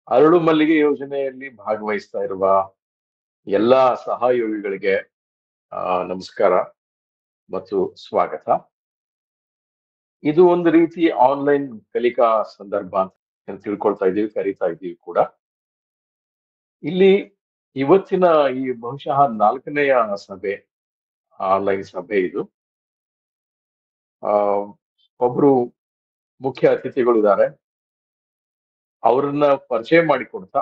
ಅರಳು ಮಲ್ಲಿಗೆ ಯೋಜನೆಯಲ್ಲಿ ಭಾಗವಹಿಸ್ತಾ ಇರುವ ಎಲ್ಲಾ ಸಹಯೋಗಿಗಳಿಗೆ ನಮಸ್ಕಾರ ಮತ್ತು ಸ್ವಾಗತ. ಇದು ಒಂದು ರೀತಿ ಆನ್ಲೈನ್ ಕಲಿಕಾ ಸಂದರ್ಭ ಅಂತ ತಿಳ್ಕೊಳ್ತಾ ಇದ್ದೀವಿ, ಕರಿತಾ ಇದ್ದೀವಿ ಕೂಡ. ಇಲ್ಲಿ ಇವತ್ತಿನ ಈ ಬಹುಶಃ 4ನೆಯ ಸಭೆ, ಆನ್ಲೈನ್ ಸಭೆ ಇದು. ಒಬ್ರು ಮುಖ್ಯ ಅತಿಥಿಗಳಿದ್ದಾರೆ, ಅವರನ್ನ ಪರಿಚಯ ಮಾಡಿಕೊಡ್ತಾ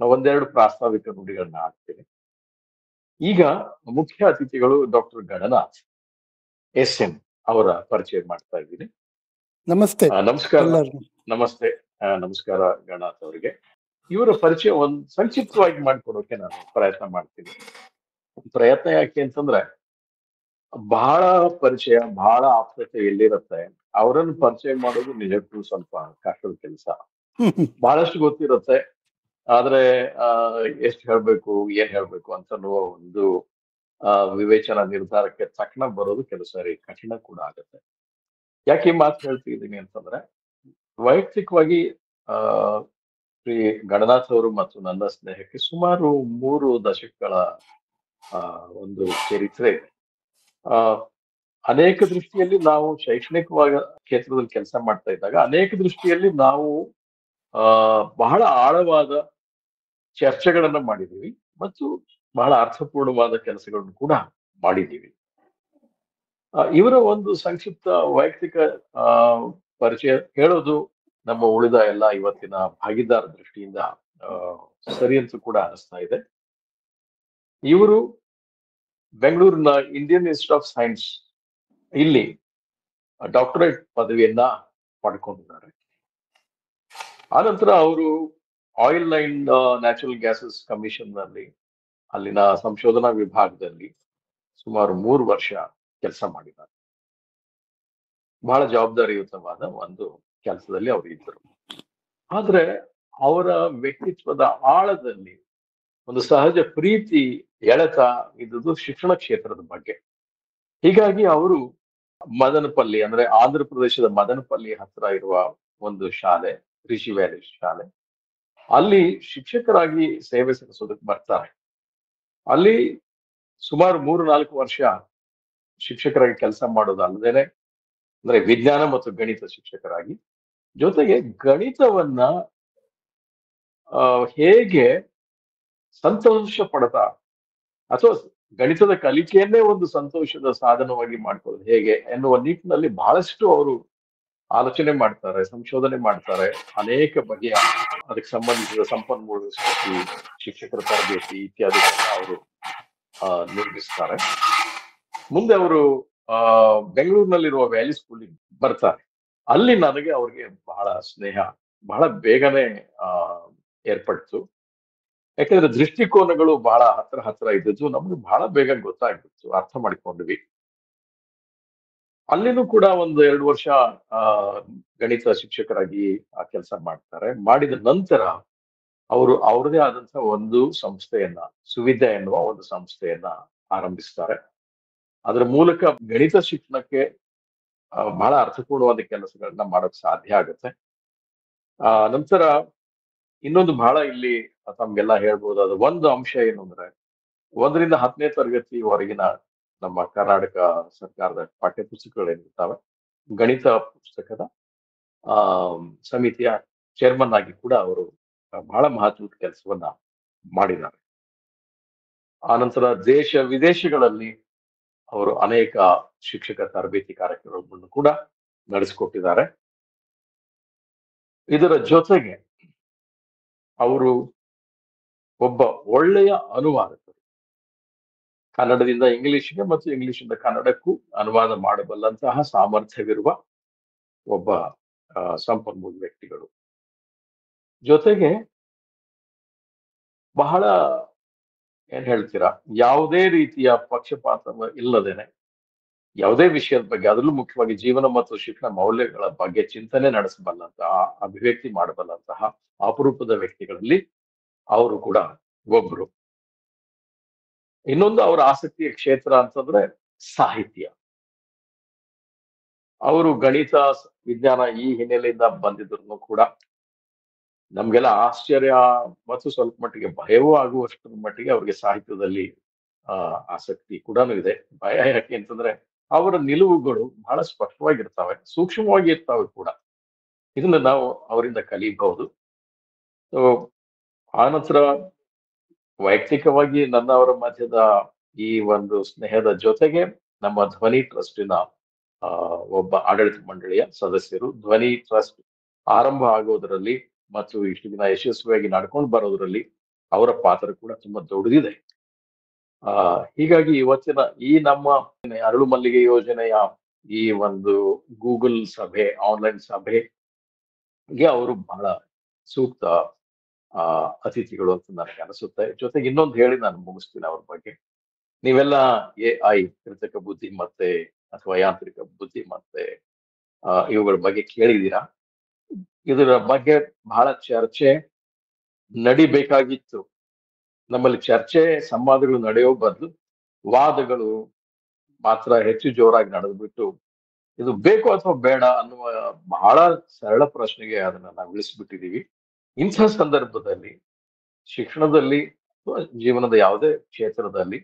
ಒಂದೆರಡು ಪ್ರಾಸ್ತಾವಿಕ ನುಡಿಗಳನ್ನ ಹಾಕ್ತೀನಿ. ಈಗ ಮುಖ್ಯ ಅತಿಥಿಗಳು ಡಾಕ್ಟರ್ ಗಣನಾಥ್ SN ಅವರ ಪರಿಚಯ ಮಾಡ್ತಾ ಇದ್ದೀನಿ. ನಮಸ್ತೆ. ನಮಸ್ಕಾರ. ನಮಸ್ತೆ. ನಮಸ್ಕಾರ ಗಣನಾಥ್ ಅವರಿಗೆ. ಇವರ ಪರಿಚಯ ಸಂಕ್ಷಿಪ್ತವಾಗಿ ಮಾಡ್ಕೊಡೋಕೆ ನಾನು ಪ್ರಯತ್ನ ಮಾಡ್ತೀನಿ. ಪ್ರಯತ್ನ ಯಾಕೆ ಅಂತಂದ್ರೆ, ಬಹಳ ಪರಿಚಯ, ಬಹಳ ಆಪ್ತತೆ ಎಲ್ಲಿರುತ್ತೆ, ಅವರನ್ನು ಪರಿಚಯ ಮಾಡೋದು ನಿಜಕ್ಕೂ ಸ್ವಲ್ಪ ಕಷ್ಟದ ಕೆಲಸ. ಬಹಳಷ್ಟು ಗೊತ್ತಿರುತ್ತೆ, ಆದ್ರೆ ಎಷ್ಟು ಹೇಳ್ಬೇಕು, ಏನ್ ಹೇಳ್ಬೇಕು ಅಂತ ಒಂದು ವಿವೇಚನಾ ನಿರ್ಧಾರಕ್ಕೆ ತಕ್ಷಣ ಬರೋದು ಕೆಲವು ಸಾರಿ ಕಠಿಣ ಕೂಡ ಆಗುತ್ತೆ. ಯಾಕೆ ಈ ಮಾತು ಹೇಳ್ತಿದ್ದೀನಿ ಅಂತಂದ್ರೆ, ವೈಯಕ್ತಿಕವಾಗಿ ಶ್ರೀ ಗಣನಾಥ್ ಅವರು ಮತ್ತು ನನ್ನ ಸ್ನೇಹಕ್ಕೆ ಸುಮಾರು 3 ದಶಕಗಳ ಒಂದು ಚರಿತ್ರೆ ಇದೆ. ಅನೇಕ ದೃಷ್ಟಿಯಲ್ಲಿ ನಾವು ಶೈಕ್ಷಣಿಕವಾಗಿ ಕ್ಷೇತ್ರದಲ್ಲಿ ಕೆಲಸ ಮಾಡ್ತಾ ಇದ್ದಾಗ ಅನೇಕ ದೃಷ್ಟಿಯಲ್ಲಿ ನಾವು ಬಹಳ ಆಳವಾದ ಚರ್ಚೆಗಳನ್ನ ಮಾಡಿದೀವಿ ಮತ್ತು ಬಹಳ ಅರ್ಥಪೂರ್ಣವಾದ ಕೆಲಸಗಳನ್ನು ಕೂಡ ಮಾಡಿದ್ದೀವಿ. ಇವರ ಒಂದು ಸಂಕ್ಷಿಪ್ತ ವೈಯಕ್ತಿಕ ಪರಿಚಯ ಹೇಳೋದು ನಮ್ಮ ಉಳಿದ ಎಲ್ಲ ಇವತ್ತಿನ ಭಾಗಿದಾರ ದೃಷ್ಟಿಯಿಂದ ಸರಿ ಅಂತೂ ಕೂಡ ಅನಿಸ್ತಾ ಇದೆ. ಇವರು ಬೆಂಗಳೂರಿನ ಇಂಡಿಯನ್ ಇನ್ಸ್ಟಿಟ್ಯೂಟ್ ಆಫ್ ಸೈನ್ಸ್ ಇಲ್ಲಿ ಡಾಕ್ಟರೇಟ್ ಪದವಿಯನ್ನ ಪಡ್ಕೊಂಡಿದ್ದಾರೆ. ಆನಂತರ ಅವರು oil and natural gases commission ನಲ್ಲಿ, ಅಲ್ಲಿನ ಸಂಶೋಧನಾ ವಿಭಾಗದಲ್ಲಿ ಸುಮಾರು 3 ವರ್ಷ ಕೆಲಸ ಮಾಡಿದ್ದಾರೆ. ಬಹಳ ಜವಾಬ್ದಾರಿಯುತವಾದ ಒಂದು ಕೆಲಸದಲ್ಲಿ ಅವರು ಇದ್ದರು. ಆದ್ರೆ ಅವರ ವ್ಯಕ್ತಿತ್ವದ ಆಳದಲ್ಲಿ ಒಂದು ಸಹಜ ಪ್ರೀತಿ, ಎಳೆತ ಇದ್ದುದು ಶಿಕ್ಷಣ ಕ್ಷೇತ್ರದ ಬಗ್ಗೆ. ಹೀಗಾಗಿ ಅವರು ಮದನಪಲ್ಲಿ, ಅಂದ್ರೆ ಆಂಧ್ರ ಪ್ರದೇಶದ ಮದನಪಲ್ಲಿ ಹತ್ರ ಇರುವ ಒಂದು ಶಾಲೆ, ರಿಷಿ ವ್ಯಾಲಿ ಶಾಲೆ, ಅಲ್ಲಿ ಶಿಕ್ಷಕರಾಗಿ ಸೇವೆ ಸಲ್ಲಿಸೋದಕ್ಕೆ ಬರ್ತಾರೆ. ಅಲ್ಲಿ ಸುಮಾರು 3-4 ವರ್ಷ ಶಿಕ್ಷಕರಾಗಿ ಕೆಲಸ ಮಾಡೋದಲ್ಲದೇನೆ, ಅಂದ್ರೆ ವಿಜ್ಞಾನ ಮತ್ತು ಗಣಿತ ಶಿಕ್ಷಕರಾಗಿ, ಜೊತೆಗೆ ಗಣಿತವನ್ನ ಹೇಗೆ ಸಂತೋಷ ಪಡ್ತಾ, ಅಥವಾ ಗಣಿತದ ಕಲಿಕೆಯನ್ನೇ ಒಂದು ಸಂತೋಷದ ಸಾಧನವಾಗಿ ಮಾಡ್ಕೊಳ್ಳೋದು ಹೇಗೆ ಎನ್ನುವ ನಿಟ್ಟಿನಲ್ಲಿ ಬಹಳಷ್ಟು ಅವರು ಆಲೋಚನೆ ಮಾಡ್ತಾರೆ, ಸಂಶೋಧನೆ ಮಾಡ್ತಾರೆ. ಅನೇಕ ಬಗೆಯ ಅದಕ್ಕೆ ಸಂಬಂಧಿಸಿದ ಸಂಪನ್ಮೂಲ ಸೃಷ್ಟಿ, ಶಿಕ್ಷಕರ ತರಬೇತಿ ಇತ್ಯಾದಿಗಳನ್ನ ಅವರು ನಿರ್ಮಿಸ್ತಾರೆ. ಮುಂದೆ ಅವರು ಬೆಂಗಳೂರಿನಲ್ಲಿರುವ ವ್ಯಾಲಿ ಸ್ಕೂಲಿಗೆ ಬರ್ತಾರೆ. ಅಲ್ಲಿ ನನಗೆ ಅವ್ರಿಗೆ ಬಹಳ ಸ್ನೇಹ ಬಹಳ ಬೇಗನೆ ಏರ್ಪಡ್ತು. ಯಾಕಂದ್ರೆ ದೃಷ್ಟಿಕೋನಗಳು ಬಹಳ ಹತ್ರ ಇದ್ದದ್ದು ನಮ್ಗೆ ಬಹಳ ಬೇಗ ಗೊತ್ತಾಗ್ಬಿಡ್ತು, ಅರ್ಥ ಮಾಡ್ಕೊಂಡ್ವಿ. ಅಲ್ಲಿನೂ ಕೂಡ 1-2 ವರ್ಷ ಗಣಿತ ಶಿಕ್ಷಕರಾಗಿ ಕೆಲಸ ಮಾಡ್ತಾರೆ. ಮಾಡಿದ ನಂತರ ಅವರು ಅವ್ರದೇ ಆದಂತಹ ಒಂದು ಸಂಸ್ಥೆಯನ್ನ, ಸುವಿದ್ಯಾ ಎನ್ನುವ ಒಂದು ಸಂಸ್ಥೆಯನ್ನ ಆರಂಭಿಸ್ತಾರೆ. ಅದರ ಮೂಲಕ ಗಣಿತ ಶಿಕ್ಷಣಕ್ಕೆ ಬಹಳ ಅರ್ಥಪೂರ್ಣವಾದ ಕೆಲಸಗಳನ್ನ ಮಾಡೋಕ್ ಸಾಧ್ಯ ಆಗುತ್ತೆ. ನಂತರ ಇನ್ನೊಂದು ಬಹಳ ಇಲ್ಲಿ ತಮ್ಗೆಲ್ಲ ಹೇಳ್ಬೋದಾದ ಒಂದು ಅಂಶ ಏನು ಅಂದ್ರೆ, 1ರಿಂದ 10ನೇ ತರಗತಿವರೆಗಿನ ನಮ್ಮ ಕರ್ನಾಟಕ ಸರ್ಕಾರದ ಪಠ್ಯ ಪುಸ್ತಕಗಳೇನಿರ್ತಾವೆ, ಗಣಿತ ಪುಸ್ತಕದ ಸಮಿತಿಯ ಚೇರ್ಮನ್ ಆಗಿ ಕೂಡ ಅವರು ಬಹಳ ಮಹತ್ವದ ಕೆಲಸವನ್ನ ಮಾಡಿದ್ದಾರೆ. ಆನಂತರ ದೇಶ ವಿದೇಶಗಳಲ್ಲಿ ಅವರು ಅನೇಕ ಶಿಕ್ಷಕ ತರಬೇತಿ ಕಾರ್ಯಕ್ರಮಗಳನ್ನು ಕೂಡ ನಡೆಸಿಕೊಟ್ಟಿದ್ದಾರೆ. ಇದರ ಜೊತೆಗೆ ಅವರು ಒಬ್ಬ ಒಳ್ಳೆಯ ಅನುವಾದಕರು. ಕನ್ನಡದಿಂದ ಇಂಗ್ಲಿಷ್ಗೆ ಮತ್ತು ಇಂಗ್ಲಿಷಿಂದ ಕನ್ನಡಕ್ಕೂ ಅನುವಾದ ಮಾಡಬಲ್ಲಂತಹ ಸಾಮರ್ಥ್ಯವಿರುವ ಒಬ್ಬ ಸಂಪನ್ಮೂಲ ವ್ಯಕ್ತಿಗಳು. ಜೊತೆಗೆ ಬಹಳ ಏನ್ ಹೇಳ್ತೀರಾ, ಯಾವುದೇ ರೀತಿಯ ಪಕ್ಷಪಾತ ಇಲ್ಲದೇನೆ ಯಾವುದೇ ವಿಷಯದ ಬಗ್ಗೆ, ಅದರಲ್ಲೂ ಮುಖ್ಯವಾಗಿ ಜೀವನ ಮತ್ತು ಶಿಕ್ಷಣ ಮೌಲ್ಯಗಳ ಬಗ್ಗೆ ಚಿಂತನೆ ನಡೆಸಬಲ್ಲಂತಹ, ಅಭಿವ್ಯಕ್ತಿ ಮಾಡಬಲ್ಲಂತಹ ಅಪರೂಪದ ವ್ಯಕ್ತಿಗಳಲ್ಲಿ ಅವರು ಕೂಡ ಒಬ್ರು. ಇನ್ನೊಂದು ಅವರ ಆಸಕ್ತಿಯ ಕ್ಷೇತ್ರ ಅಂತಂದ್ರೆ ಸಾಹಿತ್ಯ. ಅವರು ಗಣಿತ, ವಿಜ್ಞಾನ ಈ ಹಿನ್ನೆಲೆಯಿಂದ ಬಂದಿದ್ರು ಕೂಡ ನಮ್ಗೆಲ್ಲ ಆಶ್ಚರ್ಯ ಮತ್ತು ಸ್ವಲ್ಪ ಮಟ್ಟಿಗೆ ಭಯವೂ ಆಗುವಷ್ಟರ ಮಟ್ಟಿಗೆ ಅವ್ರಿಗೆ ಸಾಹಿತ್ಯದಲ್ಲಿ ಆಸಕ್ತಿ ಕೂಡ ಇದೆ. ಭಯ ಯಾಕೆ ಅಂತಂದ್ರೆ ಅವರ ನಿಲುವುಗಳು ಬಹಳ ಸ್ಪಷ್ಟವಾಗಿರ್ತಾವೆ, ಸೂಕ್ಷ್ಮವಾಗಿ ಇರ್ತಾವೆ ಕೂಡ. ಇದನ್ನ ನಾವು ಅವರಿಂದ ಕಲಿಬಹುದು. ಸೊ ಆನಂತರ ವೈಯಕ್ತಿಕವಾಗಿ ನನ್ನ ಅವರ ಮಧ್ಯದ ಈ ಒಂದು ಸ್ನೇಹದ ಜೊತೆಗೆ ನಮ್ಮ ಧ್ವನಿ ಟ್ರಸ್ಟಿನ ಒಬ್ಬ ಆಡಳಿತ ಮಂಡಳಿಯ ಸದಸ್ಯರು, ಧ್ವನಿ ಟ್ರಸ್ಟ್ ಆರಂಭ ಆಗೋದರಲ್ಲಿ ಮತ್ತು ಇಷ್ಟು ದಿನ ಯಶಸ್ವಿಯಾಗಿ ನಡ್ಕೊಂಡು ಬರೋದ್ರಲ್ಲಿ ಅವರ ಪಾತ್ರ ಕೂಡ ತುಂಬಾ ದೊಡ್ಡದಿದೆ. ಹೀಗಾಗಿ ಇವತ್ತಿನ ಈ ನಮ್ಮ ಅರಳು ಮಲ್ಲಿಗೆ ಯೋಜನೆಯ ಈ ಒಂದು ಗೂಗಲ್ ಸಭೆ, ಆನ್ಲೈನ್ ಸಭೆಗೆ ಅವರು ಬಹಳ ಸೂಕ್ತ ಅತಿಥಿಗಳು ಅಂತ ನನಗೆ ಅನಿಸುತ್ತೆ. ಜೊತೆಗೆ ಇನ್ನೊಂದು ಹೇಳಿ ನಾನು ಮುಗಿಸ್ತೀನಿ ಅವ್ರ ಬಗ್ಗೆ. ನೀವೆಲ್ಲ AI, ಕೃತಕ ಬುದ್ಧಿಮತ್ತೆ ಅಥವಾ ಯಾಂತ್ರಿಕ ಬುದ್ಧಿಮತ್ತೆ ಇವುಗಳ ಬಗ್ಗೆ ಕೇಳಿದೀರಾ. ಇದರ ಬಗ್ಗೆ ಬಹಳ ಚರ್ಚೆ ನಡಿಬೇಕಾಗಿತ್ತು. ನಮ್ಮಲ್ಲಿ ಚರ್ಚೆ ಸಂವಾದಗಳು ನಡೆಯೋ ಬದಲು ವಾದಗಳು ಮಾತ್ರ ಹೆಚ್ಚು ಜೋರಾಗಿ ನಡೆದ್ಬಿಟ್ಟು ಇದು ಬೇಕು ಅಥವಾ ಬೇಡ ಅನ್ನುವ ಬಹಳ ಸರಳ ಪ್ರಶ್ನೆಗೆ ಅದನ್ನ ನಾವು ಇಳಿಸ್ಬಿಟ್ಟಿದೀವಿ. ಇಂಥ ಸಂದರ್ಭದಲ್ಲಿ ಶಿಕ್ಷಣದಲ್ಲಿ ಅಥವಾ ಜೀವನದ ಯಾವುದೇ ಕ್ಷೇತ್ರದಲ್ಲಿ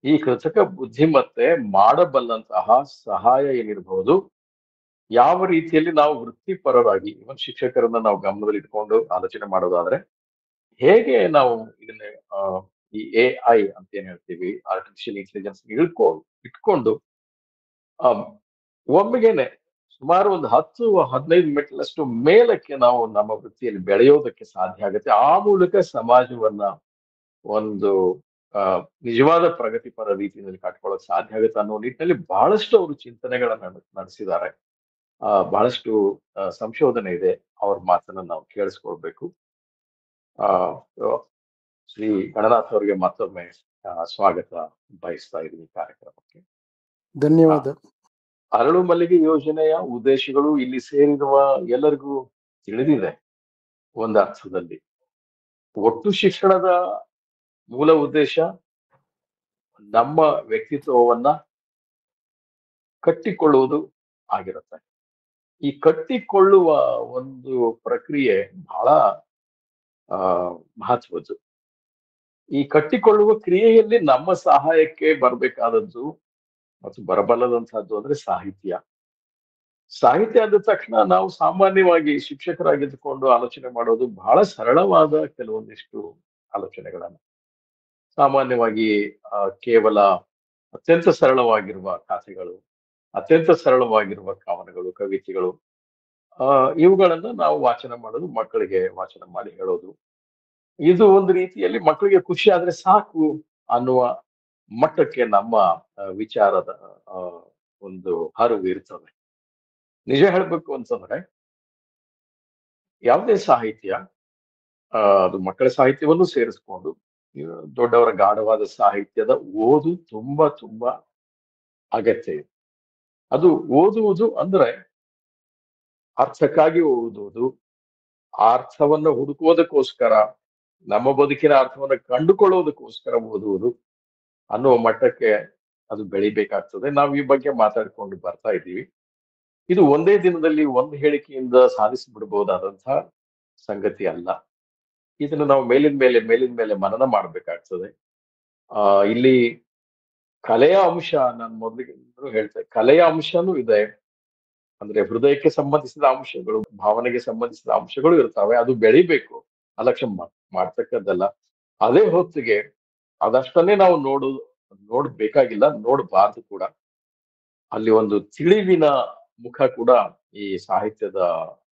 ಈ ಕೃತಕ ಬುದ್ಧಿಮತ್ತೆ ಮಾಡಬಲ್ಲಂತಹ ಸಹಾಯ ಏನಿರಬಹುದು, ಯಾವ ರೀತಿಯಲ್ಲಿ ನಾವು ವೃತ್ತಿಪರರಾಗಿ ಇವನ್ ಶಿಕ್ಷಕರನ್ನ ನಾವು ಗಮನದಲ್ಲಿ ಇಟ್ಕೊಂಡು ಆಲೋಚನೆ ಮಾಡೋದಾದ್ರೆ ಹೇಗೆ ನಾವು ಇದನ್ನ ಈ AI ಅಂತ ಏನ್ ಹೇಳ್ತೀವಿ, ಆರ್ಟಿಫಿಷಿಯಲ್ ಇಂಟೆಲಿಜೆನ್ಸ್ ಇಟ್ಕೊಂಡು ಆ ಒಮ್ಮೆಗೇನೆ ಸುಮಾರು ಒಂದು 10-15 ಮೆಟ್ಲಷ್ಟು ಮೇಲಕ್ಕೆ ನಾವು ನಮ್ಮ ವೃತ್ತಿಯಲ್ಲಿ ಬೆಳೆಯೋದಕ್ಕೆ ಸಾಧ್ಯ ಆಗುತ್ತೆ. ಆ ಮೂಲಕ ಸಮಾಜವನ್ನ ಒಂದು ನಿಜವಾದ ಪ್ರಗತಿಪರ ರೀತಿಯಲ್ಲಿ ಕಟ್ಕೊಳ್ಳೋಕೆ ಸಾಧ್ಯ ಆಗುತ್ತೆ ಅನ್ನೋ ನಿಟ್ಟಿನಲ್ಲಿ ಬಹಳಷ್ಟು ಅವರು ಚಿಂತನೆಗಳನ್ನ ನಡೆಸಿದ್ದಾರೆ. ಬಹಳಷ್ಟು ಸಂಶೋಧನೆ ಇದೆ. ಅವ್ರ ಮಾತನ್ನ ನಾವು ಕೇಳಿಸ್ಕೊಳ್ಬೇಕು. ಆ ಶ್ರೀ ಗಣನಾಥ್ ಅವರಿಗೆ ಮತ್ತೊಮ್ಮೆ ಸ್ವಾಗತ ಬಯಸ್ತಾ ಇದ್ದೀನಿ ಕಾರ್ಯಕ್ರಮಕ್ಕೆ. ಧನ್ಯವಾದ. ಅರಳು ಮಲ್ಲಿಗೆ ಯೋಜನೆಯ ಉದ್ದೇಶಗಳು ಇಲ್ಲಿ ಸೇರಿರುವ ಎಲ್ಲರಿಗೂ ತಿಳಿದಿದೆ. ಒಂದು ಅರ್ಥದಲ್ಲಿ ಒಟ್ಟು ಶಿಕ್ಷಣದ ಮೂಲ ಉದ್ದೇಶ ನಮ್ಮ ವ್ಯಕ್ತಿತ್ವವನ್ನ ಕಟ್ಟಿಕೊಳ್ಳುವುದು ಆಗಿರುತ್ತೆ. ಈ ಕಟ್ಟಿಕೊಳ್ಳುವ ಒಂದು ಪ್ರಕ್ರಿಯೆ ಬಹಳ ಮಹತ್ವದ್ದು. ಈ ಕಟ್ಟಿಕೊಳ್ಳುವ ಕ್ರಿಯೆಯಲ್ಲಿ ನಮ್ಮ ಸಹಾಯಕ್ಕೆ ಬರಬೇಕಾದದ್ದು ಮತ್ತು ಬರಬಲ್ಲದಂತಹದ್ದು ಅಂದ್ರೆ ಸಾಹಿತ್ಯ. ಸಾಹಿತ್ಯ ಅಂದ ತಕ್ಷಣ ನಾವು ಸಾಮಾನ್ಯವಾಗಿ ಶಿಕ್ಷಕರಾಗಿದ್ದುಕೊಂಡು ಆಲೋಚನೆ ಮಾಡೋದು ಬಹಳ ಸರಳವಾದ ಕೆಲವೊಂದಿಷ್ಟು ಆಲೋಚನೆಗಳನ್ನ. ಸಾಮಾನ್ಯವಾಗಿ ಕೇವಲ ಅತ್ಯಂತ ಸರಳವಾಗಿರುವ ಕಥೆಗಳು, ಅತ್ಯಂತ ಸರಳವಾಗಿರುವ ಕವನಗಳು, ಕವಿತೆಗಳು, ಇವುಗಳನ್ನ ನಾವು ವಾಚನ ಮಾಡೋದು, ಮಕ್ಕಳಿಗೆ ವಾಚನ ಮಾಡಿ ಹೇಳೋದು. ಇದು ಒಂದು ರೀತಿಯಲ್ಲಿ ಮಕ್ಕಳಿಗೆ ಖುಷಿ ಆದ್ರೆ ಸಾಕು ಅನ್ನುವ ಮಟ್ಟಕ್ಕೆ ನಮ್ಮ ವಿಚಾರದ ಒಂದು ಹರಿವು ಇರ್ತದೆ. ನಿಜ ಹೇಳ್ಬೇಕು ಅಂತಂದ್ರೆ ಯಾವುದೇ ಸಾಹಿತ್ಯ ಅದು ಮಕ್ಕಳ ಸಾಹಿತ್ಯವನ್ನು ಸೇರಿಸ್ಕೊಂಡು ದೊಡ್ಡವರ ಗಾಢವಾದ ಸಾಹಿತ್ಯದ ಓದು ತುಂಬಾ ತುಂಬಾ ಅಗತ್ಯ ಇದೆ. ಅದು ಓದುವುದು ಅಂದ್ರೆ ಅರ್ಥಕ್ಕಾಗಿ ಓದುವುದು, ಆ ಅರ್ಥವನ್ನು ಹುಡುಕುವುದಕ್ಕೋಸ್ಕರ, ನಮ್ಮ ಬದುಕಿನ ಅರ್ಥವನ್ನು ಕಂಡುಕೊಳ್ಳುವುದಕ್ಕೋಸ್ಕರ ಓದುವುದು ಅನ್ನುವ ಮಟ್ಟಕ್ಕೆ ಅದು ಬೆಳಿಬೇಕಾಗ್ತದೆ. ನಾವು ಈ ಬಗ್ಗೆ ಮಾತಾಡ್ಕೊಂಡು ಬರ್ತಾ ಇದ್ದೀವಿ. ಇದು ಒಂದೇ ದಿನದಲ್ಲಿ ಒಂದು ಹೇಳಿಕೆಯಿಂದ ಸಾಧಿಸಿಬಿಡಬಹುದಾದಂತಹ ಸಂಗತಿ ಅಲ್ಲ. ಇದನ್ನು ನಾವು ಮೇಲಿನ ಮೇಲೆ ಮನನ ಮಾಡ್ಬೇಕಾಗ್ತದೆ. ಇಲ್ಲಿ ಕಲೆಯ ಅಂಶ, ನಾನು ಮೊದಲಿಗೆ ಹೇಳ್ತೇನೆ, ಕಲೆಯ ಅಂಶನೂ ಇದೆ. ಅಂದ್ರೆ ಹೃದಯಕ್ಕೆ ಸಂಬಂಧಿಸಿದ ಅಂಶಗಳು, ಭಾವನೆಗೆ ಸಂಬಂಧಿಸಿದ ಅಂಶಗಳು ಇರ್ತಾವೆ. ಅದು ಬೆಳಿಬೇಕು, ಅಲಕ್ಷ್ಯ ಮಾಡ್ತಕ್ಕದ್ದಲ್ಲ. ಅದೇ ಹೊತ್ತಿಗೆ ಅದಷ್ಟನ್ನೇ ನಾವು ನೋಡ್ಬೇಕಾಗಿಲ್ಲ, ನೋಡಬಾರ್ದು ಕೂಡ. ಅಲ್ಲಿ ಒಂದು ತಿಳಿವಿನ ಮುಖ ಕೂಡ ಈ ಸಾಹಿತ್ಯದ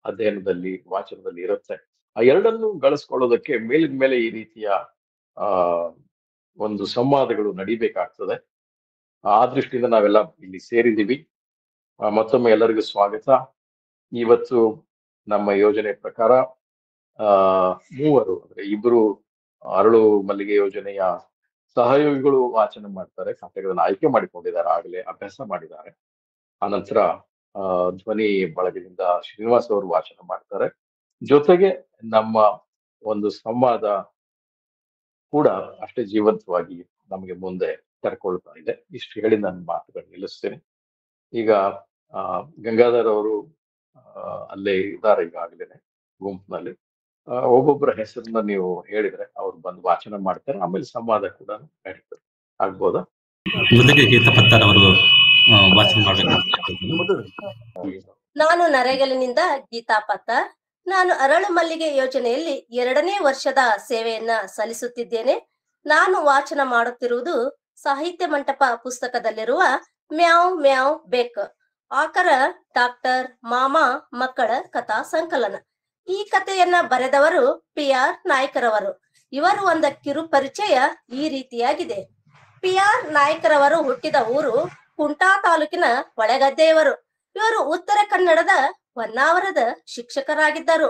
ಅಧ್ಯಯನದಲ್ಲಿ, ವಾಚನದಲ್ಲಿ ಇರುತ್ತೆ. ಆ ಎರಡನ್ನು ಗಳಿಸ್ಕೊಳ್ಳೋದಕ್ಕೆ ಮೇಲಿನ ಮೇಲೆ ಈ ರೀತಿಯ ಒಂದು ಸಂವಾದಗಳು ನಡಿಬೇಕಾಗ್ತದೆ. ಆ ದೃಷ್ಟಿಯಿಂದ ನಾವೆಲ್ಲ ಇಲ್ಲಿ ಸೇರಿದ್ದೀವಿ. ಮತ್ತೊಮ್ಮೆ ಎಲ್ಲರಿಗೂ ಸ್ವಾಗತ. ಇವತ್ತು ನಮ್ಮ ಯೋಜನೆ ಪ್ರಕಾರ ಮೂವರು ಅಂದ್ರೆ ಇಬ್ಬರು ಅರಳು ಮಲ್ಲಿಗೆ ಯೋಜನೆಯ ಸಹಯೋಗಿಗಳು ವಾಚನ ಮಾಡ್ತಾರೆ, ಕಥೆಗಳನ್ನ ಆಯ್ಕೆ ಮಾಡಿಕೊಂಡಿದ್ದಾರೆ, ಆಗಲೇ ಅಭ್ಯಾಸ ಮಾಡಿದ್ದಾರೆ. ಆನಂತರ ಧ್ವನಿ ಬಳಗದಿಂದ ಶ್ರೀನಿವಾಸ್ ಅವರು ವಾಚನ ಮಾಡ್ತಾರೆ. ಜೊತೆಗೆ ನಮ್ಮ ಒಂದು ಸಂವಾದ ಕೂಡ ಅಷ್ಟೇ ಜೀವಂತವಾಗಿ ನಮಗೆ ಮುಂದೆ ಕರ್ಕೊಳ್ತಾ ಇದೆ. ಇಷ್ಟು ಹೇಳಿ ನನ್ನ ಮಾತುಗಳನ್ನ ನಿಲ್ಲಿಸ್ತೇನೆ. ಈಗ ಗಂಗಾಧರ್ ಅವರು ಅಲ್ಲೇ ಇದ್ದಾರೆ ಈಗಾಗಲೇ ಗುಂಪಿನಲ್ಲಿ. ಒಬ್ಬೊಬ್ಬರ ಹೆಸರನ್ನ ನೀವು ಹೇಳಿದ್ರೆ ಅವ್ರು ಬಂದು ವಾಚನ ಮಾಡ್ತಾರೆ, ಆಮೇಲೆ ಸಂವಾದ ಕೂಡ ನಡೀತದೆ. ಆಗ್ಬೋದಾ? ಮೊದಲಿಗೆ ಗೀತಾ ಪತ್ತಾರ್ ಅವರು ವಾಚನ ಮಾಡಬೇಕು. ನಾನು ನರೇಗಲಿನಿಂದ ಗೀತಾ ಪತ್ತಾರ್. ನಾನು ಅರಳು ಮಲ್ಲಿಗೆ ಯೋಜನೆಯಲ್ಲಿ 2ನೇ ವರ್ಷದ ಸೇವೆಯನ್ನ ಸಲ್ಲಿಸುತ್ತಿದ್ದೇನೆ. ನಾನು ವಾಚನ ಮಾಡುತ್ತಿರುವುದು ಸಾಹಿತ್ಯ ಮಂಟಪ ಪುಸ್ತಕದಲ್ಲಿರುವ ಮ್ಯಾವ್ ಮ್ಯಾವ್ ಬೆಕ್, ಆಕರ ಡಾಕ್ಟರ್ ಮಾಮಾ ಮಕ್ಕಳ ಕಥಾ ಸಂಕಲನ. ಈ ಕಥೆಯನ್ನ ಬರೆದವರು PR ನಾಯ್ಕರವರು. ಇವರು ಒಂದ ಕಿರು ಪರಿಚಯ ಈ ರೀತಿಯಾಗಿದೆ. PR ನಾಯ್ಕರವರು ಹುಟ್ಟಿದ ಊರು ಕುಂಟಾ ತಾಲೂಕಿನ ಹೊಳೆಗದ್ದೆಯವರು. ಇವರು ಉತ್ತರ ಕನ್ನಡದ ಹೊನ್ನಾವರದ ಶಿಕ್ಷಕರಾಗಿದ್ದರು.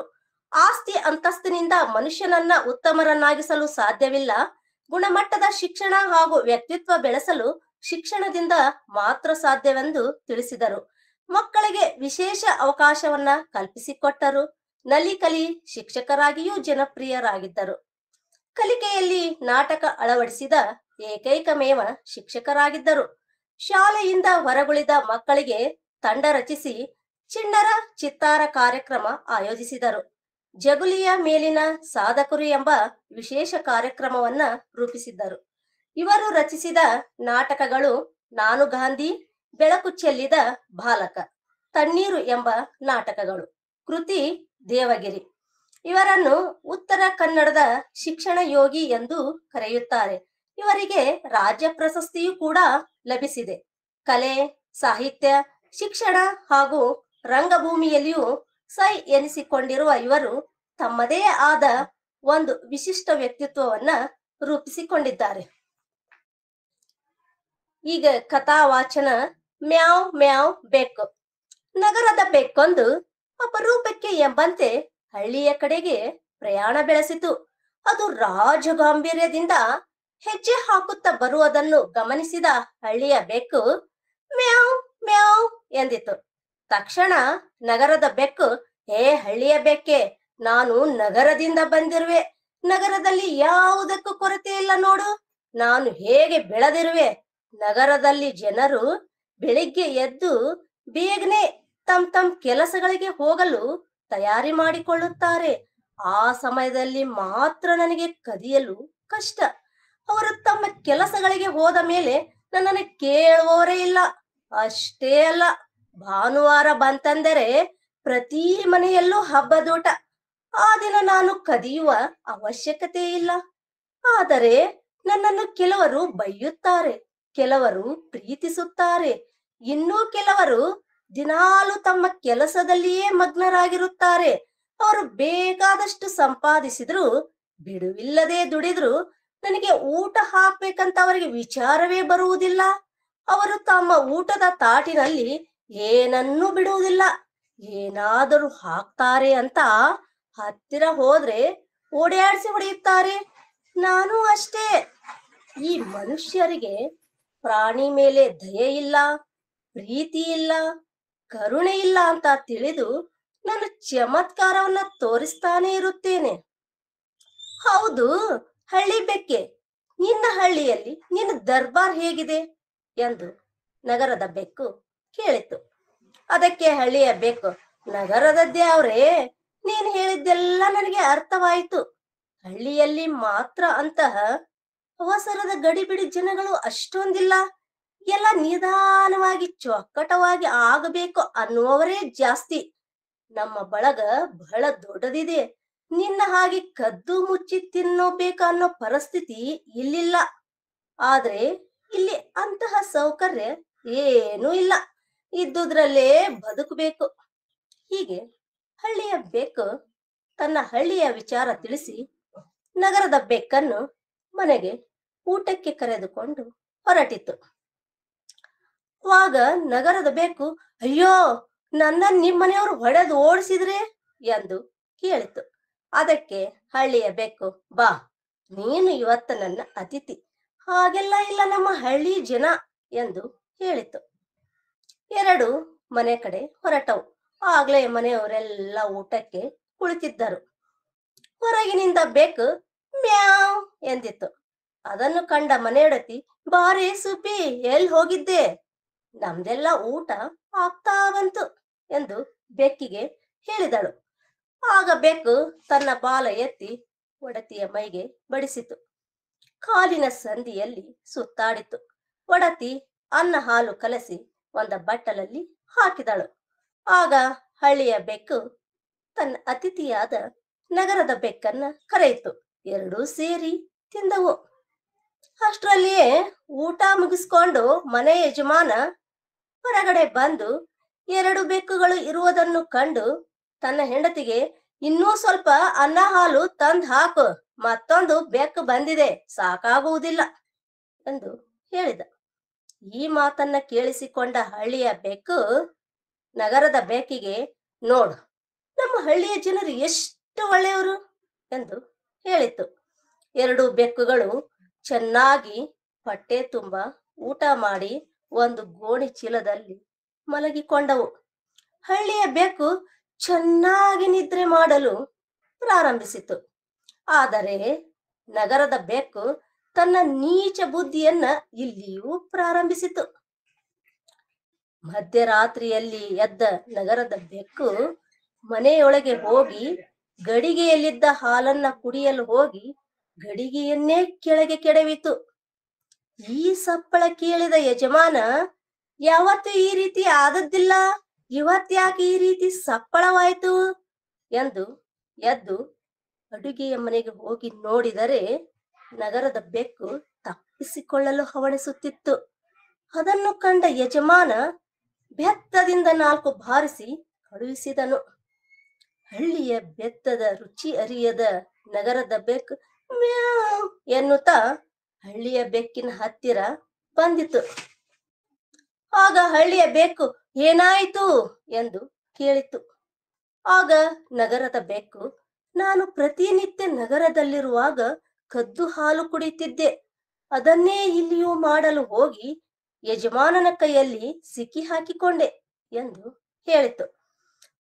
ಆಸ್ತಿ ಅಂತಸ್ತಿನಿಂದ ಮನುಷ್ಯನನ್ನ ಉತ್ತಮರನ್ನಾಗಿಸಲು ಸಾಧ್ಯವಿಲ್ಲ. ಗುಣಮಟ್ಟದ ಶಿಕ್ಷಣ ಹಾಗೂ ವ್ಯಕ್ತಿತ್ವ ಬೆಳೆಸಲು ಶಿಕ್ಷಣದಿಂದ ಮಾತ್ರ ಸಾಧ್ಯವೆಂದು ತಿಳಿಸಿದರು. ಮಕ್ಕಳಿಗೆ ವಿಶೇಷ ಅವಕಾಶವನ್ನ ಕಲ್ಪಿಸಿಕೊಟ್ಟರು. ನಲಿಕಲಿ ಶಿಕ್ಷಕರಾಗಿಯೂ ಜನಪ್ರಿಯರಾಗಿದ್ದರು. ಕಲಿಕೆಯಲ್ಲಿ ನಾಟಕ ಅಳವಡಿಸಿದ ಏಕೈಕಮೇವ ಶಿಕ್ಷಕರಾಗಿದ್ದರು. ಶಾಲೆಯಿಂದ ಹೊರಗುಳಿದ ಮಕ್ಕಳಿಗೆ ತಂಡ ರಚಿಸಿ ಚಿಣ್ಣರ ಚಿತ್ತಾರ ಕಾರ್ಯಕ್ರಮ ಆಯೋಜಿಸಿದರು. ಜಗುಲಿಯ ಮೇಲಿನ ಸಾಧಕರು ಎಂಬ ವಿಶೇಷ ಕಾರ್ಯಕ್ರಮವನ್ನ ರೂಪಿಸಿದ್ದರು. ಇವರು ರಚಿಸಿದ ನಾಟಕಗಳು ನಾನು ಗಾಂಧಿ, ಬೆಳಕು ಚೆಲ್ಲಿದ ಬಾಲಕ, ತಣ್ಣೀರು ಎಂಬ ನಾಟಕಗಳು. ಕೃತಿ ದೇವಗಿರಿ. ಇವರನ್ನು ಉತ್ತರ ಕನ್ನಡದ ಶಿಕ್ಷಣ ಯೋಗಿ ಎಂದು ಕರೆಯುತ್ತಾರೆ. ಇವರಿಗೆ ರಾಜ್ಯ ಪ್ರಶಸ್ತಿಯೂ ಕೂಡ ಲಭಿಸಿದೆ. ಕಲೆ, ಸಾಹಿತ್ಯ, ಶಿಕ್ಷಣ ಹಾಗೂ ರಂಗಭೂಮಿಯಲ್ಲಿಯೂ ಸೈ ಎನಿಸಿಕೊಂಡಿರುವ ಇವರು ತಮ್ಮದೇ ಆದ ಒಂದು ವಿಶಿಷ್ಟ ವ್ಯಕ್ತಿತ್ವವನ್ನ ರೂಪಿಸಿಕೊಂಡಿದ್ದಾರೆ. ಈಗ ಕಥಾ ವಾಚನ. ಮ್ಯಾವ್ ಮ್ಯಾವ್ ಬೆಕ್ಕು. ನಗರದ ಬೆಕ್ಕೊಂದು ಅಪರೂಪಕ್ಕೆ ಎಂಬಂತೆ ಹಳ್ಳಿಯ ಕಡೆಗೆ ಪ್ರಯಾಣ ಬೆಳೆಸಿತು. ಅದು ರಾಜಗಾಂಭೀರ್ಯದಿಂದ ಹೆಜ್ಜೆ ಹಾಕುತ್ತಾ ಬರುವುದನ್ನು ಗಮನಿಸಿದ ಹಳ್ಳಿಯ ಬೆಕ್ಕು ಮ್ಯಾವ್ ಮ್ಯಾವ್ ಎಂದಿತು. ತಕ್ಷಣ ನಗರದ ಬೆಕ್ಕು, ಹೇ ಹಳ್ಳಿಯ ಬೆಕ್ಕೆ, ನಾನು ನಗರದಿಂದ ಬಂದಿರುವೆ. ನಗರದಲ್ಲಿ ಯಾವುದಕ್ಕೂ ಕೊರತೆ ಇಲ್ಲ ನೋಡು. ನಾನು ಹೇಗೆ ಬೆಳೆದಿರುವೆ. ನಗರದಲ್ಲಿ ಜನರು ಬೆಳಿಗ್ಗೆ ಎದ್ದು ಬೇಗನೆ ತಮ್ಮ ಕೆಲಸಗಳಿಗೆ ಹೋಗಲು ತಯಾರಿ ಮಾಡಿಕೊಳ್ಳುತ್ತಾರೆ. ಆ ಸಮಯದಲ್ಲಿ ಮಾತ್ರ ನನಗೆ ಕದಿಯಲು ಕಷ್ಟ. ಅವರು ತಮ್ಮ ಕೆಲಸಗಳಿಗೆ ಹೋದ ಮೇಲೆ ನನ್ನನ್ನು ಕೇಳುವವರೇ ಇಲ್ಲ. ಅಷ್ಟೇ ಅಲ್ಲ, ಭಾನುವಾರ ಬಂತೆಂದರೆ ಪ್ರತಿ ಮನೆಯಲ್ಲೂ ಹಬ್ಬದೂಟ. ಆ ದಿನ ನಾನು ಕದಿಯುವ ಅವಶ್ಯಕತೆ ಇಲ್ಲ. ಆದರೆ ನನ್ನನ್ನು ಕೆಲವರು ಬೈಯುತ್ತಾರೆ, ಕೆಲವರು ಪ್ರೀತಿಸುತ್ತಾರೆ, ಇನ್ನೂ ಕೆಲವರು ದಿನಾಲು ತಮ್ಮ ಕೆಲಸದಲ್ಲಿಯೇ ಮಗ್ನರಾಗಿರುತ್ತಾರೆ. ಅವರು ಬೇಕಾದಷ್ಟು ಸಂಪಾದಿಸಿದ್ರು, ಬಿಡುವಿಲ್ಲದೆ ದುಡಿದ್ರು ನನಗೆ ಊಟ ಹಾಕ್ಬೇಕಂತ ಅವರಿಗೆ ವಿಚಾರವೇ ಬರುವುದಿಲ್ಲ. ಅವರು ತಮ್ಮ ಊಟದ ತಾಟಿನಲ್ಲಿ ಏನನ್ನೂ ಬಿಡುವುದಿಲ್ಲ. ಏನಾದರೂ ಹಾಕ್ತಾರೆ ಅಂತ ಹತ್ತಿರ ಹೋದ್ರೆ ಓಡಾಡಿಸಿ ಹೊಡೆಯುತ್ತಾರೆ. ನಾನು ಅಷ್ಟೇ. ಈ ಮನುಷ್ಯರಿಗೆ ಪ್ರಾಣಿ ಮೇಲೆ ದಯೆ ಇಲ್ಲ, ಪ್ರೀತಿ ಇಲ್ಲ, ಕರುಣೆ ಇಲ್ಲ ಅಂತ ತಿಳಿದು ನಾನು ಚಮತ್ಕಾರವನ್ನ ತೋರಿಸ್ತಾನೆ ಇರುತ್ತೇನೆ. ಹೌದು ಹಳ್ಳಿ ಬೆಕ್ಕೆ, ನಿನ್ನ ಹಳ್ಳಿಯಲ್ಲಿ ನಿನ್ನ ದರ್ಬಾರ್ ಹೇಗಿದೆ ಎಂದು ನಗರದ ಬೆಕ್ಕು ಕೇಳಿತು. ಅದಕ್ಕೆ ಹಳ್ಳಿಯ ಬೆಕ್ಕು, ನಗರದದ್ದೇ ಅವ್ರೇ, ನೀನು ಹೇಳಿದ್ದೆಲ್ಲ ನನಗೆ ಅರ್ಥವಾಯಿತು. ಹಳ್ಳಿಯಲ್ಲಿ ಮಾತ್ರ ಅಂತಹ ಅವಸರದ ಗಡಿಬಿಡಿ ಜನಗಳು ಅಷ್ಟೊಂದಿಲ್ಲ. ಎಲ್ಲ ನಿಧಾನವಾಗಿ ಚೊಕ್ಕಟವಾಗಿ ಆಗಬೇಕು ಅನ್ನುವವರೇ ಜಾಸ್ತಿ. ನಮ್ಮ ಬಳಗ ಬಹಳ ದೊಡ್ಡದಿದೆ. ನಿನ್ನ ಹಾಗೆ ಕದ್ದು ಮುಚ್ಚಿ ತಿನ್ನೋಬೇಕು ಅನ್ನೋ ಪರಿಸ್ಥಿತಿ ಇಲ್ಲಿಲ್ಲ. ಆದ್ರೆ ಇಲ್ಲಿ ಅಂತಹ ಸೌಕರ್ಯ ಏನೂ ಇಲ್ಲ. ಇದ್ದುದ್ರಲ್ಲೇ ಬದುಕಬೇಕು. ಹೀಗೆ ಹಳ್ಳಿಯ ಬೆಕ್ಕು ತನ್ನ ಹಳ್ಳಿಯ ವಿಚಾರ ತಿಳಿಸಿ ನಗರದ ಬೆಕ್ಕನ್ನು ಮನೆಗೆ ಊಟಕ್ಕೆ ಕರೆದುಕೊಂಡು ಹೊರಟಿತು. ಆವಾಗ ನಗರದ ಬೆಕ್ಕು, ಅಯ್ಯೋ, ನನ್ನ ನಿಮ್ಮನೆಯವರು ಹೊಡೆದು ಓಡಿಸಿದ್ರೆ ಎಂದು ಕೇಳಿತು. ಅದಕ್ಕೆ ಹಳ್ಳಿಯ ಬೆಕ್ಕು, ಬಾ, ನೀನು ಇವತ್ತ ನನ್ನ ಅತಿಥಿ, ಹಾಗೆಲ್ಲ ಇಲ್ಲ ನಮ್ಮ ಹಳ್ಳಿ ಜನ ಎಂದು ಹೇಳಿತು. ಎರಡು ಮನೆ ಕಡೆ ಹೊರಟವು. ಆಗ್ಲೇ ಮನೆಯವರೆಲ್ಲ ಊಟಕ್ಕೆ ಕುಳಿತಿದ್ದರು. ಹೊರಗಿನಿಂದ ಬೆಕ್ಕು ಮ್ಯಾವ್ ಎಂದಿತ್ತು. ಅದನ್ನು ಕಂಡ ಮನೆಯೊಡತಿ, ಬಾರೇ ಸುಬ್ಬಿ, ಎಲ್ಲಿ ಹೋಗಿದ್ದೆ? ನಮ್ದೆಲ್ಲ ಊಟ ಆಗ್ತಾ ಬಂತು ಎಂದು ಬೆಕ್ಕಿಗೆ ಹೇಳಿದಳು. ಆಗ ಬೆಕ್ಕು ತನ್ನ ಬಾಲ ಎತ್ತಿ ಒಡತಿಯ ಮೈಗೆ ಬಡಿಸಿತು. ಕಾಲಿನ ಸಂದಿಯಲ್ಲಿ ಸುತ್ತಾಡಿತು. ಒಡತಿ ಅನ್ನ ಹಾಲು ಕಲಸಿ ಒಂದ ಬಟ್ಟಲಲ್ಲಿ ಹಾಕಿದಳು. ಆಗ ಹಳ್ಳಿಯ ಬೆಕ್ಕು ತನ್ನ ಅತಿಥಿಯಾದ ನಗರದ ಬೆಕ್ಕನ್ನ ಕರೆಯಿತು. ಎರಡೂ ಸೇರಿ ತಿಂದವು. ಅಷ್ಟರಲ್ಲಿಯೇ ಊಟ ಮುಗಿಸ್ಕೊಂಡು ಮನೆ ಯಜಮಾನ ಹೊರಗಡೆ ಬಂದು ಎರಡು ಬೆಕ್ಕುಗಳು ಇರುವುದನ್ನು ಕಂಡು ತನ್ನ ಹೆಂಡತಿಗೆ ಇನ್ನೂ ಸ್ವಲ್ಪ ಅನ್ನ ಹಾಲು ತಂದು ಹಾಕು, ಮತ್ತೊಂದು ಬೆಕ್ಕು ಬಂದಿದೆ, ಸಾಕಾಗುವುದಿಲ್ಲ ಎಂದು ಹೇಳಿದ. ಈ ಮಾತನ್ನ ಕೇಳಿಸಿಕೊಂಡ ಹಳ್ಳಿಯ ಬೆಕ್ಕು ನಗರದ ಬೆಕ್ಕಿಗೆ, ನೋಡು, ನಮ್ಮ ಹಳ್ಳಿಯ ಜನರು ಎಷ್ಟು ಒಳ್ಳೆಯವರು ಎಂದು ಹೇಳಿತು. ಎರಡು ಬೆಕ್ಕುಗಳು ಚೆನ್ನಾಗಿ ಹೊಟ್ಟೆ ತುಂಬ ಊಟ ಮಾಡಿ ಒಂದು ಗೋಣಿ ಚೀಲದಲ್ಲಿ ಮಲಗಿಕೊಂಡವು. ಹಳ್ಳಿಯ ಬೆಕ್ಕು ಚೆನ್ನಾಗಿ ನಿದ್ರೆ ಮಾಡಲು ಪ್ರಾರಂಭಿಸಿತು. ಆದರೆ ನಗರದ ಬೆಕ್ಕು ತನ್ನ ನೀಚ ಬುದ್ಧಿಯನ್ನ ಇಲ್ಲಿಯೂ ಪ್ರಾರಂಭಿಸಿತು. ಮಧ್ಯರಾತ್ರಿಯಲ್ಲಿ ಎದ್ದ ನಗರದ ಬೆಕ್ಕು ಮನೆಯೊಳಗೆ ಹೋಗಿ ಗಡಿಗೆಯಲ್ಲಿದ್ದ ಹಾಲನ್ನ ಕುಡಿಯಲು ಹೋಗಿ ಗಡಿಗೆಯನ್ನೇ ಕೆಳಗೆ ಕೆಡವಿತು. ಈ ಸಪ್ಪಳ ಕೇಳಿದ ಯಜಮಾನ, ಯಾವತ್ತೂ ಈ ರೀತಿ ಆದದ್ದಿಲ್ಲ, ಇವತ್ತ್ಯಾಕೆ ಈ ರೀತಿ ಸಪ್ಪಳವಾಯಿತು ಎಂದು ಎದ್ದು ಅಡುಗೆಯ ಮನೆಗೆ ಹೋಗಿ ನೋಡಿದರೆ ನಗರದ ಬೆಕ್ಕು ತಪ್ಪಿಸಿಕೊಳ್ಳಲು ಹವಣಿಸುತ್ತಿತ್ತು. ಅದನ್ನು ಕಂಡ ಯಜಮಾನ ಬೆತ್ತದಿಂದ 4 ಬಾರಿಸಿ ಕಳುಹಿಸಿದನು. ಹಳ್ಳಿಯ ಬೆತ್ತದ ರುಚಿ ಅರಿಯದ ನಗರದ ಬೆಕ್ಕು ಮ್ಯಾವ್ ಎನ್ನುತ್ತಾ ಹಳ್ಳಿಯ ಬೆಕ್ಕಿನ ಹತ್ತಿರ ಬಂದಿತು. ಆಗ ಹಳ್ಳಿಯ ಬೆಕ್ಕು ಏನಾಯಿತು ಎಂದು ಕೇಳಿತು. ಆಗ ನಗರದ ಬೆಕ್ಕು, ನಾನು ಪ್ರತಿನಿತ್ಯ ನಗರದಲ್ಲಿರುವಾಗ ಕದ್ದು ಹಾಲು ಕುಡಿತಿದ್ದೆ, ಅದನ್ನೇ ಇಲ್ಲಿಯೂ ಮಾಡಲು ಹೋಗಿ ಯಜಮಾನನ ಕೈಯಲ್ಲಿ ಸಿಕ್ಕಿ ಹಾಕಿಕೊಂಡೆ ಎಂದು ಹೇಳಿತು.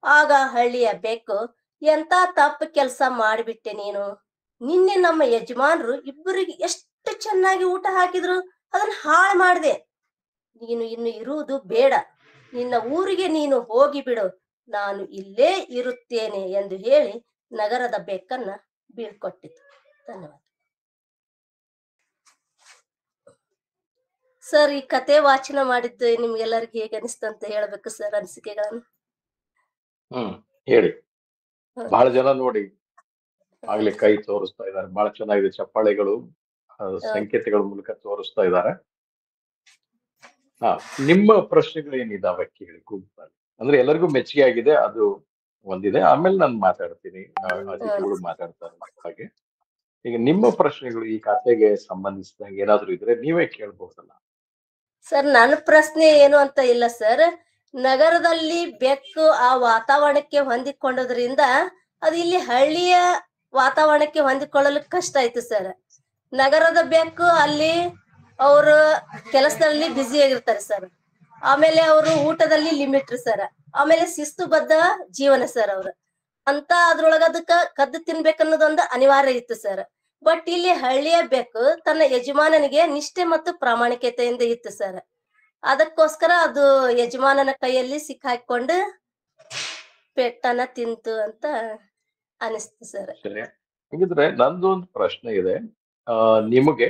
ಆಗ ಹಳ್ಳಿಯ ಬೆಕ್ಕು, ಎಂತ ತಪ್ಪು ಕೆಲಸ ಮಾಡಿಬಿಟ್ಟೆ ನೀನು, ನಿನ್ನೆ ನಮ್ಮ ಯಜಮಾನರು ಇಬ್ಬರಿಗೆ ಎಷ್ಟು ಚೆನ್ನಾಗಿ ಊಟ ಹಾಕಿದ್ರು, ಅದನ್ನ ಹಾಳು ಮಾಡಿದೆ, ನೀನು ಇನ್ನು ಇರುವುದು ಬೇಡ, ನಿನ್ನ ಊರಿಗೆ ನೀನು ಹೋಗಿ ಬಿಡು, ನಾನು ಇಲ್ಲೇ ಇರುತ್ತೇನೆ ಎಂದು ಹೇಳಿ ನಗರದ ಬೆಕ್ಕನ್ನ ಬೀಳ್ಕೊಟ್ಟಿತು. ಧನ್ಯವಾದ ಸರ್. ಈ ಕತೆ ವಾಚನ ಮಾಡಿದ್ದು ನಿಮ್ಗೆಲ್ಲರಿಗೂ ಹೇಗೆ ಅನಿಸ್ತು ಅಂತ ಹೇಳ್ಬೇಕು ಸರ್, ಅನಿಸಿಕೆಗಳನ್ನು. ಹೇಳಿ. ಬಹಳ ಜನ ನೋಡಿ ಆಗ್ಲೇ ಕೈ ತೋರಿಸ್ತಾ ಇದ್ದಾರೆ, ಬಹಳ ಚೆನ್ನಾಗಿದೆ, ಚಪ್ಪಾಳೆಗಳು ಸಂಕೇತಗಳ ಮೂಲಕ ತೋರಿಸ್ತಾ ಇದ್ದಾರೆ. ನಿಮ್ಮ ಪ್ರಶ್ನೆಗಳು ಏನಿದಾವೆ ಕೇಳಿ ಗುಂಪಲ್ಲಿ, ಅಂದ್ರೆ ಎಲ್ಲರಿಗೂ ಮೆಚ್ಚುಗೆ ಆಗಿದೆ, ಅದು ಒಂದಿದೆ. ಆಮೇಲೆ ನಾನು ಮಾತಾಡ್ತೀನಿ, ಅತಿಥಿಗಳು ಮಾತಾಡ್ತಾರೆ ಹಾಗೆ. ಈಗ ನಿಮ್ಮ ಪ್ರಶ್ನೆಗಳು ಈ ಕಥೆಗೆ ಸಂಬಂಧಿಸಿದಂಗೆ ಏನಾದ್ರು ಇದ್ರೆ ನೀವೇ ಕೇಳ್ಬಹುದಲ್ಲ. ಸರ್, ನನ್ನ ಪ್ರಶ್ನೆ ಏನು ಅಂತ ಇಲ್ಲ ಸರ್. ನಗರದಲ್ಲಿ ಬೆಕ್ಕು ಆ ವಾತಾವರಣಕ್ಕೆ ಹೊಂದಿಕೊಂಡೋದ್ರಿಂದ ಅದು ಇಲ್ಲಿ ಹಳ್ಳಿಯ ವಾತಾವರಣಕ್ಕೆ ಹೊಂದಿಕೊಳ್ಳಲು ಕಷ್ಟ ಆಯ್ತು ಸರ್. ನಗರದ ಬೆಕ್ಕು ಅಲ್ಲಿ ಅವರು ಕೆಲಸದಲ್ಲಿ ಬ್ಯುಸಿ ಆಗಿರ್ತಾರೆ ಸರ್. ಆಮೇಲೆ ಅವರು ಊಟದಲ್ಲಿ ಲಿಮಿಟ್ ಸರ್. ಆಮೇಲೆ ಶಿಸ್ತುಬದ್ಧ ಜೀವನ ಸರ್ ಅವ್ರು ಅಂತ, ಅದ್ರೊಳಗ ಅದಕ್ಕ ಕದ್ದು ತಿನ್ಬೇಕನ್ನೋದೊಂದು ಅನಿವಾರ್ಯ ಇತ್ತು ಸರ್. ಬಟ್ ಇಲ್ಲಿ ಹಳ್ಳಿಯ ಬೆಕ್ಕು ತನ್ನ ಯಜಮಾನನಿಗೆ ನಿಷ್ಠೆ ಮತ್ತು ಪ್ರಾಮಾಣಿಕತೆಯಿಂದ ಇತ್ತು ಸರ್. ಅದಕ್ಕೋಸ್ಕರ ಅದು ಯಜಮಾನನ ಕೈಯಲ್ಲಿ ಸಿಕ್ಕಾಕೊಂಡು ಪೆಟ್ಟನ ತಿಂತು ಅಂತ ಅನಿಸ್ತು ಸರ್. ಸರಿ, ಹಾಗಿದ್ರೆ ನಂದು ಒಂದು ಪ್ರಶ್ನೆ ಇದೆ ನಿಮಗೆ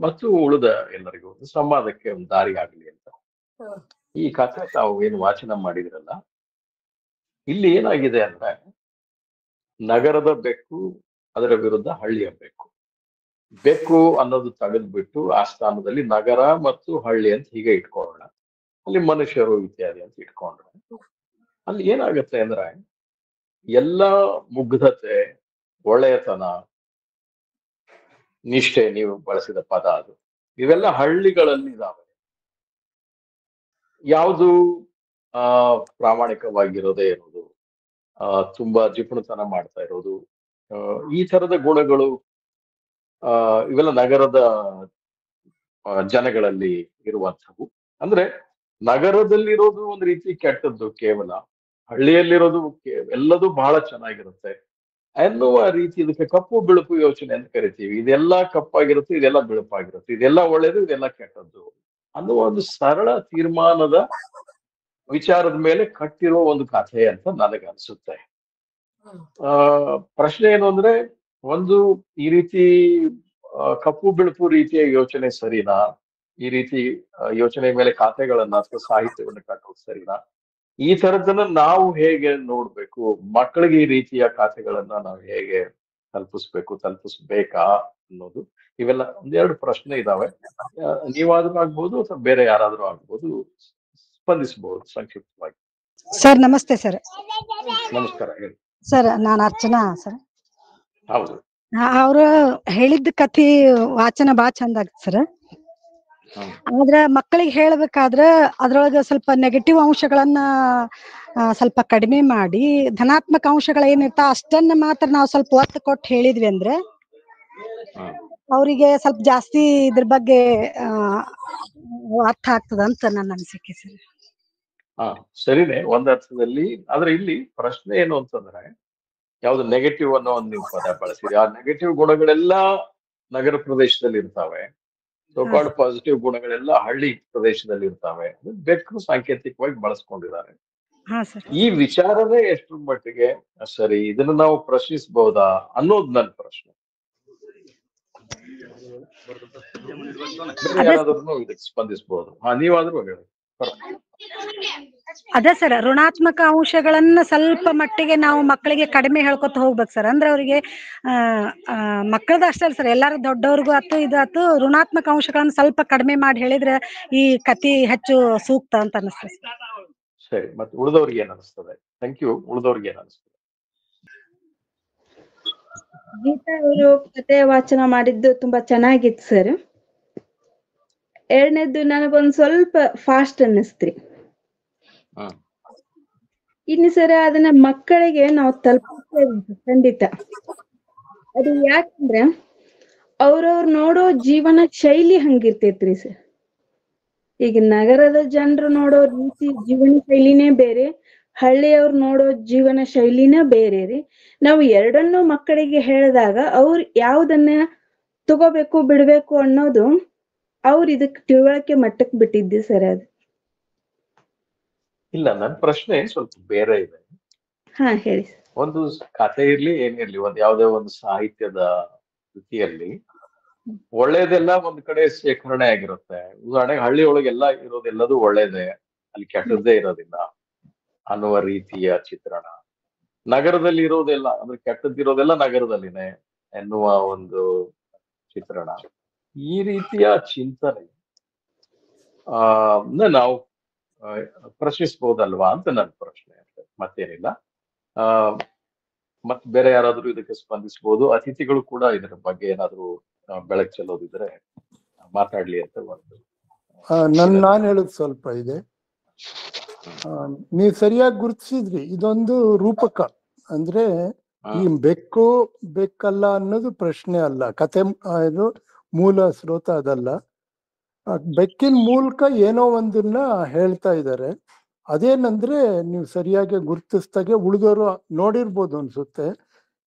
ಮತ್ತು ಉಳಿದ ಎಲ್ಲರಿಗೂ ಒಂದು ಸಂವಾದಕ್ಕೆ ಒಂದು ದಾರಿ ಆಗ್ಲಿ ಅಂತ. ಈ ಕಥೆ ತಾವು ಏನು ವಾಚನ ಮಾಡಿದ್ರಲ್ಲ, ಇಲ್ಲಿ ಏನಾಗಿದೆ ಅಂದ್ರೆ ನಗರದ ಬೆಕ್ಕು ಅದರ ವಿರುದ್ಧ ಹಳ್ಳಿಯ ಬೆಕ್ಕು. ಬೆಕ್ಕು ಅನ್ನೋದು ತೆಗೆದ್ಬಿಟ್ಟು ಆ ಸ್ಥಾನದಲ್ಲಿ ನಗರ ಮತ್ತು ಹಳ್ಳಿ ಅಂತ ಹೀಗೆ ಇಟ್ಕೊಳ್ಳೋಣ, ಅಲ್ಲಿ ಮನುಷ್ಯರು ಇತ್ಯಾದಿ ಅಂತ ಇಟ್ಕೊಂಡ್ರೆ ಅಲ್ಲಿ ಏನಾಗುತ್ತೆ ಅಂದ್ರೆ ಎಲ್ಲ ಮುಗ್ಧತೆ, ಒಳ್ಳೆಯತನ, ನಿಷ್ಠೆ, ನೀವು ಬಳಸಿದ ಪದ ಅದು, ಇವೆಲ್ಲ ಹಳ್ಳಿಗಳಲ್ಲಿ ಇದಾವೆ. ಯಾವುದು ಪ್ರಾಮಾಣಿಕವಾಗಿರೋದೇ ಇರೋದು, ತುಂಬಾ ಜಿಪುಣತನ ಮಾಡ್ತಾ ಇರೋದು, ಈ ತರದ ಗುಣಗಳು ಇವೆಲ್ಲ ನಗರದ ಜನಗಳಲ್ಲಿ ಇರುವಂಥವು. ಅಂದ್ರೆ ನಗರದಲ್ಲಿರೋದು ಒಂದು ರೀತಿ ಕೆಟ್ಟದ್ದು, ಕೇವಲ ಹಳ್ಳಿಯಲ್ಲಿರೋದು ಎಲ್ಲದೂ ಬಹಳ ಚೆನ್ನಾಗಿರುತ್ತೆ ಎನ್ನುವ ರೀತಿ. ಇದಕ್ಕೆ ಕಪ್ಪು ಬಿಳುಪು ಯೋಚನೆ ಅಂತ ಕರಿತೀವಿ. ಇದೆಲ್ಲ ಕಪ್ಪಾಗಿರುತ್ತೆ, ಇದೆಲ್ಲ ಬಿಳುಪಾಗಿರುತ್ತೆ, ಇದೆಲ್ಲ ಒಳ್ಳೇದು, ಇದೆಲ್ಲ ಕೆಟ್ಟದ್ದು ಅನ್ನುವ ಒಂದು ಸರಳ ತೀರ್ಮಾನದ ವಿಚಾರದ ಮೇಲೆ ಕಟ್ಟಿರೋ ಒಂದು ಕಥೆ ಅಂತ ನನಗೆ ಅನ್ಸುತ್ತೆ. ಪ್ರಶ್ನೆ ಏನು ಅಂದ್ರೆ, ಒಂದು ಈ ರೀತಿ ಕಪ್ಪು ಬಿಳುಪು ರೀತಿಯ ಯೋಚನೆ ಸರಿನಾ? ಈ ರೀತಿ ಯೋಚನೆ ಮೇಲೆ ಖಾತೆಗಳನ್ನ ಅಥವಾ ಸಾಹಿತ್ಯವನ್ನು ಕಟ್ಟೋದು ಸರಿನಾ? ಈ ತರದನ್ನ ನಾವು ಹೇಗೆ ನೋಡ್ಬೇಕು? ಮಕ್ಕಳಿಗೆ ಈ ರೀತಿಯ ಖಾತೆಗಳನ್ನ ನಾವು ಹೇಗೆ ತಲುಪಿಸ್ಬೇಕಾ ಅನ್ನೋದು, ಇವೆಲ್ಲ ಒಂದೆರಡು ಪ್ರಶ್ನೆ ಇದಾವೆ. ನೀವಾದ್ರೂ ಆಗ್ಬೋದು ಅಥವಾ ಬೇರೆ ಯಾರಾದ್ರೂ ಆಗ್ಬೋದು, ಸ್ಪಂದಿಸಬಹುದು ಸಂಕ್ಷಿಪ್ತವಾಗಿ. ಸರ್ ನಮಸ್ತೆ ಸರ್. ನಮಸ್ಕಾರ, ಹೇಳಿ. ಸರ್ ನಾನು ಅರ್ಚನಾ ಸರ್. ಹೌದು. ಅವ್ರು ಹೇಳಿದ್ದ ಕಥೆ ವಾಚನ ಬಾಳ ಚಂದ ಆಗ್ತದೆ ಸರ್. ಆದ್ರ ಮಕ್ಕಳಿಗೆ ಹೇಳ್ಬೇಕಾದ್ರ ಅದ್ರೊಳಗ ಸ್ವಲ್ಪ ನೆಗೆಟಿವ್ ಅಂಶಗಳನ್ನ ಸ್ವಲ್ಪ ಕಡಿಮೆ ಮಾಡಿ, ಧನಾತ್ಮಕ ಅಂಶಗಳ ಏನಿರ್ತಾವ ಅಷ್ಟನ್ನ ಮಾತ್ರ ನಾವು ಸ್ವಲ್ಪ ಒತ್ತು ಕೊಟ್ಟು ಹೇಳಿದ್ವಿ ಅಂದ್ರೆ ಅವರಿಗೆ ಸ್ವಲ್ಪ ಜಾಸ್ತಿ ಇದ್ರ ಬಗ್ಗೆ ಅರ್ಥ ಆಗ್ತದ ಅಂತ ನನ್ನ ಅನಿಸಿಕೆ ಸರ್. ಸರಿನೇ ಒಂದ್ ಅರ್ಥದಲ್ಲಿ. ಆದ್ರೆ ಇಲ್ಲಿ ಪ್ರಶ್ನೆ ಏನು ಅಂತಂದ್ರೆ, ಯಾವ್ದು ನೆಗೆಟಿವ್ ಅನ್ನೋ ಒಂದು ನೀವು ಪದ ಬಳಸಿರಿ. ಆ ನೆಗೆಟಿವ್ ಗುಣಗಳೆಲ್ಲ ನಗರ ಪ್ರದೇಶದಲ್ಲಿ ಇರ್ತಾವೆ, ಸೋಕಾಲ್ಡ್ ಪಾಸಿಟಿವ್ ಗುಣಗಳೆಲ್ಲ ಹಳ್ಳಿ ಪ್ರದೇಶದಲ್ಲಿ ಇರ್ತಾವೆ. ಬೆಕ್ಕು ಸಾಂಕೇತಿಕವಾಗಿ ಬಳಸ್ಕೊಂಡಿದ್ದಾರೆ. ಈ ವಿಚಾರನೇ ಎಷ್ಟರ ಮಟ್ಟಿಗೆ ಸರಿ, ಇದನ್ನ ನಾವು ಪ್ರಶ್ನಿಸಬಹುದಾ ಅನ್ನೋದು ನನ್ನ ಪ್ರಶ್ನೆ. ಯಾರಾದ್ರೂ ಇದಕ್ಕೆ ಸ್ಪಂದಿಸಬಹುದು. ನೀವಾದ್ರೂ ಹೇಳಿ. ಅದೇ ಸರ್, ಋಣಾತ್ಮಕ ಅಂಶಗಳನ್ನ ಸ್ವಲ್ಪ ಮಟ್ಟಿಗೆ ನಾವು ಮಕ್ಕಳಿಗೆ ಕಡಿಮೆ ಹೇಳ್ಕೊತ ಹೋಗ್ಬೇಕು ಸರ್. ಅಂದ್ರೆ ಅವರಿಗೆ ಮಕ್ಕಳದ ಅಷ್ಟೇ ಅಲ್ಲ ಸರ್, ಎಲ್ಲಾರು ದೊಡ್ಡವ್ರಿಗೂ ಆತು ಇದಾತು ಋಣಾತ್ಮಕ ಅಂಶಗಳನ್ನ ಸ್ವಲ್ಪ ಕಡಿಮೆ ಮಾಡಿ ಹೇಳಿದ್ರೆ ಈ ಕತಿ ಹೆಚ್ಚು ಸೂಕ್ತ ಅಂತ ಅನಿಸ್ತದೆ. ಸರಿ, ಮತ್ತೆ ಉಳಿದವ್ರಿಗೆ ಏನ್ ಅನಿಸ್ತದೆ? Thank you. ಉಳಿದವ್ರಿಗೆ ಏನ್ ಅನಿಸ್ತದೆ? ಗೀತಾ ಅವರು ಕತೆ ವಾಚನ ಮಾಡಿದ್ದು ತುಂಬಾ ಚೆನ್ನಾಗಿತ್ತು ಸರ್. ಎರಡನೇದ್ದು ನನಗೊಂದ್ ಸ್ವಲ್ಪ ಫಾಸ್ಟ್ ಅನ್ನಿಸ್ತ್ರಿ. ಇನ್ನು ಸರ ಅದನ್ನ ಮಕ್ಕಳಿಗೆ ನಾವು ತಲುಪಿಸ್ತೇವೆ ಖಂಡಿತ. ಅದು ಯಾಕಂದ್ರೆ ಅವ್ರವ್ರು ನೋಡೋ ಜೀವನ ಶೈಲಿ ಹಂಗಿರ್ತೈತ್ರಿ ಸರ್. ಈಗ ನಗರದ ಜನರು ನೋಡೋ ರೀತಿ ಜೀವನ ಶೈಲಿನೇ ಬೇರೆ, ಹಳ್ಳಿಯವ್ರು ನೋಡೋ ಜೀವನ ಶೈಲಿನೇ ಬೇರೆ ರೀ. ನಾವು ಎರಡನ್ನೂ ಮಕ್ಕಳಿಗೆ ಹೇಳಿದಾಗ ಅವ್ರು ಯಾವ್ದನ್ನ ತಗೋಬೇಕು ಬಿಡ್ಬೇಕು ಅನ್ನೋದು ಅವ್ರ ಇದಕ್ ತಿಳುವಳಿಕೆ ಮಟ್ಟಕ್ಕೆ ಬಿಟ್ಟಿದ್ದಿ ಸರ್. ಅದು ಇಲ್ಲ, ನನ್ನ ಪ್ರಶ್ನೆ ಸ್ವಲ್ಪ ಬೇರೆ ಇದೆ. ಹೇಳಿ. ಒಂದು ಕಥೆ ಇರ್ಲಿ ಏನಿರ್ಲಿ, ಯಾವ್ದೇ ಒಂದು ಸಾಹಿತ್ಯದ ಕೃತಿಯಲ್ಲಿ ಒಳ್ಳೇದೆಲ್ಲ ಒಂದ್ ಕಡೆ ಶೇಖರಣೆ ಆಗಿರುತ್ತೆ. ಉದಾಹರಣೆಗೆ ಹಳ್ಳಿ ಒಳಗೆಲ್ಲ ಇರೋದೆಲ್ಲದೂ ಒಳ್ಳೇದೇ, ಅಲ್ಲಿ ಕೆಟ್ಟದ್ದೇ ಇರೋದಿಲ್ಲ ಅನ್ನುವ ರೀತಿಯ ಚಿತ್ರಣ. ನಗರದಲ್ಲಿ ಇರೋದೆಲ್ಲ ಅಂದ್ರೆ ಕೆಟ್ಟದ್ದಿರೋದೆಲ್ಲ ನಗರದಲ್ಲಿನೇ ಎನ್ನುವ ಒಂದು ಚಿತ್ರಣ. ಈ ರೀತಿಯ ಚಿಂತನೆ ನಾವು ಪ್ರಶ್ನಿಸಬಹುದಲ್ವಾ ಅಂತ ನನ್ನ ಪ್ರಶ್ನೆ ಅಷ್ಟೇ, ಮತ್ತೇನಿಲ್ಲ. ಮತ್ತೆ ಬೇರೆ ಯಾರಾದ್ರೂ ಇದಕ್ಕೆ ಸ್ಪಂದಿಸಬಹುದು. ಅತಿಥಿಗಳು ಕೂಡ ಇದರ ಬಗ್ಗೆ ಏನಾದ್ರು ಬೆಳಕು ಚೆಲ್ಲೋದಿದ್ರೆ ಮಾತಾಡ್ಲಿ ಅಂತ ಒಂದು ನಾನು ಹೇಳೋದು ಸ್ವಲ್ಪ ಇದೆ. ನೀವು ಸರಿಯಾಗಿ ಗುರುತಿಸಿದ್ರಿ, ಇದೊಂದು ರೂಪಕ. ಅಂದ್ರೆ ಈ ಬೆಕ್ಕಲ್ಲ ಅನ್ನೋದು ಪ್ರಶ್ನೆ ಅಲ್ಲ, ಕತೆ ಇದು ಮೂಲ ಸ್ರೋತ ಅದಲ್ಲ. ಬೆಕ್ಕಿನ ಮೂಲಕ ಏನೋ ಒಂದನ್ನ ಹೇಳ್ತಾ ಇದ್ದಾರೆ. ಅದೇನಂದ್ರೆ ನೀವು ಸರಿಯಾಗಿ ಗುರುತಿಸ್ದಾಗೆ ಉಳಿದವರು ನೋಡಿರ್ಬೋದು ಅನ್ಸುತ್ತೆ.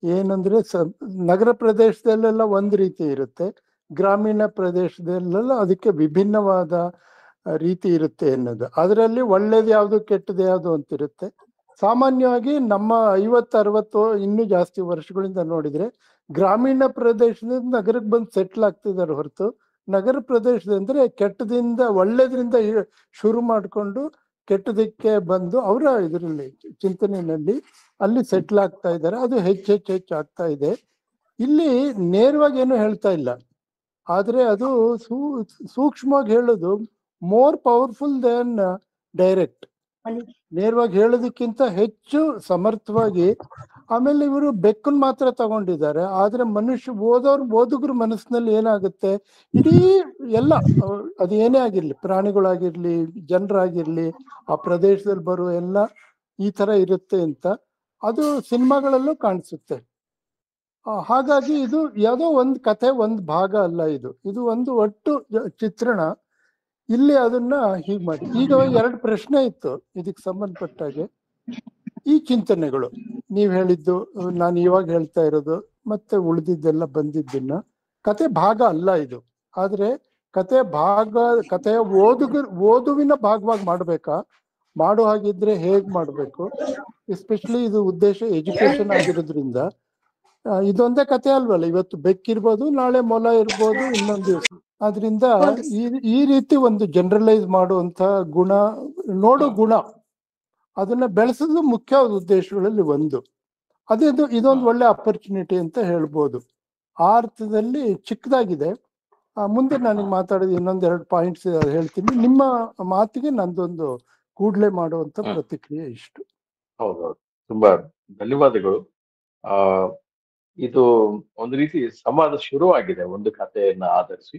ಏನಂದ್ರೆ ನಗರ ಪ್ರದೇಶದಲ್ಲೆಲ್ಲ ಒಂದ್ ರೀತಿ ಇರುತ್ತೆ, ಗ್ರಾಮೀಣ ಪ್ರದೇಶದಲ್ಲೆಲ್ಲ ಅದಕ್ಕೆ ವಿಭಿನ್ನವಾದ ರೀತಿ ಇರುತ್ತೆ ಅನ್ನೋದು. ಅದರಲ್ಲಿ ಒಳ್ಳೇದು ಯಾವುದು ಕೆಟ್ಟದ್ದು ಯಾವುದು ಅಂತಿರುತ್ತೆ. ಸಾಮಾನ್ಯವಾಗಿ ನಮ್ಮ 50-60 ಇನ್ನೂ ಜಾಸ್ತಿ ವರ್ಷಗಳಿಂದ ನೋಡಿದ್ರೆ ಗ್ರಾಮೀಣ ಪ್ರದೇಶದಿಂದ ನಗರಕ್ಕೆ ಬಂದು ಸೆಟ್ಲ್ ಆಗ್ತಿದ್ದಾರೆ ಹೊರತು, ನಗರ ಪ್ರದೇಶದಂದ್ರೆ ಕೆಟ್ಟದಿಂದ ಒಳ್ಳೇದ್ರಿಂದ ಶುರು ಮಾಡಿಕೊಂಡು ಕೆಟ್ಟದಕ್ಕೆ ಬಂದು ಅವರ ಇದರಲ್ಲಿ ಚಿಂತನೆಯಲ್ಲಿ ಅಲ್ಲಿ ಸೆಟ್ಲ್ ಆಗ್ತಾ ಇದ್ದಾರೆ. ಅದು ಹೆಚ್ಚು ಆಗ್ತಾ ಇದೆ. ಇಲ್ಲಿ ನೇರವಾಗಿ ಏನು ಹೇಳ್ತಾ ಇಲ್ಲ, ಆದ್ರೆ ಅದು ಸೂಕ್ಷ್ಮವಾಗಿ ಹೇಳೋದು ಮೋರ್ ಪವರ್ಫುಲ್ ದೆನ್ ಡೈರೆಕ್ಟ್. ನೇರವಾಗಿ ಹೇಳೋದಕ್ಕಿಂತ ಹೆಚ್ಚು ಸಮರ್ಥವಾಗಿ. ಆಮೇಲೆ ಇವರು ಬೆಕ್ಕನ್ ಮಾತ್ರ ತಗೊಂಡಿದ್ದಾರೆ, ಆದ್ರೆ ಓದುಗರ ಮನಸ್ಸಿನಲ್ಲಿ ಏನಾಗುತ್ತೆ, ಇಡೀ ಎಲ್ಲ ಅದು ಏನೇ ಆಗಿರ್ಲಿ, ಪ್ರಾಣಿಗಳಾಗಿರ್ಲಿ ಜನರಾಗಿರ್ಲಿ, ಆ ಪ್ರದೇಶದಲ್ಲಿ ಬರೋ ಎಲ್ಲ ಈ ತರ ಇರುತ್ತೆ ಅಂತ ಅದು ಸಿನಿಮಾಗಳಲ್ಲೂ ಕಾಣಿಸುತ್ತೆ. ಹಾಗಾಗಿ ಇದು ಯಾವುದೋ ಒಂದು ಕಥೆ ಒಂದು ಭಾಗ ಅಲ್ಲ, ಇದು ಒಂದು ಒಟ್ಟು ಚಿತ್ರಣ. ಇಲ್ಲಿ ಅದನ್ನ ಹೀಗೆ ಮಾಡಿ. ಈಗ 2 ಪ್ರಶ್ನೆ ಇತ್ತು ಇದಕ್ಕೆ ಸಂಬಂಧಪಟ್ಟಾಗೆ. ಈ ಚಿಂತನೆಗಳು ನೀವ್ ಹೇಳಿದ್ದು, ನಾನು ಇವಾಗ ಹೇಳ್ತಾ ಇರೋದು, ಮತ್ತೆ ಉಳಿದಿದ್ದೆಲ್ಲ ಬಂದಿದ್ದನ್ನ ಕತೆ ಭಾಗ ಅಲ್ಲ ಇದು. ಆದ್ರೆ ಕತೆಯ ಓದುವಿನ ಭಾಗವಾಗಿ ಮಾಡ್ಬೇಕಾ ಮಾಡೋ ಹಾಗಿದ್ರೆ ಹೇಗ್ ಮಾಡ್ಬೇಕು, ಎಸ್ಪೆಷಲಿ ಇದು ಉದ್ದೇಶ ಎಜುಕೇಶನ್ ಆಗಿರೋದ್ರಿಂದ ಇದೊಂದೇ ಕತೆ ಅಲ್ವಲ್ಲ, ಇವತ್ತು ಬೆಕ್ಕಿರ್ಬೋದು, ನಾಳೆ ಮೊಲ ಇರ್ಬೋದು, ಇನ್ನೊಂದು ದಿವಸ. ಆದ್ರಿಂದ ಈ ರೀತಿ ಒಂದು ಜನರಲೈಸ್ ಮಾಡುವಂತ ಗುಣ, ನೋಡೋ ಗುಣ, ಅದನ್ನ ಬೆಳೆಸೋದು ಮುಖ್ಯ ಉದ್ದೇಶಗಳಲ್ಲಿ ಒಂದು. ಇದೊಂದು ಒಳ್ಳೆ ಅಪರ್ಚುನಿಟಿ ಅಂತ ಹೇಳ್ಬೋದು. ಆ ಅರ್ಥದಲ್ಲಿ ಚಿಕ್ಕದಾಗಿದೆ. ಮುಂದೆ ನನಗೆ ಮಾತಾಡೋದು ಇನ್ನೊಂದೆರಡು ಪಾಯಿಂಟ್ಸ್ ಹೇಳ್ತೀನಿ. ನಿಮ್ಮ ಮಾತಿಗೆ ನಂದೊಂದು ಕೂಡ್ಲೆ ಮಾಡುವಂತ ಪ್ರತಿಕ್ರಿಯೆ ಇಷ್ಟು. ಹೌದೌದು, ತುಂಬಾ ಧನ್ಯವಾದಗಳು. ಇದು ಒಂದು ರೀತಿ ಸಂವಾದ ಶುರುವಾಗಿದೆ ಒಂದು ಕಥೆಯನ್ನ ಆಧರಿಸಿ.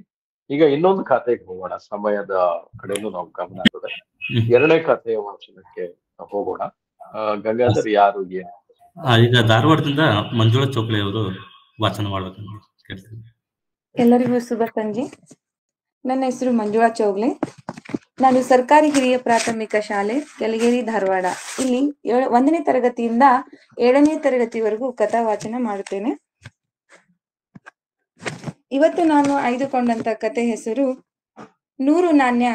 ಈಗ ಇನ್ನೊಂದು ಕಥೆಗೆ ಹೋಗೋಣ, ಸಮಯದ ಕಡೆನೂ ನಾವು ಗಮನ ಆಗ್ತದೆ. ಎರಡನೇ ಕಥೆಯ ವಾಚನಕ್ಕೆ ಹೋಗೋಣ. ಗಂಗಾಧರ್ ಯಾರು ಏನು? ಈಗ ಧಾರವಾಡದಿಂದ ಮಂಜುಳಾ ಚೋಕ್ಲೆ ಅವರು ವಾಚನ ಮಾಡ್ಬೇಕಂತ ಕೇಳ್ತೀನಿ. ಎಲ್ಲರಿಗೂ ಶುಭ ಸಂಜೆ. ನನ್ನ ಹೆಸರು ಮಂಜುಳಾ ಚೌಗ್ಲೆ. ನಾನು ಸರ್ಕಾರಿ ಹಿರಿಯ ಪ್ರಾಥಮಿಕ ಶಾಲೆ ಕೆಳಗೇರಿ ಧಾರವಾಡ ಇಲ್ಲಿ 1ನೇ ತರಗತಿಯಿಂದ 7ನೇ ತರಗತಿವರೆಗೂ ಕಥಾ ವಾಚನ ಮಾಡುತ್ತೇನೆ. ಇವತ್ತು ನಾನು ಆಯ್ದುಕೊಂಡಂತ ಕತೆ ಹೆಸರು 100 ನಾಣ್ಯ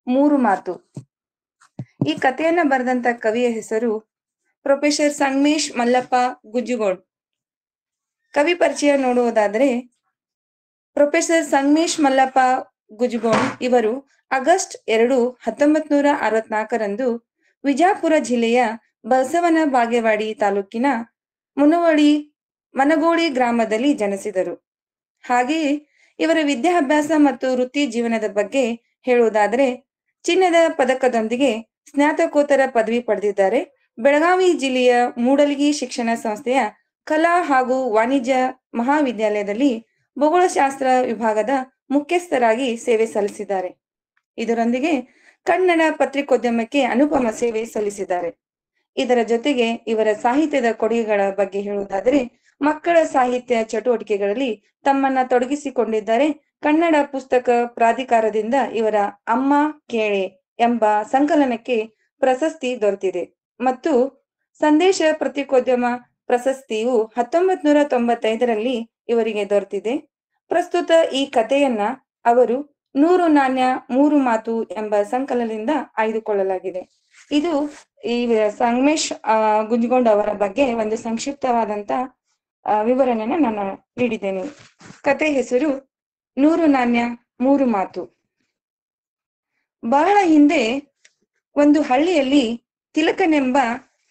3 ಮಾತು. ಈ ಕಥೆಯನ್ನ ಬರೆದಂತ ಕವಿಯ ಹೆಸರು ಪ್ರೊಫೆಸರ್ ಸಂಗಮೇಶ್ ಮಲ್ಲಪ್ಪ ಗುಜ್ಜುಗೋಡ್. ಕವಿ ಪರಿಚಯ ನೋಡುವುದಾದ್ರೆ, ಪ್ರೊಫೆಸರ್ ಸಂಗಮೇಶ್ ಮಲ್ಲಪ್ಪ ಗುಜ್ಜುಗೋಡ್ ಇವರು ಆಗಸ್ಟ್ 2, 1964ರಂದು ವಿಜಾಪುರ ಜಿಲ್ಲೆಯ ಬಸವನ ಬಾಗೇವಾಡಿ ತಾಲೂಕಿನ ಮನಗೋಳಿ ಗ್ರಾಮದಲ್ಲಿ ಜನಿಸಿದರು. ಹಾಗೆಯೇ ಇವರ ವಿದ್ಯಾಭ್ಯಾಸ ಮತ್ತು ವೃತ್ತಿ ಜೀವನದ ಬಗ್ಗೆ ಹೇಳುವುದಾದ್ರೆ, ಚಿನ್ನದ ಪದಕದೊಂದಿಗೆ ಸ್ನಾತಕೋತ್ತರ ಪದವಿ ಪಡೆದಿದ್ದಾರೆ. ಬೆಳಗಾವಿ ಜಿಲ್ಲೆಯ ಮೂಡಲಗಿ ಶಿಕ್ಷಣ ಸಂಸ್ಥೆಯ ಕಲಾ ಹಾಗೂ ವಾಣಿಜ್ಯ ಮಹಾವಿದ್ಯಾಲಯದಲ್ಲಿ ಭೂಗೋಳಶಾಸ್ತ್ರ ವಿಭಾಗದ ಮುಖ್ಯಸ್ಥರಾಗಿ ಸೇವೆ ಸಲ್ಲಿಸಿದ್ದಾರೆ. ಇದರೊಂದಿಗೆ ಕನ್ನಡ ಪತ್ರಿಕೋದ್ಯಮಕ್ಕೆ ಅನುಪಮ ಸೇವೆ ಸಲ್ಲಿಸಿದ್ದಾರೆ. ಇದರ ಜೊತೆಗೆ ಇವರ ಸಾಹಿತ್ಯದ ಕೊಡುಗೆಗಳ ಬಗ್ಗೆ ಹೇಳುವುದಾದರೆ, ಮಕ್ಕಳ ಸಾಹಿತ್ಯ ಚಟುವಟಿಕೆಗಳಲ್ಲಿ ತಮ್ಮನ್ನ ತೊಡಗಿಸಿಕೊಂಡಿದ್ದಾರೆ. ಕನ್ನಡ ಪುಸ್ತಕ ಪ್ರಾಧಿಕಾರದಿಂದ ಇವರ ಅಮ್ಮ ಕೇಳೆ ಎಂಬ ಸಂಕಲನಕ್ಕೆ ಪ್ರಶಸ್ತಿ ದೊರೆತಿದೆ ಮತ್ತು ಸಂದೇಶ ಪತ್ರಿಕೋದ್ಯಮ ಪ್ರಶಸ್ತಿಯು 1995ರಲ್ಲಿ ಇವರಿಗೆ ದೊರೆತಿದೆ. ಪ್ರಸ್ತುತ ಈ ಕಥೆಯನ್ನ ಅವರು 100 ನಾಣ್ಯ 3 ಮಾತು ಎಂಬ ಸಂಕಲನದಿಂದ ಆಯ್ದುಕೊಳ್ಳಲಾಗಿದೆ. ಇದು ಈ ಸಂಗಮೇಶ್ ಗುಂಜಗೊಂಡ್ ಅವರ ಬಗ್ಗೆ ಒಂದು ಸಂಕ್ಷಿಪ್ತವಾದಂತ ವಿವರಣೆನ ನಾನು ನೀಡಿದ್ದೇನೆ. ಕತೆ ಹೆಸರು 100 ನಾಣ್ಯ 3 ಮಾತು. ಬಹಳ ಹಿಂದೆ ಒಂದು ಹಳ್ಳಿಯಲ್ಲಿ ತಿಲಕನೆಂಬ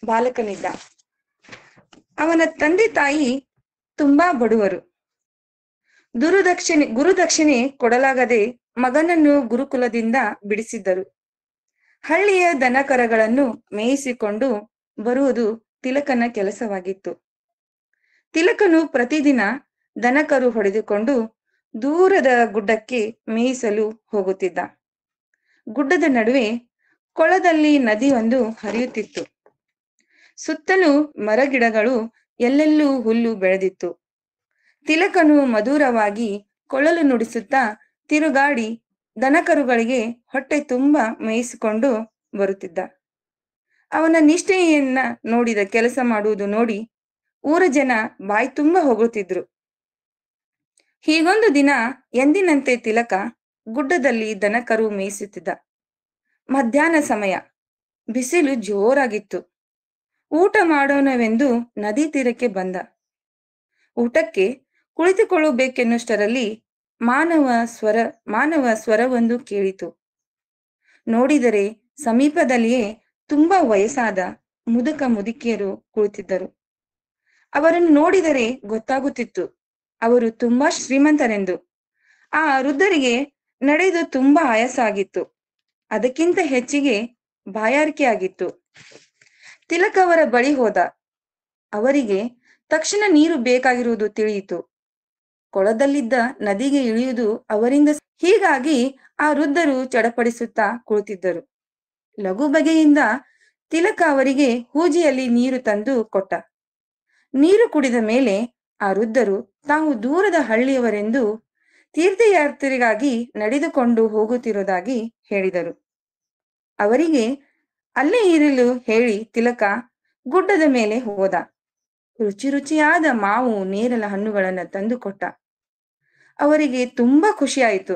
ಬಾಲಕನಿದ್ದ. ಅವನ ತಂದೆ ತಾಯಿ ತುಂಬಾ ಬಡವರು. ಗುರುದಕ್ಷಿಣೆ ಕೊಡಲಾಗದೆ ಮಗನನ್ನು ಗುರುಕುಲದಿಂದ ಬಿಡಿಸಿದ್ದರು. ಹಳ್ಳಿಯ ದನಕರಗಳನ್ನು ಮೇಯಿಸಿಕೊಂಡು ಬರುವುದು ತಿಲಕನ ಕೆಲಸವಾಗಿತ್ತು. ತಿಲಕನು ಪ್ರತಿದಿನ ದನಕರು ಹೊಡೆದುಕೊಂಡು ದೂರದ ಗುಡ್ಡಕ್ಕೆ ಮೇಯಿಸಲು ಹೋಗುತ್ತಿದ್ದ. ಗುಡ್ಡದ ನಡುವೆ ಕೊಳದಲ್ಲಿ ನದಿಯೊಂದು ಹರಿಯುತ್ತಿತ್ತು. ಸುತ್ತಲೂ ಮರಗಿಡಗಳು, ಎಲ್ಲೆಲ್ಲೂ ಹುಲ್ಲು ಬೆಳೆದಿತ್ತು. ತಿಲಕನು ಮಧುರವಾಗಿ ಕೊಳಲು ನುಡಿಸುತ್ತಾ ತಿರುಗಾಡಿ ದನಕರುಗಳಿಗೆ ಹೊಟ್ಟೆ ತುಂಬ ಮೇಯಿಸಿಕೊಂಡು ಬರುತ್ತಿದ್ದ. ಅವನ ನಿಷ್ಠೆಯನ್ನ ನೋಡಿದ ಕೆಲಸ ಮಾಡುವುದು ನೋಡಿ ಊರ ಜನ ಬಾಯಿ ತುಂಬ ಹೊಗಳುತ್ತಿದ್ರು. ಹೀಗೊಂದು ದಿನ ಎಂದಿನಂತೆ ತಿಲಕ ಗುಡ್ಡದಲ್ಲಿ ದನಕರು ಮೇಯಿಸುತ್ತಿದ್ದ. ಮಧ್ಯಾಹ್ನ ಸಮಯ, ಬಿಸಿಲು ಜೋರಾಗಿತ್ತು. ಊಟ ಮಾಡೋಣವೆಂದು ನದಿ ತೀರಕ್ಕೆ ಬಂದ. ಊಟಕ್ಕೆ ಕುಳಿತುಕೊಳ್ಳಬೇಕೆನ್ನುಷ್ಟರಲ್ಲಿ ಮಾನವ ಸ್ವರವೊಂದು ಕೇಳಿತು. ನೋಡಿದರೆ ಸಮೀಪದಲ್ಲಿಯೇ ತುಂಬಾ ವಯಸ್ಸಾದ ಮುದುಕ ಮುದುಕಿಯರು ಕುಳಿತಿದ್ದರು. ಅವರನ್ನು ನೋಡಿದರೆ ಗೊತ್ತಾಗುತ್ತಿತ್ತು ಅವರು ತುಂಬಾ ಶ್ರೀಮಂತರೆಂದು. ಆ ವೃದ್ಧರಿಗೆ ನಡೆದು ತುಂಬಾ ಆಯಾಸ ಅದಕ್ಕಿಂತ ಹೆಚ್ಚಿಗೆ ಬಾಯಾರಿಕೆ ಆಗಿತ್ತು. ತಿಲಕ ಅವರ ಬಳಿ ಹೋದ. ಅವರಿಗೆ ತಕ್ಷಣ ನೀರು ಬೇಕಾಗಿರುವುದು ತಿಳಿಯಿತು. ಕೊಳದಲ್ಲಿದ್ದ ನದಿಗೆ ಇಳಿಯುವುದು ಅವರಿಂದ. ಹೀಗಾಗಿ ಆ ವೃದ್ಧರು ಚಡಪಡಿಸುತ್ತಾ ಕುಳಿತಿದ್ದರು. ಲಘು ಬಗೆಯಿಂದ ತಿಲಕ ಅವರಿಗೆ ಹೂಜಿಯಲ್ಲಿ ನೀರು ತಂದು ಕೊಟ್ಟ. ನೀರು ಕುಡಿದ ಮೇಲೆ ಆ ವೃದ್ಧರು ತಾವು ದೂರದ ಹಳ್ಳಿಯವರೆಂದು ತೀರ್ಥಯಾತ್ರೆಗಾಗಿ ನಡೆದುಕೊಂಡು ಹೋಗುತ್ತಿರುವುದಾಗಿ ಹೇಳಿದರು. ಅವರಿಗೆ ಅಲ್ಲೇ ಇರಲು ಹೇಳಿ ತಿಲಕ ಗುಡ್ಡದ ಮೇಲೆ ಹೋದ. ರುಚಿಯಾದ ಮಾವು ನೇರಲ ಹಣ್ಣುಗಳನ್ನು ತಂದು ಕೊಟ್ಟ. ಅವರಿಗೆ ತುಂಬಾ ಖುಷಿಯಾಯಿತು.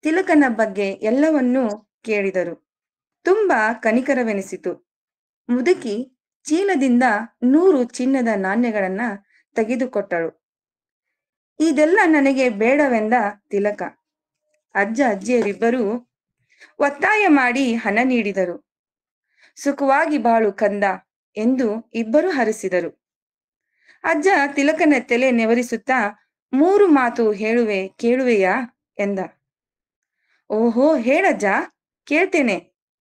ತಿಲಕನ ಬಗ್ಗೆ ಎಲ್ಲವನ್ನೂ ಕೇಳಿದರು. ತುಂಬಾ ಕನಿಕರವೆನಿಸಿತು. ಮುದುಕಿ ಚೀಲದಿಂದ 100 ಚಿನ್ನದ ನಾಣ್ಯಗಳನ್ನ ತೆಗೆದುಕೊಟ್ಟಳು. ಇದೆಲ್ಲ ನನಗೆ ಬೇಡವೆಂದ ತಿಲಕ. ಅಜ್ಜ ಅಜ್ಜಿಯರಿಬ್ಬರೂ ಒತ್ತಾಯ ಮಾಡಿ ಹಣ ನೀಡಿದರು. ಸುಖವಾಗಿ ಬಾಳು ಕಂದ ಎಂದು ಇಬ್ಬರು ಹರಸಿದರು. ಅಜ್ಜ ತಿಲಕನ ತಲೆ ನೆವರಿಸುತ್ತಾ 3 ಮಾತು ಹೇಳುವೆ ಕೇಳುವೆಯಾ ಎಂದ. ಓಹೋ, ಹೇಳಜ್ಜ, ಕೇಳ್ತೇನೆ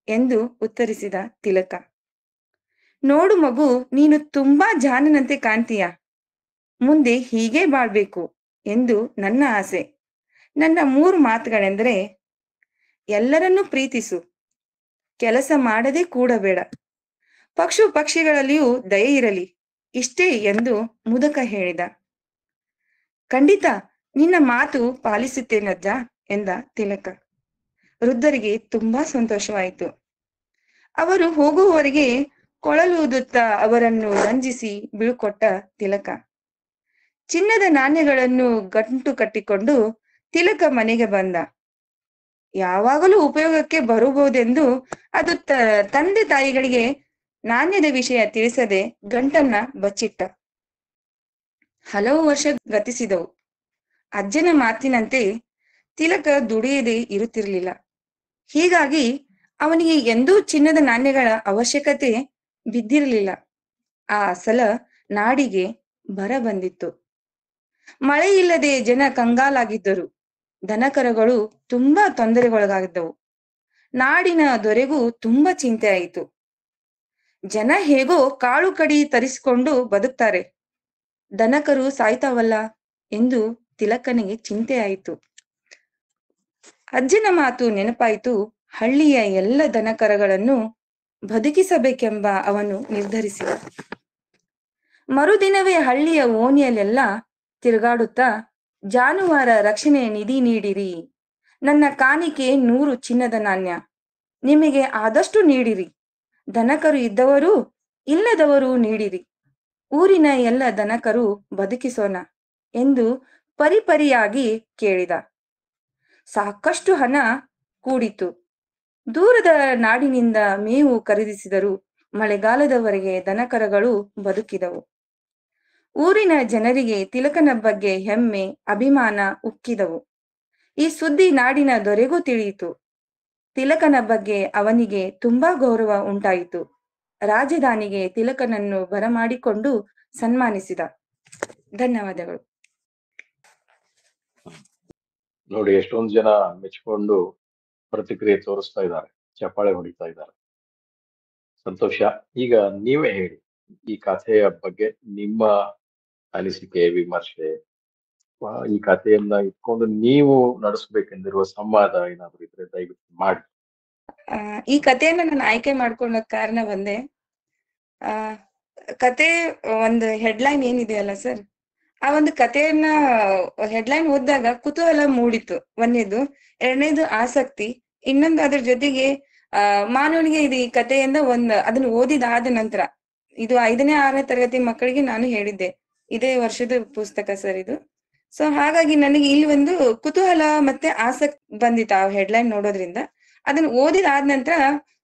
ಎಂದು ಉತ್ತರಿಸಿದ ತಿಲಕ. ನೋಡು ಮಗು, ನೀನು ತುಂಬಾ ಜಾಣನಂತೆ ಕಾಣ್ತೀಯ. ಮುಂದೆ ಹೀಗೆ ಬಾಳ್ಬೇಕು ಎಂದು ನನ್ನ ಆಸೆ. ನನ್ನ 3 ಮಾತುಗಳೆಂದರೆ: ಎಲ್ಲರನ್ನೂ ಪ್ರೀತಿಸು, ಕೆಲಸ ಮಾಡದೆ ಕೂಡಬೇಡ, ಪಕ್ಷಿಗಳಲ್ಲಿಯೂ ದಯೆ ಇರಲಿ, ಇಷ್ಟೇ ಎಂದು ಮುದುಕ ಹೇಳಿದ. ಖಂಡಿತ ನಿನ್ನ ಮಾತು ಪಾಲಿಸುತ್ತೇನಜ್ಜ ಎಂದ ತಿಲಕ. ವೃದ್ಧರಿಗೆ ತುಂಬಾ ಸಂತೋಷವಾಯಿತು. ಅವರು ಹೋಗುವವರೆಗೆ ಕೊಳಲೂದುತ್ತಾ ಅವರನ್ನು ರಂಜಿಸಿ ಬೀಳ್ಕೊಟ್ಟ ತಿಲಕ. ಚಿನ್ನದ ನಾಣ್ಯಗಳನ್ನು ಗಂಟು ಕಟ್ಟಿಕೊಂಡು ತಿಲಕ ಮನೆಗೆ ಬಂದ. ಯಾವಾಗಲೂ ಉಪಯೋಗಕ್ಕೆ ಬರಬಹುದೆಂದು ಅದು ತಂದೆ ತಾಯಿಗಳಿಗೆ ನಾಣ್ಯದ ವಿಷಯ ತಿಳಿಸದೆ ಗಂಟನ್ನ ಬಚ್ಚಿಟ್ಟ. ಹಲವು ವರ್ಷ ಗತಿಸಿದವು. ಅಜ್ಜನ ಮಾತಿನಂತೆ ತಿಲಕ ದುಡಿಯದೆ ಇರುತ್ತಿರಲಿಲ್ಲ. ಹೀಗಾಗಿ ಅವನಿಗೆ ಎಂದೂ ಚಿನ್ನದ ನಾಣ್ಯಗಳ ಅವಶ್ಯಕತೆ ಬಿದ್ದಿರಲಿಲ್ಲ. ಆ ಸಲ ನಾಡಿಗೆ ಬರ ಬಂದಿತ್ತು. ಮಳೆ ಇಲ್ಲದೆ ಜನ ಕಂಗಾಲಾಗಿದ್ದರು. ದನಕರಗಳು ತುಂಬಾ ತೊಂದರೆಗೊಳಗಾಗಿದ್ದವು. ನಾಡಿನ ದೊರೆಗೂ ತುಂಬಾ ಚಿಂತೆ ಆಯಿತು. ಜನ ಹೇಗೋ ಕಾಳು ಕಡಿ ತರಿಸಿಕೊಂಡು ಬದುಕ್ತಾರೆ, ದನಕರು ಸಾಯ್ತಾವಲ್ಲ ಎಂದು ತಿಲಕನಿಗೆ ಚಿಂತೆ ಆಯಿತು. ಅಜ್ಜನ ಮಾತು ನೆನಪಾಯಿತು. ಹಳ್ಳಿಯ ಎಲ್ಲ ದನಕರಗಳನ್ನು ಬದುಕಿಸಬೇಕೆಂಬ ಅವನು ನಿರ್ಧರಿಸಿದ. ಮರುದಿನವೇ ಹಳ್ಳಿಯ ಓಣಿಯಲ್ಲೆಲ್ಲ ತಿರುಗಾಡುತ್ತಾ, ಜಾನುವಾರ ರಕ್ಷಣೆ ನಿಧಿ ನೀಡಿರಿ, ನನ್ನ ಕಾಣಿಕೆ 100 ಚಿನ್ನದ ನಾಣ್ಯ, ನಿಮಗೆ ಆದಷ್ಟು ನೀಡಿರಿ, ದನಕರು ಇದ್ದವರು ಇಲ್ಲದವರು ನೀಡಿರಿ, ಊರಿನ ಎಲ್ಲ ದನಕರು ಬದುಕಿಸೋಣ ಎಂದು ಪರಿಪರಿಯಾಗಿ ಕೇಳಿದ. ಸಾಕಷ್ಟು ಹಣ ಕೂಡಿತು. ದೂರದ ನಾಡಿನಿಂದ ಮೇವು ಖರೀದಿಸಿದರು. ಮಳೆಗಾಲದವರೆಗೆ ದನಕರಗಳು ಬದುಕಿದವು. ಊರಿನ ಜನರಿಗೆ ತಿಲಕನ ಬಗ್ಗೆ ಹೆಮ್ಮೆ, ಅಭಿಮಾನ ಉಕ್ಕಿದವು. ಈ ಸುದ್ದಿ ನಾಡಿನ ದೊರೆಗೂ ತಿಳಿಯಿತು. ತಿಲಕನ ಬಗ್ಗೆ ಅವನಿಗೆ ತುಂಬಾ ಗೌರವ ಉಂಟಾಯಿತು. ರಾಜಧಾನಿಗೆ ತಿಲಕನನ್ನು ಬರಮಾಡಿಕೊಂಡು ಸನ್ಮಾನಿಸಿದ. ಧನ್ಯವಾದಗಳು. ನೋಡಿ, ಎಷ್ಟೊಂದು ಜನ ಮೆಚ್ಚಿಕೊಂಡು ಪ್ರತಿಕ್ರಿಯೆ ತೋರಿಸ್ತಾ ಇದ್ದಾರೆ, ಚಪ್ಪಾಳೆ ಹೊಡಿತಾ ಇದ್ದಾರೆ. ಸಂತೋಷ. ಈಗ ನೀವೇ ಹೇಳಿ, ಈ ಕಥೆಯ ಬಗ್ಗೆ ನಿಮ್ಮ ಅನಿಸಿಕೆ, ವಿಮರ್ಶೆ, ಈ ಕಥೆಯನ್ನ ಇಟ್ಕೊಂಡು ನೀವು ನಡೆಸಬೇಕೆಂದಿರುವ ಸಂವಾದ ಏನಾದ್ರು ಇದ್ರೆ ದಯವಿಟ್ಟು ಮಾಡಿ. ಈ ಕಥೆಯನ್ನ ನಾನು ಆಯ್ಕೆ ಮಾಡ್ಕೊಳ್ಳೋ ಕಾರಣ ಒಂದೇ, ಕತೆ ಒಂದು ಹೆಡ್ಲೈನ್ ಏನಿದೆಯಲ್ಲ ಸರ್, ಆ ಒಂದು ಕಥೆಯನ್ನ ಹೆಡ್ಲೈನ್ ಓದಿದಾಗ ಕುತೂಹಲ ಮೂಡಿತು. ಒಂದೇದು. ಎರಡನೇದು ಆಸಕ್ತಿ. ಇನ್ನೊಂದು ಅದ್ರ ಜೊತೆಗೆ ಮಾನವನಿಗೆ ಇದು ಈ ಕಥೆಯಿಂದ ಅದನ್ನ ಓದಿದಾದ ನಂತರ, ಇದು 5ನೇ 6ನೇ ತರಗತಿ ಮಕ್ಕಳಿಗೆ ನಾನು ಹೇಳಿದ್ದೆ, ಇದೇ ವರ್ಷದ ಪುಸ್ತಕ ಸರ್ ಇದು. ಸೊ ಹಾಗಾಗಿ ನನಗೆ ಇಲ್ಲಿ ಒಂದು ಕುತೂಹಲ ಮತ್ತೆ ಆಸಕ್ತಿ ಬಂದಿತ್ತು ಆ ಹೆಡ್ಲೈನ್ ನೋಡೋದ್ರಿಂದ. ಅದನ್ನ ಓದಿದಾದ ನಂತರ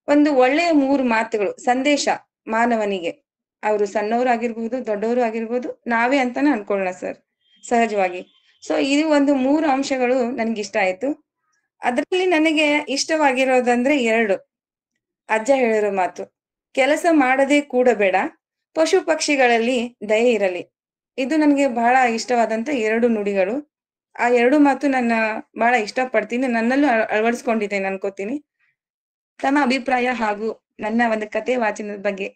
ಒಂದು ಒಳ್ಳೆಯ 3 ಮಾತುಗಳು, ಸಂದೇಶ ಮಾನವನಿಗೆ, ಅವರು ಸಣ್ಣವರಾಗಿರ್ಬಹುದು, ದೊಡ್ಡವರು ಆಗಿರ್ಬೋದು, ನಾವೇ ಅಂತಾನೆ ಅನ್ಕೊಳ್ಳೋಣ ಸರ್ ಸಹಜವಾಗಿ. ಸೊ ಇದು ಒಂದು 3 ಅಂಶಗಳು ನನ್ಗೆ ಇಷ್ಟ ಆಯ್ತು. ಅದರಲ್ಲಿ ನನಗೆ ಇಷ್ಟವಾಗಿರೋದಂದ್ರೆ 2. ಅಜ್ಜ ಹೇಳಿರೋ ಮಾತು, ಕೆಲಸ ಮಾಡದೆ ಕೂಡಬೇಡ, ಪಶು ಪಕ್ಷಿಗಳಲ್ಲಿ ದಯೆ ಇರಲಿ. ಇದು ನನಗೆ ಬಹಳ ಇಷ್ಟವಾದಂತ 2 ನುಡಿಗಳು. ಆ 2 ಮಾತು ನನ್ನ ಬಹಳ ಇಷ್ಟಪಡ್ತೀನಿ, ನನ್ನಲ್ಲೂ ಅಳವಡಿಸ್ಕೊಂಡಿದ್ದೇನೆ ಅನ್ಕೋತೀನಿ. ತಮ್ಮ ಅಭಿಪ್ರಾಯ ಹಾಗೂ ನನ್ನ ಒಂದು ಕತೆ ವಾಚನದ ಬಗ್ಗೆ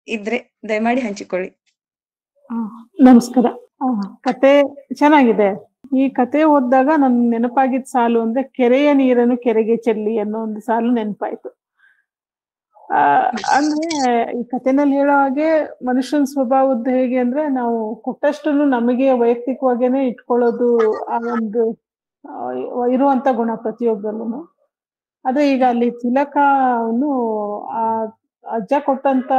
ಇದ್ರೆ ದಯಮಾಡಿ ಹಂಚಿಕೊಳ್ಳಿ. ನಮಸ್ಕಾರ. ಕತೆ ಚೆನ್ನಾಗಿದೆ. ಈ ಕತೆ ಓದಿದಾಗ ನನ್ ನೆನಪಾಗಿದ್ದ ಸಾಲು ಅಂದ್ರೆ, ಕೆರೆಯ ನೀರನ್ನು ಕೆರೆಗೆ ಚೆಲ್ಲಿ ಅನ್ನೋ ಒಂದು ಸಾಲು ನೆನಪಾಯ್ತು. ಅಂದ್ರೆ ಈ ಕಥೆನಲ್ಲಿ ಹೇಳೋ ಹಾಗೆ ಮನುಷ್ಯನ ಸ್ವಭಾವದ್ದು ಹೇಗೆ ಅಂದ್ರೆ, ನಾವು ಕೊಟ್ಟಷ್ಟನ್ನು ನಮಗೆ ವೈಯಕ್ತಿಕವಾಗೇನೆ ಇಟ್ಕೊಳ್ಳೋದು ಆ ಒಂದು ಇರುವಂತ ಗುಣ ಪ್ರತಿಯೊಬ್ಬರಲ್ಲೂ. ಅದೇ ಈಗ ಅಲ್ಲಿ ತಿಲಕ ಅವನು ಆ ಅಜ್ಜ ಕೊಟ್ಟಂತ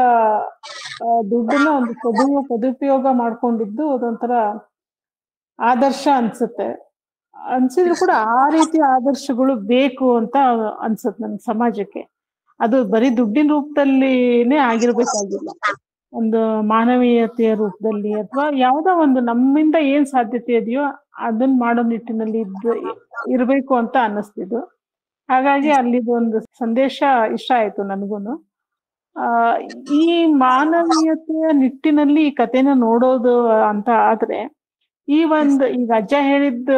ದುಡ್ಡನ್ನ ಒಂದು ಸದುಪಯೋಗ ಮಾಡ್ಕೊಂಡಿದ್ದು ಅದೊಂಥರ ಆದರ್ಶ ಅನ್ಸುತ್ತೆ. ಅನ್ಸಿದ್ರು ಕೂಡ ಆ ರೀತಿ ಆದರ್ಶಗಳು ಬೇಕು ಅಂತ ಅನ್ಸುತ್ತೆ ನಮ್ ಸಮಾಜಕ್ಕೆ. ಅದು ಬರೀ ದುಡ್ಡಿನ ರೂಪದಲ್ಲಿನೇ ಆಗಿರ್ಬೇಕಾಗಿಲ್ಲ. ಒಂದು ಮಾನವೀಯತೆಯ ರೂಪದಲ್ಲಿ ಅಥವಾ ಯಾವುದೋ ಒಂದು ನಮ್ಮಿಂದ ಏನ್ ಸಾಧ್ಯತೆ ಇದೆಯೋ ಅದನ್ನ ಮಾಡೋ ನಿಟ್ಟಿನಲ್ಲಿ ಇರ್ಬೇಕು ಅಂತ ಅನ್ನಿಸ್ತಿದ್ದು. ಹಾಗಾಗಿ ಅಲ್ಲಿದು ಒಂದು ಸಂದೇಶ ಇಷ್ಟ ಆಯ್ತು ನನಗೂನು. ಈ ಮಾನವೀಯತೆಯ ನಿಟ್ಟಿನಲ್ಲಿ ಈ ಕಥೆನ ನೋಡೋದು ಅಂತ ಆದ್ರೆ ಈಗ ಅಜ್ಜ ಹೇಳಿದ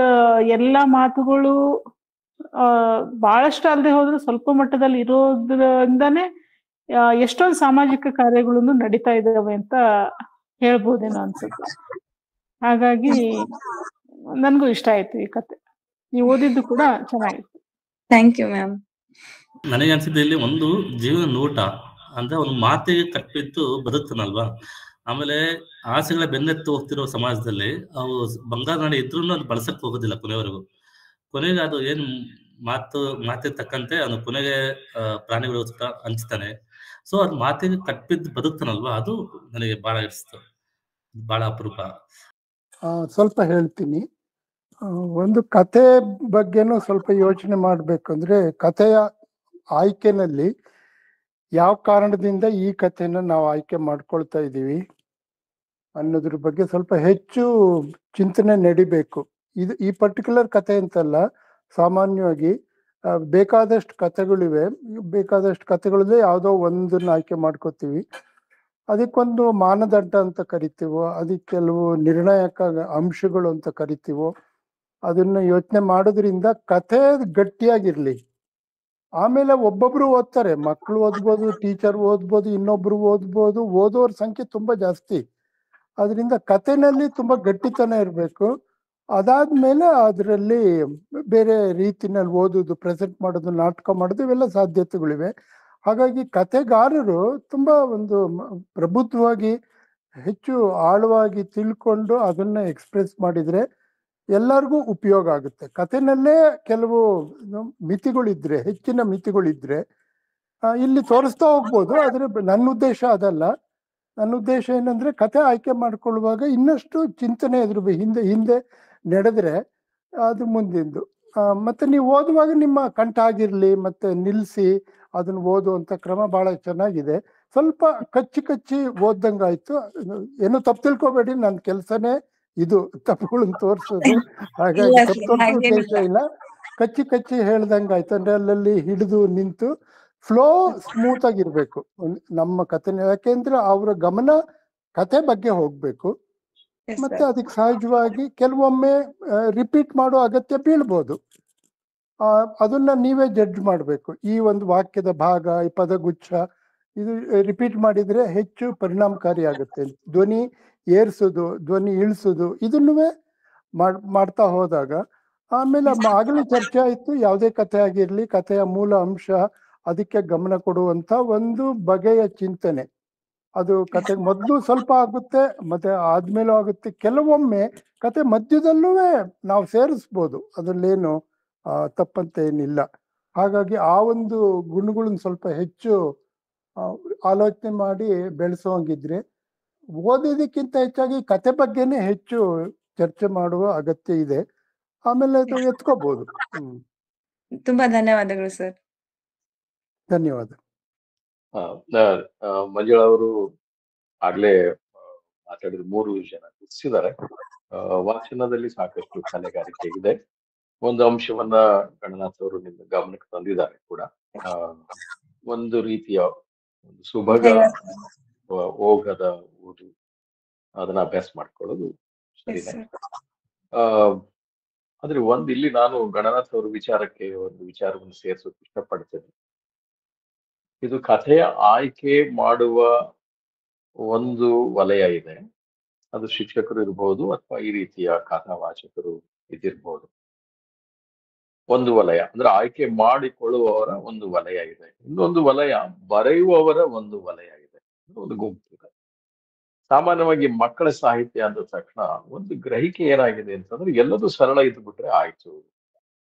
ಎಲ್ಲಾ ಮಾತುಗಳು ಬಹಳಷ್ಟು ಅಲ್ಲದೆ ಹೋದ್ರು ಸ್ವಲ್ಪ ಮಟ್ಟದಲ್ಲಿ ಇರೋದ್ರಿಂದಾನೇ ಎಷ್ಟೊಂದು ಸಾಮಾಜಿಕ ಕಾರ್ಯಗಳನ್ನು ನಡೀತಾ ಇದಾವೆ ಅಂತ ಹೇಳ್ಬೋದೇನೋ ಅನ್ಸುತ್ತೆ. ಹಾಗಾಗಿ ನನ್ಗೂ ಇಷ್ಟ ಆಯ್ತು ಈ ಕತೆ. ನೀವು ಓದಿದ್ದು ಕೂಡ ಚೆನ್ನಾಗಿತ್ತು. Thank you ma'am. ನನಗೆ ಅನ್ಸಿದ್ದು ಇಲ್ಲಿ ಒಂದು ಜೀವನ ನೋಟ ಅಂದ್ರೆ ಒಂದು ಮಾತಿಗೆ ಕಟ್ಟಿದ್ದು ಬದುಕ್ತಾನಲ್ವಾ. ಆಮೇಲೆ ಆಸೆಗಳ ಬೆನ್ನೆತ್ತು ಹೋಗ್ತಿರೋ ಸಮಾಜದಲ್ಲಿ ಅವು ಬಂಗಾರ ನಾಡಿ ಇದ್ರೂ ಅದು ಬಳಸಕ್ ಹೋಗೋದಿಲ್ಲ ಕೊನೆವರೆಗೂ. ಕೊನೆಗೆ ಅದು ಏನ್ ಮಾತಿಗೆ ತಕ್ಕಂತೆ ಅವನು ಕೊನೆಗೆ ಪ್ರಾಣಿಗಳು ಹಂಚ್ತಾನೆ. ಸೊ ಅದು ಮಾತಿಗೆ ಕಟ್ಟಿದ್ದು ಬದುಕ್ತಾನಲ್ವಾ, ಅದು ನನಗೆ ಬಹಳ ಇಷ್ಟ, ಬಹಳ ಅಪರೂಪ. ಸ್ವಲ್ಪ ಹೇಳ್ತೀನಿ. ಒಂದು ಕತೆ ಬಗ್ಗೆನೂ ಸ್ವಲ್ಪ ಯೋಚನೆ ಮಾಡ್ಬೇಕಂದ್ರೆ ಕಥೆಯ ಆಯ್ಕೆನಲ್ಲಿ ಯಾವ ಕಾರಣದಿಂದ ಈ ಕಥೆನ ನಾವು ಆಯ್ಕೆ ಮಾಡ್ಕೊಳ್ತಾ ಇದ್ದೀವಿ ಅನ್ನೋದ್ರ ಬಗ್ಗೆ ಸ್ವಲ್ಪ ಹೆಚ್ಚು ಚಿಂತನೆ ನಡಿಬೇಕು. ಈ ಪರ್ಟಿಕ್ಯುಲರ್ ಕತೆ ಅಂತಲ್ಲ, ಸಾಮಾನ್ಯವಾಗಿ ಬೇಕಾದಷ್ಟು ಕಥೆಗಳಿವೆ. ಬೇಕಾದಷ್ಟು ಕಥೆಗಳಲ್ಲಿ ಯಾವುದೋ ಒಂದನ್ನ ಆಯ್ಕೆ ಮಾಡ್ಕೋತೀವಿ. ಅದಕ್ಕೊಂದು ಮಾನದಂಡ ಅಂತ ಕರಿತೀವೋ, ಅದಕ್ಕೆ ಕೆಲವು ನಿರ್ಣಾಯಕ ಅಂಶಗಳು ಅಂತ ಕರಿತೀವೋ, ಅದನ್ನ ಯೋಚನೆ ಮಾಡೋದ್ರಿಂದ ಕಥೆ ಗಟ್ಟಿಯಾಗಿರ್ಲಿ. ಆಮೇಲೆ ಒಬ್ಬೊಬ್ರು ಓದ್ತಾರೆ, ಮಕ್ಕಳು ಓದ್ಬೋದು, ಟೀಚರ್ ಓದ್ಬೋದು, ಇನ್ನೊಬ್ರು ಓದ್ಬೋದು. ಓದೋರ ಸಂಖ್ಯೆ ತುಂಬಾ ಜಾಸ್ತಿ. ಅದರಿಂದ ಕಥೆನಲ್ಲಿ ತುಂಬಾ ಗಟ್ಟಿತನ ಇರಬೇಕು. ಅದಾದ್ಮೇಲೆ ಅದರಲ್ಲಿ ಬೇರೆ ರೀತಿನಲ್ಲಿ ಓದೋದು, ಪ್ರೆಸೆಂಟ್ ಮಾಡೋದು, ನಾಟಕ ಮಾಡೋದು, ಇವೆಲ್ಲ ಸಾಧ್ಯತೆಗಳಿವೆ. ಹಾಗಾಗಿ ಕಥೆಗಾರರು ತುಂಬಾ ಒಂದು ಪ್ರಬುದ್ಧವಾಗಿ ಹೆಚ್ಚು ಆಳವಾಗಿ ತಿಳ್ಕೊಂಡು ಅದನ್ನ ಎಕ್ಸ್ಪ್ರೆಸ್ ಮಾಡಿದ್ರೆ ಎಲ್ಲರಿಗೂ ಉಪಯೋಗ ಆಗುತ್ತೆ. ಕಥೆನಲ್ಲೇ ಕೆಲವು ಮಿತಿಗಳಿದ್ರೆ, ಹೆಚ್ಚಿನ ಮಿತಿಗಳಿದ್ರೆ ಇಲ್ಲಿ ತೋರಿಸ್ತಾ ಹೋಗ್ಬೋದು. ಆದ್ರೆ ನನ್ನ ಉದ್ದೇಶ ಅದಲ್ಲ. ನನ್ನ ಉದ್ದೇಶ ಏನಂದ್ರೆ ಕಥೆ ಆಯ್ಕೆ ಮಾಡ್ಕೊಳ್ಳುವಾಗ ಇನ್ನಷ್ಟು ಚಿಂತನೆ ಎದುರು ಹಿಂದೆ ನಡೆದ್ರೆ ಅದು ಮುಂದಿಂದು. ಮತ್ತೆ ನೀವು ಓದುವಾಗ ನಿಮ್ಮ ಕಂಠ ಆಗಿರ್ಲಿ, ಮತ್ತೆ ನಿಲ್ಲಿಸಿ ಅದನ್ನ ಓದುವಂತ ಕ್ರಮ ಬಹಳ ಚೆನ್ನಾಗಿದೆ. ಸ್ವಲ್ಪ ಕಚ್ಚಿ ಓದ್ದಂಗಾಯ್ತು. ಏನು ತಪ್ಪು ತಿಳ್ಕೊಬೇಡಿ, ನನ್ನ ಕೆಲಸನೇ ಇದು ತಪ್ಪುಗಳನ್ನ ತೋರಿಸೋದು. ಹಾಗಾಗಿ ತಪ್ಪು ಉದ್ದೇಶ ಇಲ್ಲ. ಕಚ್ಚಿ ಹೇಳ್ದಂಗಾಯ್ತು. ಅಂದ್ರೆ ಅಲ್ಲಲ್ಲಿ ಹಿಡಿದು ನಿಂತು ಫ್ಲೋ ಸ್ಮೂತ್ ಆಗಿರ್ಬೇಕು ನಮ್ಮ ಕಥೆನ. ಯಾಕೆಂದ್ರೆ ಅವರ ಗಮನ ಕತೆ ಬಗ್ಗೆ ಹೋಗ್ಬೇಕು. ಮತ್ತೆ ಅದಕ್ಕೆ ಸಹಜವಾಗಿ ಕೆಲವೊಮ್ಮೆ ರಿಪೀಟ್ ಮಾಡೋ ಅಗತ್ಯ ಬೀಳ್ಬೋದು. ಅದನ್ನ ನೀವೇ ಜಡ್ಜ್ ಮಾಡ್ಬೇಕು. ಈ ಒಂದು ವಾಕ್ಯದ ಭಾಗ, ಈ ಪದಗುಚ್ಛ ಇದು ರಿಪೀಟ್ ಮಾಡಿದ್ರೆ ಹೆಚ್ಚು ಪರಿಣಾಮಕಾರಿ ಆಗುತ್ತೆ. ಧ್ವನಿ ಏರ್ಸೋದು, ಧ್ವನಿ ಇಳಿಸೋದು, ಇದನ್ನೂ ಮಾಡ್ತಾ ಹೋದಾಗ ಆಮೇಲೆ ಆಗಲೇ ಚರ್ಚೆ ಆಯ್ತು. ಯಾವುದೇ ಕಥೆ ಆಗಿರ್ಲಿ, ಕಥೆಯ ಮೂಲ ಅಂಶ, ಅದಕ್ಕೆ ಗಮನ ಕೊಡುವಂತ ಒಂದು ಬಗೆಯ ಚಿಂತನೆ. ಅದು ಕತೆ ಮೊದಲು ಸ್ವಲ್ಪ ಆಗುತ್ತೆ, ಮತ್ತೆ ಆದ್ಮೇಲೂ ಆಗುತ್ತೆ. ಕೆಲವೊಮ್ಮೆ ಕತೆ ಮಧ್ಯದಲ್ಲೂ ನಾವು ಸೇರಿಸ್ಬೋದು, ಅದರಲ್ಲೇನು ತಪ್ಪಂತ ಏನಿಲ್ಲ. ಹಾಗಾಗಿ ಆ ಒಂದು ಗುಣಗಳನ್ನ ಸ್ವಲ್ಪ ಹೆಚ್ಚು ಆಲೋಚನೆ ಮಾಡಿ ಬೆಳೆಸೋಂಗಿದ್ರೆ, ಓದೋದಕ್ಕಿಂತ ಹೆಚ್ಚಾಗಿ ಕತೆ ಬಗ್ಗೆನೇ ಹೆಚ್ಚು ಚರ್ಚೆ ಮಾಡುವ ಅಗತ್ಯ ಇದೆ. ಆಮೇಲೆ ಅದು ಎತ್ಕೋಬಹುದು. ತುಂಬಾ ಧನ್ಯವಾದಗಳು ಸರ್. ಧನ್ಯವಾದ. ಮಂಜುಳಾ ಅವರು ಆಗ್ಲೇ ಮಾತಾಡಿದ 3 ವಿಷಯನ ಗುರುತಿಸಿದ್ದಾರೆ. ವಾಚನದಲ್ಲಿ ಸಾಕಷ್ಟು ಕಲೆಗಾರಿಕೆ ಇದೆ. ಒಂದು ಅಂಶವನ್ನ ಗಣನಾಥ್ ಅವರು ನಿಮ್ಮ ಗಮನಕ್ಕೆ ತಂದಿದ್ದಾರೆ ಕೂಡ. ಒಂದು ರೀತಿಯ ಒಂದು ಸುಭಗ ಓಘದ ಓದು, ಅದನ್ನ ಅಭ್ಯಾಸ ಮಾಡ್ಕೊಳ್ಳೋದು ಸರಿನೇ. ಆದ್ರೆ ಇಲ್ಲಿ ನಾನು ಗಣನಾಥ್ ಅವ್ರ ವಿಚಾರಕ್ಕೆ ಒಂದು ವಿಚಾರವನ್ನು ಸೇರಿಸೋಕೆ ಇಷ್ಟಪಡ್ತೇನೆ. ಇದು ಕಥೆಯ ಆಯ್ಕೆ ಮಾಡುವ ಒಂದು ವಲಯ ಇದೆ. ಅದು ಶಿಕ್ಷಕರು ಇರ್ಬೋದು ಅಥವಾ ಈ ರೀತಿಯ ಕಥಾವಾಚಕರು ಇದಿರ್ಬೋದು. ಒಂದು ವಲಯ ಅಂದ್ರೆ ಆಯ್ಕೆ ಮಾಡಿಕೊಳ್ಳುವವರ ಒಂದು ವಲಯ ಇದೆ. ಇನ್ನೊಂದು ವಲಯ ಬರೆಯುವವರ ಒಂದು ವಲಯ ಇದೆ, ಒಂದು ಗುಂಪು ಇದೆ. ಸಾಮಾನ್ಯವಾಗಿ ಮಕ್ಕಳ ಸಾಹಿತ್ಯ ಅಂದ ತಕ್ಷಣ ಒಂದು ಗ್ರಹಿಕೆ ಏನಾಗಿದೆ ಅಂತಂದ್ರೆ ಎಲ್ಲದೂ ಸರಳ ಇದ್ದು ಬಿಟ್ರೆ ಆಯ್ತು.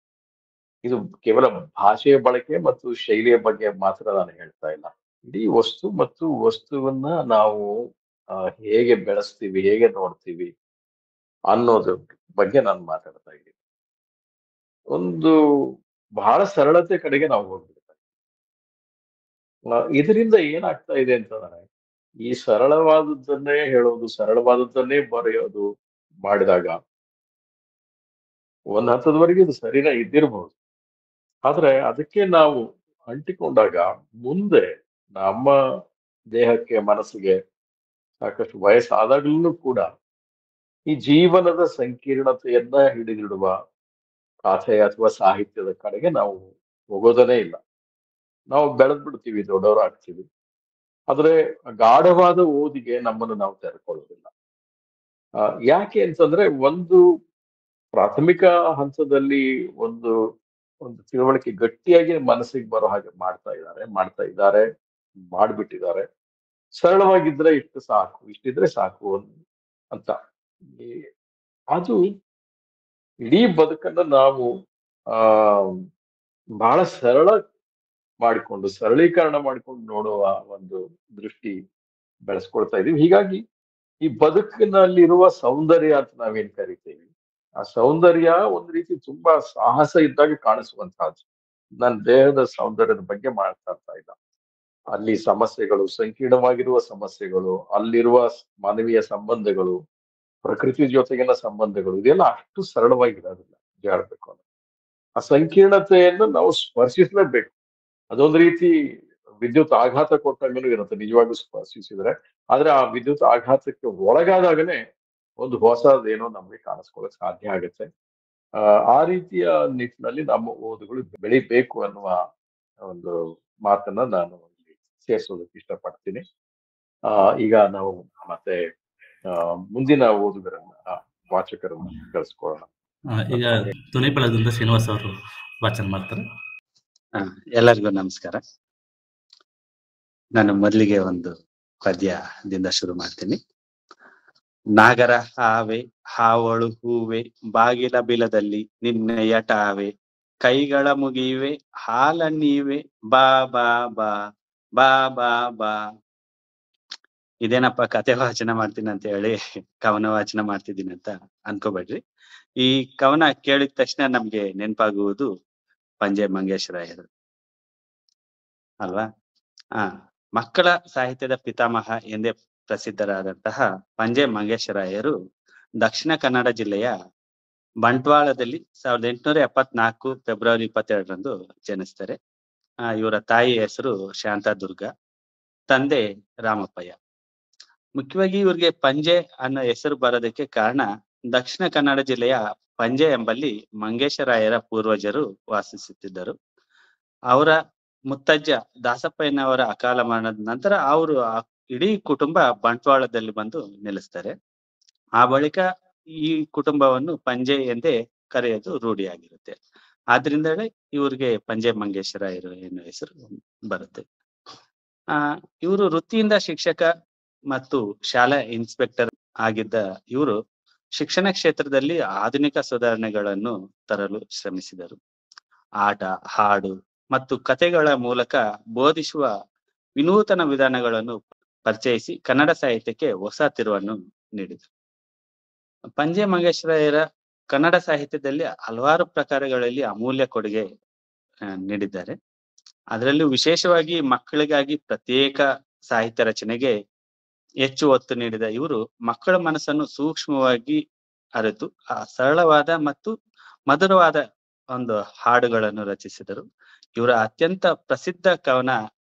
ಇದು ಕೇವಲ ಭಾಷೆಯ ಬಳಕೆ ಮತ್ತು ಶೈಲಿಯ ಬಗ್ಗೆ ಮಾತ್ರ ನಾನು ಹೇಳ್ತಾ ಇಲ್ಲ. ಇಡೀ ವಸ್ತು ಮತ್ತು ವಸ್ತುವನ್ನ ನಾವು ಹೇಗೆ ಬೆಳೆಸ್ತೀವಿ, ಹೇಗೆ ನೋಡ್ತೀವಿ ಅನ್ನೋದ್ರ ಬಗ್ಗೆ ನಾನು ಮಾತಾಡ್ತಾ ಇದ್ದೀನಿ. ಒಂದು ಬಹಳ ಸರಳತೆ ಕಡೆಗೆ ನಾವು ಹೋಗ್ಬಿಡ್ತೀವಿ. ಇದರಿಂದ ಏನಾಗ್ತಾ ಇದೆ ಅಂತಂದ್ರೆ ಈ ಸರಳವಾದದ್ದನ್ನೇ ಹೇಳೋದು, ಸರಳವಾದದ್ದನ್ನೇ ಬರೆಯೋದು ಮಾಡಿದಾಗ ಒಂದ್ ಹಂತದವರೆಗೆ ಇದು ಸರಿನಾ ಇದ್ದಿರಬಹುದು. ಆದ್ರೆ ಅದಕ್ಕೆ ನಾವು ಅಂಟಿಕೊಂಡಾಗ ಮುಂದೆ ನಮ್ಮ ದೇಹಕ್ಕೆ, ಮನಸ್ಸಿಗೆ ಸಾಕಷ್ಟು ವಯಸ್ಸಾದಾಗ್ಲೂ ಕೂಡ ಈ ಜೀವನದ ಸಂಕೀರ್ಣತೆಯನ್ನ ಹಿಡಿದಿಡುವ ಕಥೆ ಅಥವಾ ಸಾಹಿತ್ಯದ ಕಡೆಗೆ ನಾವು ಹೋಗೋದನೇ ಇಲ್ಲ. ನಾವು ಬೆಳೆದ್ ಬಿಡ್ತೀವಿ, ದೊಡ್ಡವರಾಗ್ತೀವಿ. ಆದ್ರೆ ಗಾಢವಾದ ಓದಿಗೆ ನಮ್ಮನ್ನು ನಾವು ತೆರೆಕೊಳ್ಳೋದಿಲ್ಲ. ಯಾಕೆ ಅಂತಂದ್ರೆ ಒಂದು ಪ್ರಾಥಮಿಕ ಹಂತದಲ್ಲಿ ಒಂದು ಒಂದು ತಿಳುವಳಿಕೆ ಗಟ್ಟಿಯಾಗಿ ಮನಸ್ಸಿಗೆ ಬರೋ ಹಾಗೆ ಮಾಡ್ತಾ ಇದ್ದಾರೆ, ಮಾಡ್ಬಿಟ್ಟಿದ್ದಾರೆ. ಸರಳವಾಗಿದ್ರೆ ಇಷ್ಟು ಸಾಕು, ಇಷ್ಟಿದ್ರೆ ಸಾಕು ಅಂತ. ಅದು ಇಡೀ ಬದುಕನ್ನ ನಾವು ಆ ಬಹಳ ಸರಳೀಕರಣ ಮಾಡಿಕೊಂಡು ನೋಡುವ ಒಂದು ದೃಷ್ಟಿ ಬೆಳೆಸ್ಕೊಳ್ತಾ ಇದೀವಿ. ಹೀಗಾಗಿ ಈ ಬದುಕಿನಲ್ಲಿರುವ ಸೌಂದರ್ಯ ಅಂತ ನಾವೇನ್ ಕರಿತೀವಿ, ಆ ಸೌಂದರ್ಯ ಒಂದ್ ರೀತಿ ತುಂಬಾ ಸಾಹಸ ಇದ್ದಾಗ ಕಾಣಿಸುವಂತಹದ್ದು. ನನ್ನ ದೇಹದ ಸೌಂದರ್ಯದ ಬಗ್ಗೆ ಮಾತಾಡ್ತಾ ಇಲ್ಲ. ಅಲ್ಲಿ ಸಮಸ್ಯೆಗಳು, ಸಂಕೀರ್ಣವಾಗಿರುವ ಸಮಸ್ಯೆಗಳು, ಅಲ್ಲಿರುವ ಮಾನವೀಯ ಸಂಬಂಧಗಳು, ಪ್ರಕೃತಿ ಜೊತೆಗಿನ ಸಂಬಂಧಗಳು, ಇದೆಲ್ಲ ಅಷ್ಟು ಸರಳವಾಗಿರೋದಿಲ್ಲ ನಿಜ ಹೇಳ್ಬೇಕು ಅಂದ್ರೆ. ಆ ಸಂಕೀರ್ಣತೆಯನ್ನು ನಾವು ಸ್ಪರ್ಶಿಸಲೇಬೇಕು. ಅದೊಂದು ರೀತಿ ವಿದ್ಯುತ್ ಆಘಾತ ಕೊಟ್ಟಂಗೂ ಇರುತ್ತೆ ನಿಜವಾಗ್ಲೂ ಸ್ಪರ್ಶಿಸಿದ್ರೆ. ಆದ್ರೆ ಆ ವಿದ್ಯುತ್ ಆಘಾತಕ್ಕೆ ಒಳಗಾದಾಗನೇ ಒಂದು ಹೊಸದೇನೋ ನಮ್ಗೆ ಕಾಣಿಸ್ಕೊಳ್ಳಕ್ ಸಾಧ್ಯ ಆಗುತ್ತೆ. ಆ ರೀತಿಯ ನಿಟ್ಟಿನಲ್ಲಿ ನಮ್ಮ ಓದುಗಳು ಬೆಳಿಬೇಕು ಅನ್ನುವ ಒಂದು ಮಾತನ್ನ ನಾನು ಇಲ್ಲಿ ಸೇರಿಸೋದಕ್ಕೆ ಇಷ್ಟಪಡ್ತೀನಿ. ಈಗ ನಾವು ಮತ್ತೆ ಮುಂದಿನ ಓದುಗರನ್ನ, ವಾಚಕರನ್ನ ಕಳಿಸ್ಕೊಳ್ಳೋಣ. ಈಗ ಧ್ವನಿಪಳದಿಂದ ಶ್ರೀನಿವಾಸ್ ಅವರು ವಾಚನ ಮಾಡ್ತಾರೆ. ಎಲ್ಲರಿಗೂ ನಮಸ್ಕಾರ. ನಾನು ಮೊದಲಿಗೆ ಒಂದು ಪದ್ಯದಿಂದ ಶುರು ಮಾಡ್ತೀನಿ. ನಾಗರ ಹಾವೆ ಹಾವಳು ಹೂವೆ, ಬಾಗಿಲ ಬಿಲದಲ್ಲಿ ನಿನ್ನೆಯ ಟಾವೆ, ಕೈಗಳ ಮುಗಿವೆ ಹಾಲ ನೀವೆ, ಬಾ ಬಾ ಬಾ ಬಾ ಬಾ ಬಾ. ಇದೇನಪ್ಪ ಕತೆ ವಾಚನ ಮಾಡ್ತೀನಿ ಅಂತ ಹೇಳಿ ಕವನ ವಾಚನ ಮಾಡ್ತಿದ್ದೀನಿ ಅಂತ ಅನ್ಕೋಬೇಡ್ರಿ. ಈ ಕವನ ಕೇಳಿದ ತಕ್ಷಣ ನಮ್ಗೆ ನೆನಪಾಗುವುದು ಪಂಜೆ ಮಂಗೇಶರಾಯರು ಅಲ್ವಾ? ಮಕ್ಕಳ ಸಾಹಿತ್ಯದ ಪಿತಾಮಹ ಎಂದೇ ಪ್ರಸಿದ್ಧರಾದಂತಹ ಪಂಜೆ ಮಂಗೇಶರಾಯರು ದಕ್ಷಿಣ ಕನ್ನಡ ಜಿಲ್ಲೆಯ ಬಂಟ್ವಾಳದಲ್ಲಿ 1874 ಫೆಬ್ರವರಿ 22ರಂದು ಜನಿಸ್ತಾರೆ. ಇವರ ತಾಯಿ ಹೆಸರು ಶಾಂತಾದುರ್ಗ, ತಂದೆ ರಾಮಪ್ಪಯ್ಯ. ಮುಖ್ಯವಾಗಿ ಇವ್ರಿಗೆ ಪಂಜೆ ಅನ್ನೋ ಹೆಸರು ಬರೋದಕ್ಕೆ ಕಾರಣ ದಕ್ಷಿಣ ಕನ್ನಡ ಜಿಲ್ಲೆಯ ಪಂಜೆ ಎಂಬಲ್ಲಿ ಮಂಗೇಶರಾಯರ ಪೂರ್ವಜರು ವಾಸಿಸುತ್ತಿದ್ದರು. ಅವರ ಮುತ್ತಜ್ಜ ದಾಸಪ್ಪಯ್ಯನವರ ಅಕಾಲ ಮರಣದ ನಂತರ ಅವರು ಇಡೀ ಕುಟುಂಬ ಬಂಟ್ವಾಳದಲ್ಲಿ ಬಂದು ನೆಲೆಸ್ತಾರೆ. ಆ ಬಳಿಕ ಈ ಕುಟುಂಬವನ್ನು ಪಂಜೆ ಎಂದೇ ಕರೆಯೋದು ರೂಢಿಯಾಗಿರುತ್ತೆ. ಆದ್ರಿಂದಲೇ ಇವ್ರಿಗೆ ಪಂಜೆ ಮಂಗೇಶರಾಯರು ಎನ್ನುವ ಹೆಸರು ಬರುತ್ತೆ. ಇವರು ವೃತ್ತಿಯಿಂದ ಶಿಕ್ಷಕ ಮತ್ತು ಶಾಲಾ ಇನ್ಸ್ಪೆಕ್ಟರ್ ಆಗಿದ್ದ ಇವರು ಶಿಕ್ಷಣ ಕ್ಷೇತ್ರದಲ್ಲಿ ಆಧುನಿಕ ಸುಧಾರಣೆಗಳನ್ನು ತರಲು ಶ್ರಮಿಸಿದರು. ಆಟ, ಹಾಡು ಮತ್ತು ಕಥೆಗಳ ಮೂಲಕ ಬೋಧಿಸುವ ವಿನೂತನ ವಿಧಾನಗಳನ್ನು ಪರಿಚಯಿಸಿ ಕನ್ನಡ ಸಾಹಿತ್ಯಕ್ಕೆ ಹೊಸ ತಿರುವನ್ನು ನೀಡಿದರು. ಪಂಜೆ ಮಂಗೇಶರಾಯರ ಕನ್ನಡ ಸಾಹಿತ್ಯದಲ್ಲಿ ಹಲವಾರು ಪ್ರಕಾರಗಳಲ್ಲಿ ಅಮೂಲ್ಯ ಕೊಡುಗೆ ನೀಡಿದ್ದಾರೆ. ಅದರಲ್ಲೂ ವಿಶೇಷವಾಗಿ ಮಕ್ಕಳಿಗಾಗಿ ಪ್ರತ್ಯೇಕ ಸಾಹಿತ್ಯ ರಚನೆಗೆ ಹೆಚ್ಚು ಒತ್ತು ನೀಡಿದ ಇವರು ಮಕ್ಕಳ ಮನಸ್ಸನ್ನು ಸೂಕ್ಷ್ಮವಾಗಿ ಅರಿತು ಸರಳವಾದ ಮತ್ತು ಮಧುರವಾದ ಒಂದು ಹಾಡುಗಳನ್ನು ರಚಿಸಿದರು. ಇವರ ಅತ್ಯಂತ ಪ್ರಸಿದ್ಧ ಕವನ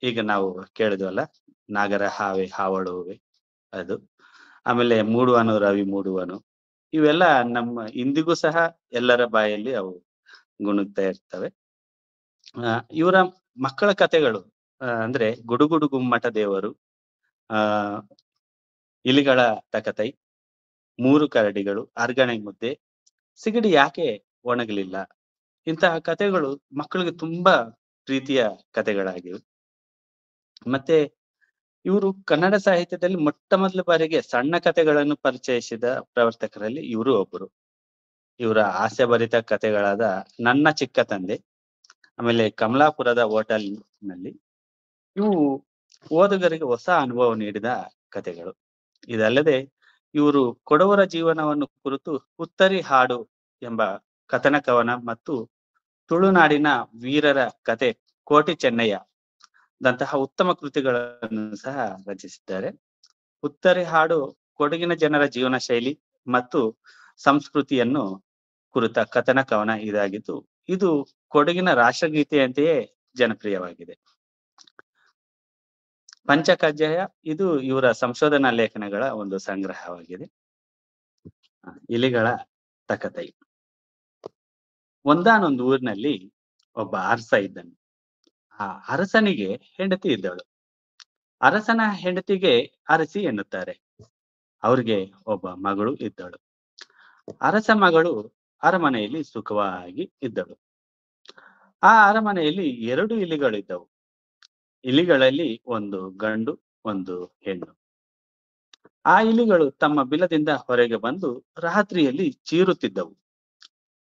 ಈಗ ನಾವು ಕೇಳಿದ್ವಲ್ಲ, ನಾಗರ ಹಾವೆ ಹಾವಳು ಹೂವೆ, ಅದು. ಆಮೇಲೆ ಮೂಡುವನು ರವಿ ಮೂಡುವನು, ಇವೆಲ್ಲ ನಮ್ಮ ಇಂದಿಗೂ ಸಹ ಎಲ್ಲರ ಬಾಯಲ್ಲಿ ಅವು ಗುಣುಗ್ತಾ ಇರ್ತವೆ. ಇವರ ಮಕ್ಕಳ ಕಥೆಗಳು ಅಂದ್ರೆ ಗುಡುಗುಡು ಗುಮ್ಮಟ ದೇವರು, ಇಲಿಗಳ ತಕತೈ, ಮೂರು ಕರಡಿಗಳು, ಅರ್ಗಣೆ ಮುದ್ದೆ, ಸಿಗಡಿ ಯಾಕೆ ಒಣಗಲಿಲ್ಲ, ಇಂತಹ ಕಥೆಗಳು ಮಕ್ಕಳಿಗೆ ತುಂಬಾ ಪ್ರೀತಿಯ ಕಥೆಗಳಾಗಿವೆ. ಮತ್ತೆ ಇವರು ಕನ್ನಡ ಸಾಹಿತ್ಯದಲ್ಲಿ ಮೊಟ್ಟ ಮೊದಲ ಬಾರಿಗೆ ಸಣ್ಣ ಕಥೆಗಳನ್ನು ಪರಿಚಯಿಸಿದ ಪ್ರವರ್ತಕರಲ್ಲಿ ಇವರು ಒಬ್ಬರು. ಇವರ ಹಾಸ್ಯಭರಿತ ಕಥೆಗಳಾದ ನನ್ನ ಚಿಕ್ಕ ತಂದೆ, ಆಮೇಲೆ ಕಮಲಾಪುರದ ಹೋಟೆಲ್ ನಲ್ಲಿ, ಇವು ಓದುಗರಿಗೆ ಹೊಸ ಅನುಭವ ನೀಡಿದ ಕಥೆಗಳು. ಇದಲ್ಲದೆ ಇವರು ಕೊಡವರ ಜೀವನವನ್ನು ಕುರಿತು ಉತ್ತರಿ ಹಾಡು ಎಂಬ ಕಥನ ಕವನ ಮತ್ತು ತುಳುನಾಡಿನ ವೀರರ ಕತೆ ಕೋಟಿ ಚೆನ್ನಯ್ಯ ದಂತಹ ಉತ್ತಮ ಕೃತಿಗಳನ್ನು ಸಹ ರಚಿಸಿದ್ದಾರೆ. ಉತ್ತರೆ ಹಾಡು ಕೊಡಗಿನ ಜನರ ಜೀವನ ಶೈಲಿ ಮತ್ತು ಸಂಸ್ಕೃತಿಯನ್ನು ಕುರಿತ ಕಥನ ಕವನ ಇದಾಗಿದ್ದು, ಇದು ಕೊಡಗಿನ ರಾಷ್ಟ್ರಗೀತೆಯಂತೆಯೇ ಜನಪ್ರಿಯವಾಗಿದೆ. ಪಂಚಕಜ್ಜಾಯ ಇದು ಇವರ ಸಂಶೋಧನಾ ಲೇಖನಗಳ ಒಂದು ಸಂಗ್ರಹವಾಗಿದೆ. ಇಲಿಗಳ ತಕತೈ. ಒಂದಾನೊಂದು ಊರಿನಲ್ಲಿ ಒಬ್ಬ ಅರಸ ಇದ್ದನು. ಆ ಅರಸನಿಗೆ ಹೆಂಡತಿ ಇದ್ದಳು. ಅರಸನ ಹೆಂಡತಿಗೆ ಅರಸಿ ಎನ್ನುತ್ತಾರೆ. ಅವ್ರಿಗೆ ಒಬ್ಬ ಮಗಳು ಇದ್ದಳು. ಅರಸ ಮಗಳು ಅರಮನೆಯಲ್ಲಿ ಸುಖವಾಗಿ ಇದ್ದಳು. ಆ ಅರಮನೆಯಲ್ಲಿ 2 ಇಲಿಗಳಿದ್ದವು. ಇಲಿಗಳಲ್ಲಿ ಒಂದು ಗಂಡು, ಒಂದು ಹೆಣ್ಣು. ಆ ಇಲಿಗಳು ತಮ್ಮ ಬಿಲದಿಂದ ಹೊರಗೆ ಬಂದು ರಾತ್ರಿಯಲ್ಲಿ ಚೀರುತ್ತಿದ್ದವು.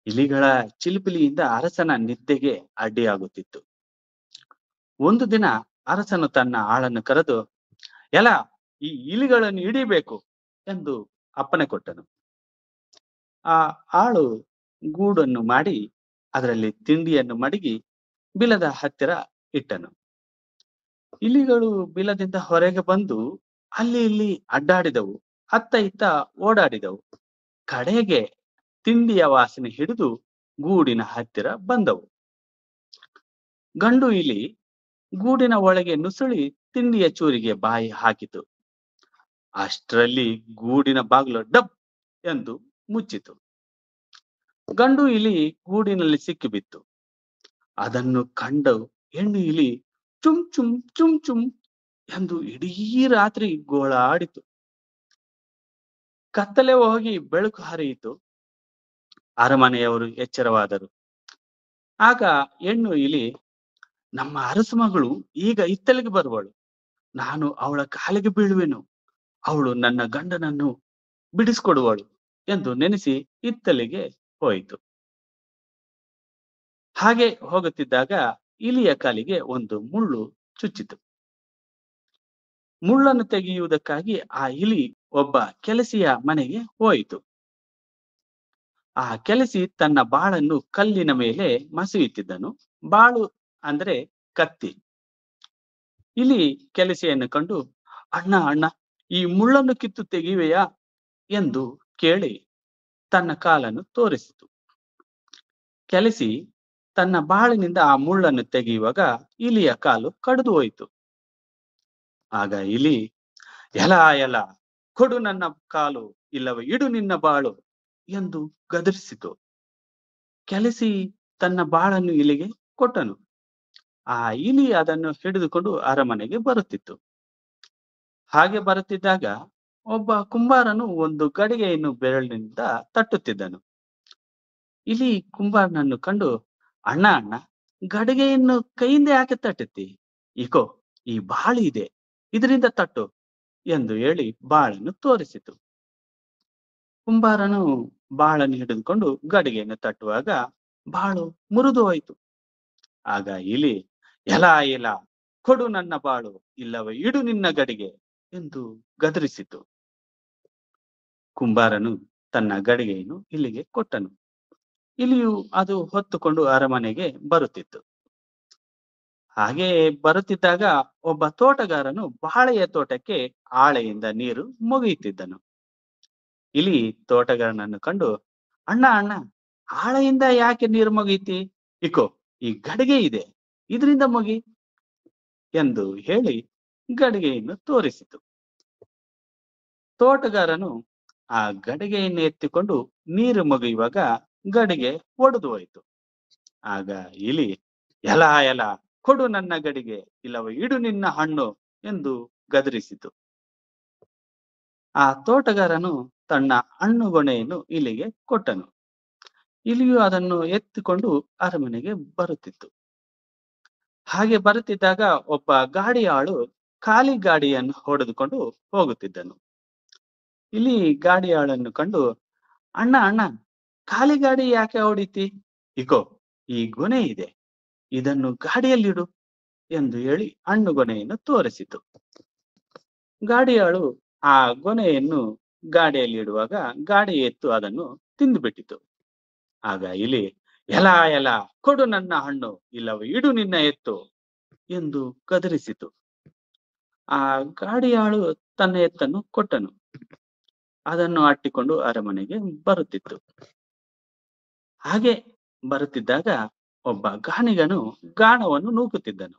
ಇಲಿಗಳ ಚಿಲಿಪಿಲಿಯಿಂದ ಅರಸನ ನಿದ್ದೆಗೆ ಅಡ್ಡಿಯಾಗುತ್ತಿತ್ತು. ಒಂದು ದಿನ ಅರಸನು ತನ್ನ ಆಳನ್ನು ಕರೆದು, ಎಲ ಈ ಇಲಿಗಳನ್ನು ಹಿಡಿಬೇಕು ಎಂದು ಅಪ್ಪಣೆ ಕೊಟ್ಟನು. ಆ ಆಳು ಗೂಡನ್ನು ಮಾಡಿ ಅದರಲ್ಲಿ ತಿಂಡಿಯನ್ನು ಮಡಗಿ ಬಿಲದ ಹತ್ತಿರ ಇಟ್ಟನು. ಇಲಿಗಳು ಬಿಲದಿಂದ ಹೊರಗೆ ಬಂದು ಅಲ್ಲಿ ಇಲ್ಲಿ ಅಡ್ಡಾಡಿದವು, ಅತ್ತ ಇತ್ತ ಓಡಾಡಿದವು. ಕಡೆಗೆ ತಿಂಡಿಯ ವಾಸನೆ ಹಿಡಿದು ಗೂಡಿನ ಹತ್ತಿರ ಬಂದವು. ಗಂಡು ಇಲಿ ಗೂಡಿನ ಒಳಗೆ ನುಸುಳಿ ತಿಂಡಿಯ ಚೂರಿಗೆ ಬಾಯಿ ಹಾಕಿತು. ಅಷ್ಟರಲ್ಲಿ ಗೂಡಿನ ಬಾಗಿಲು ಡಬ್ ಎಂದು ಮುಚ್ಚಿತು. ಗಂಡು ಇಲಿ ಗೂಡಿನಲ್ಲಿ ಸಿಕ್ಕಿಬಿತ್ತು. ಅದನ್ನು ಕಂಡು ಹೆಣ್ಣು ಇಲಿ ಚುಮ್ ಚುಮ್ ಚುಮ್ ಚುಮ್ ಎಂದು ಇಡೀ ರಾತ್ರಿ ಗೋಳಾಡಿತು. ಕತ್ತಲೆ ಹೋಗಿ ಬೆಳಕು ಹರಿಯಿತು. ಅರಮನೆಯವರು ಎಚ್ಚರವಾದರು. ಆಗ ಹೆಣ್ಣು ಇಲಿ, ನಮ್ಮ ಅರಸ ಮಗಳು ಈಗ ಇತ್ತಲಿಗೆ ಬರುವಳು. ನಾನು ಅವಳ ಕಾಲಿಗೆ ಬೀಳುವೆನು. ಅವಳು ನನ್ನ ಗಂಡನನ್ನು ಬಿಡಿಸಿಕೊಡುವಳು ಎಂದು ನೆನೆಸಿ ಇತ್ತಲಿಗೆ ಹೋಯಿತು. ಹಾಗೆ ಹೋಗುತ್ತಿದ್ದಾಗ ಇಲಿಯ ಕಾಲಿಗೆ ಒಂದು ಮುಳ್ಳು ಚುಚ್ಚಿತು. ಮುಳ್ಳನ್ನು ತೆಗೆಯುವುದಕ್ಕಾಗಿ ಆ ಇಲಿ ಒಬ್ಬ ಕೆಲಸಿಯ ಮನೆಗೆ ಹೋಯಿತು. ಆ ಕೆಲಸಿ ತನ್ನ ಬಾಳನ್ನು ಕಲ್ಲಿನ ಮೇಲೆ ಮಸುಯುತ್ತಿದ್ದನು. ಬಾಳು ಅಂದ್ರೆ ಕತ್ತಿ. ಇಲಿ ಕೆಲಸೆಯನ್ನು ಕಂಡು, ಅಣ್ಣ ಅಣ್ಣ ಈ ಮುಳ್ಳನ್ನು ಕಿತ್ತು ತೆಗೆಯುವೆಯಾ ಎಂದು ಕೇಳಿ ತನ್ನ ಕಾಲನ್ನು ತೋರಿಸಿತು. ಕೆಲಸಿ ತನ್ನ ಬಾಳಿನಿಂದ ಆ ಮುಳ್ಳನ್ನು ತೆಗೆಯುವಾಗ ಇಲಿಯ ಕಾಲು ಕಡಿದು ಹೋಯಿತು. ಆಗ ಇಲಿ, ಎಲ ಎಲ ಕೊಡು ನನ್ನ ಕಾಲು, ಇಲ್ಲವೇ ಇಡು ನಿನ್ನ ಬಾಳು ಎಂದು ಗದರಿಸಿತು. ಕೆಲಸಿ ತನ್ನ ಬಾಳನ್ನು ಇಲಿಗೆ ಕೊಟ್ಟನು. ಆ ಇಲಿ ಅದನ್ನು ಹಿಡಿದುಕೊಂಡು ಅರಮನೆಗೆ ಬರುತ್ತಿತ್ತು. ಹಾಗೆ ಬರುತ್ತಿದ್ದಾಗ ಒಬ್ಬ ಕುಂಬಾರನು ಒಂದು ಗಡಿಗೆಯನ್ನು ಬೆರಳಿನಿಂದ ತಟ್ಟುತ್ತಿದ್ದನು. ಇಲಿ ಕುಂಬಾರನನ್ನು ಕಂಡು, ಅಣ್ಣ ಅಣ್ಣ ಗಡಿಗೆಯನ್ನು ಕೈಯಿಂದ ಯಾಕೆ ತಟ್ಟುತ್ತಿ? ಇಕೋ ಈ ಬಾಳು ಇದೆ, ಇದರಿಂದ ತಟ್ಟು ಎಂದು ಹೇಳಿ ಬಾಳನ್ನು ತೋರಿಸಿತು. ಕುಂಬಾರನು ಬಾಳನ್ನು ಹಿಡಿದುಕೊಂಡು ಗಡಿಗೆಯನ್ನು ತಟ್ಟುವಾಗ ಬಾಳು ಮುರಿದು ಹೋಯಿತು. ಆಗ ಇಲಿ, ಎಲ ಎಲ ಕೊಡು ನನ್ನ ಬಾಳು, ಇಲ್ಲವೇ ಇಡು ನಿನ್ನ ಗಡಿಗೆ ಎಂದು ಗದರಿಸಿತು. ಕುಂಬಾರನು ತನ್ನ ಗಡಿಗೆಯನ್ನು ಇಲಿಗೆ ಕೊಟ್ಟನು. ಇಲಿಯು ಅದು ಹೊತ್ತುಕೊಂಡು ಅರಮನೆಗೆ ಬರುತ್ತಿತ್ತು. ಹಾಗೆ ಬರುತ್ತಿದ್ದಾಗ ಒಬ್ಬ ತೋಟಗಾರನು ಬಾಳೆಯ ತೋಟಕ್ಕೆ ಆಳೆಯಿಂದ ನೀರು ಮುಗಿಯುತ್ತಿದ್ದನು. ಇಲಿ ತೋಟಗಾರನನ್ನು ಕಂಡು, ಅಣ್ಣ ಅಣ್ಣ ಆಳೆಯಿಂದ ಯಾಕೆ ನೀರು ಮುಗಿಯುತ್ತಿ? ಇಕೋ ಈ ಗಡಿಗೆ ಇದೆ, ಇದರಿಂದ ಮುಗಿ ಎಂದು ಹೇಳಿ ಗಡಿಗೆಯನ್ನು ತೋರಿಸಿತು. ತೋಟಗಾರನು ಆ ಗಡಿಗೆಯನ್ನು ಎತ್ತಿಕೊಂಡು ನೀರು ಮುಗಿಯುವಾಗ ಗಡಿಗೆ ಒಡೆದು ಹೋಯಿತು. ಆಗ ಇಲಿ, ಎಲ ಎಲ ಕೊಡು ನನ್ನ ಗಡಿಗೆ, ಇಲ್ಲವೇ ಇಡು ನಿನ್ನ ಹಣ್ಣು ಎಂದು ಗದರಿಸಿತು. ಆ ತೋಟಗಾರನು ತನ್ನ ಹಣ್ಣುಗೊನೆಯನ್ನು ಇಲಿಗೆ ಕೊಟ್ಟನು. ಇಲಿಯು ಅದನ್ನು ಎತ್ತಿಕೊಂಡು ಅರಮನೆಗೆ ಬರುತ್ತಿತ್ತು. ಹಾಗೆ ಬರುತ್ತಿದ್ದಾಗ ಒಬ್ಬ ಗಾಡಿಯಾಳು ಖಾಲಿ ಗಾಡಿಯನ್ನು ಹೊಡೆದುಕೊಂಡು ಹೋಗುತ್ತಿದ್ದನು. ಇಲಿ ಗಾಡಿಯಾಳನ್ನು ಕಂಡು, ಅಣ್ಣ ಅಣ್ಣ ಖಾಲಿ ಗಾಡಿ ಯಾಕೆ ಹೊಡಿತಿ? ಇಕೋ ಈ ಗೊನೆ ಇದೆ, ಇದನ್ನು ಗಾಡಿಯಲ್ಲಿಡು ಎಂದು ಹೇಳಿ ಹಣ್ಣುಗೊನೆಯನ್ನು ತೋರಿಸಿತು. ಗಾಡಿಯಾಳು ಆ ಗೊನೆಯನ್ನು ಗಾಡಿಯಲ್ಲಿ ಇಡುವಾಗ ಗಾಡಿ ಎತ್ತು ಅದನ್ನು ತಿಂದುಬಿಟ್ಟಿತು. ಆಗ ಇಲಿ, ಎಲ ಎಲ ಕೊಡು ನನ್ನ ಹಣ್ಣು, ಇಲ್ಲವೇ ಇಡು ನಿನ್ನ ಎತ್ತು ಎಂದು ಗದರಿಸಿತು. ಆ ಗಾಡಿಯಾಳು ತನ್ನ ಎತ್ತನ್ನು ಕೊಟ್ಟನು. ಅದನ್ನು ಅಟ್ಟಿಕೊಂಡು ಅರಮನೆಗೆ ಬರುತ್ತಿತ್ತು. ಹಾಗೆ ಬರುತ್ತಿದ್ದಾಗ ಒಬ್ಬ ಗಾಣಿಗನು ಗಾಣವನ್ನು ನೂಕುತ್ತಿದ್ದನು.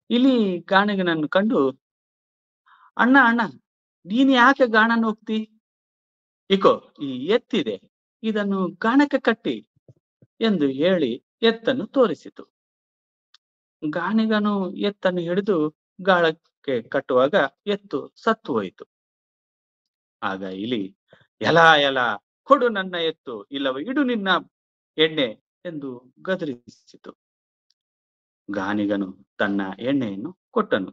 ಇಲಿ ಗಾಣಿಗನನ್ನು ಕಂಡು, ಅಣ್ಣ ಅಣ್ಣ, ನೀನ್ ಯಾಕೆ ಗಾಣ ನೂಕ್ತಿ? ಇಕೋ, ಈ ಎತ್ತಿದೆ, ಇದನ್ನು ಗಾಣಕ್ಕೆ ಕಟ್ಟಿ ಎಂದು ಹೇಳಿ ಎತ್ತನ್ನು ತೋರಿಸಿತು. ಗಾಣಿಗನು ಎತ್ತನ್ನು ಹಿಡಿದು ಗಾಳಕ್ಕೆ ಕಟ್ಟುವಾಗ ಎತ್ತು ಸತ್ತು ಹೋಯಿತು. ಆಗ ಇಲಿ, ಎಲ ಎಲ, ಕೊಡು ನನ್ನ ಎತ್ತು, ಇಲ್ಲವೇ ಇಡು ನಿನ್ನ ಎಣ್ಣೆ ಎಂದು ಗದರಿಸಿತು. ಗಾಣಿಗನು ತನ್ನ ಎಣ್ಣೆಯನ್ನು ಕೊಟ್ಟನು.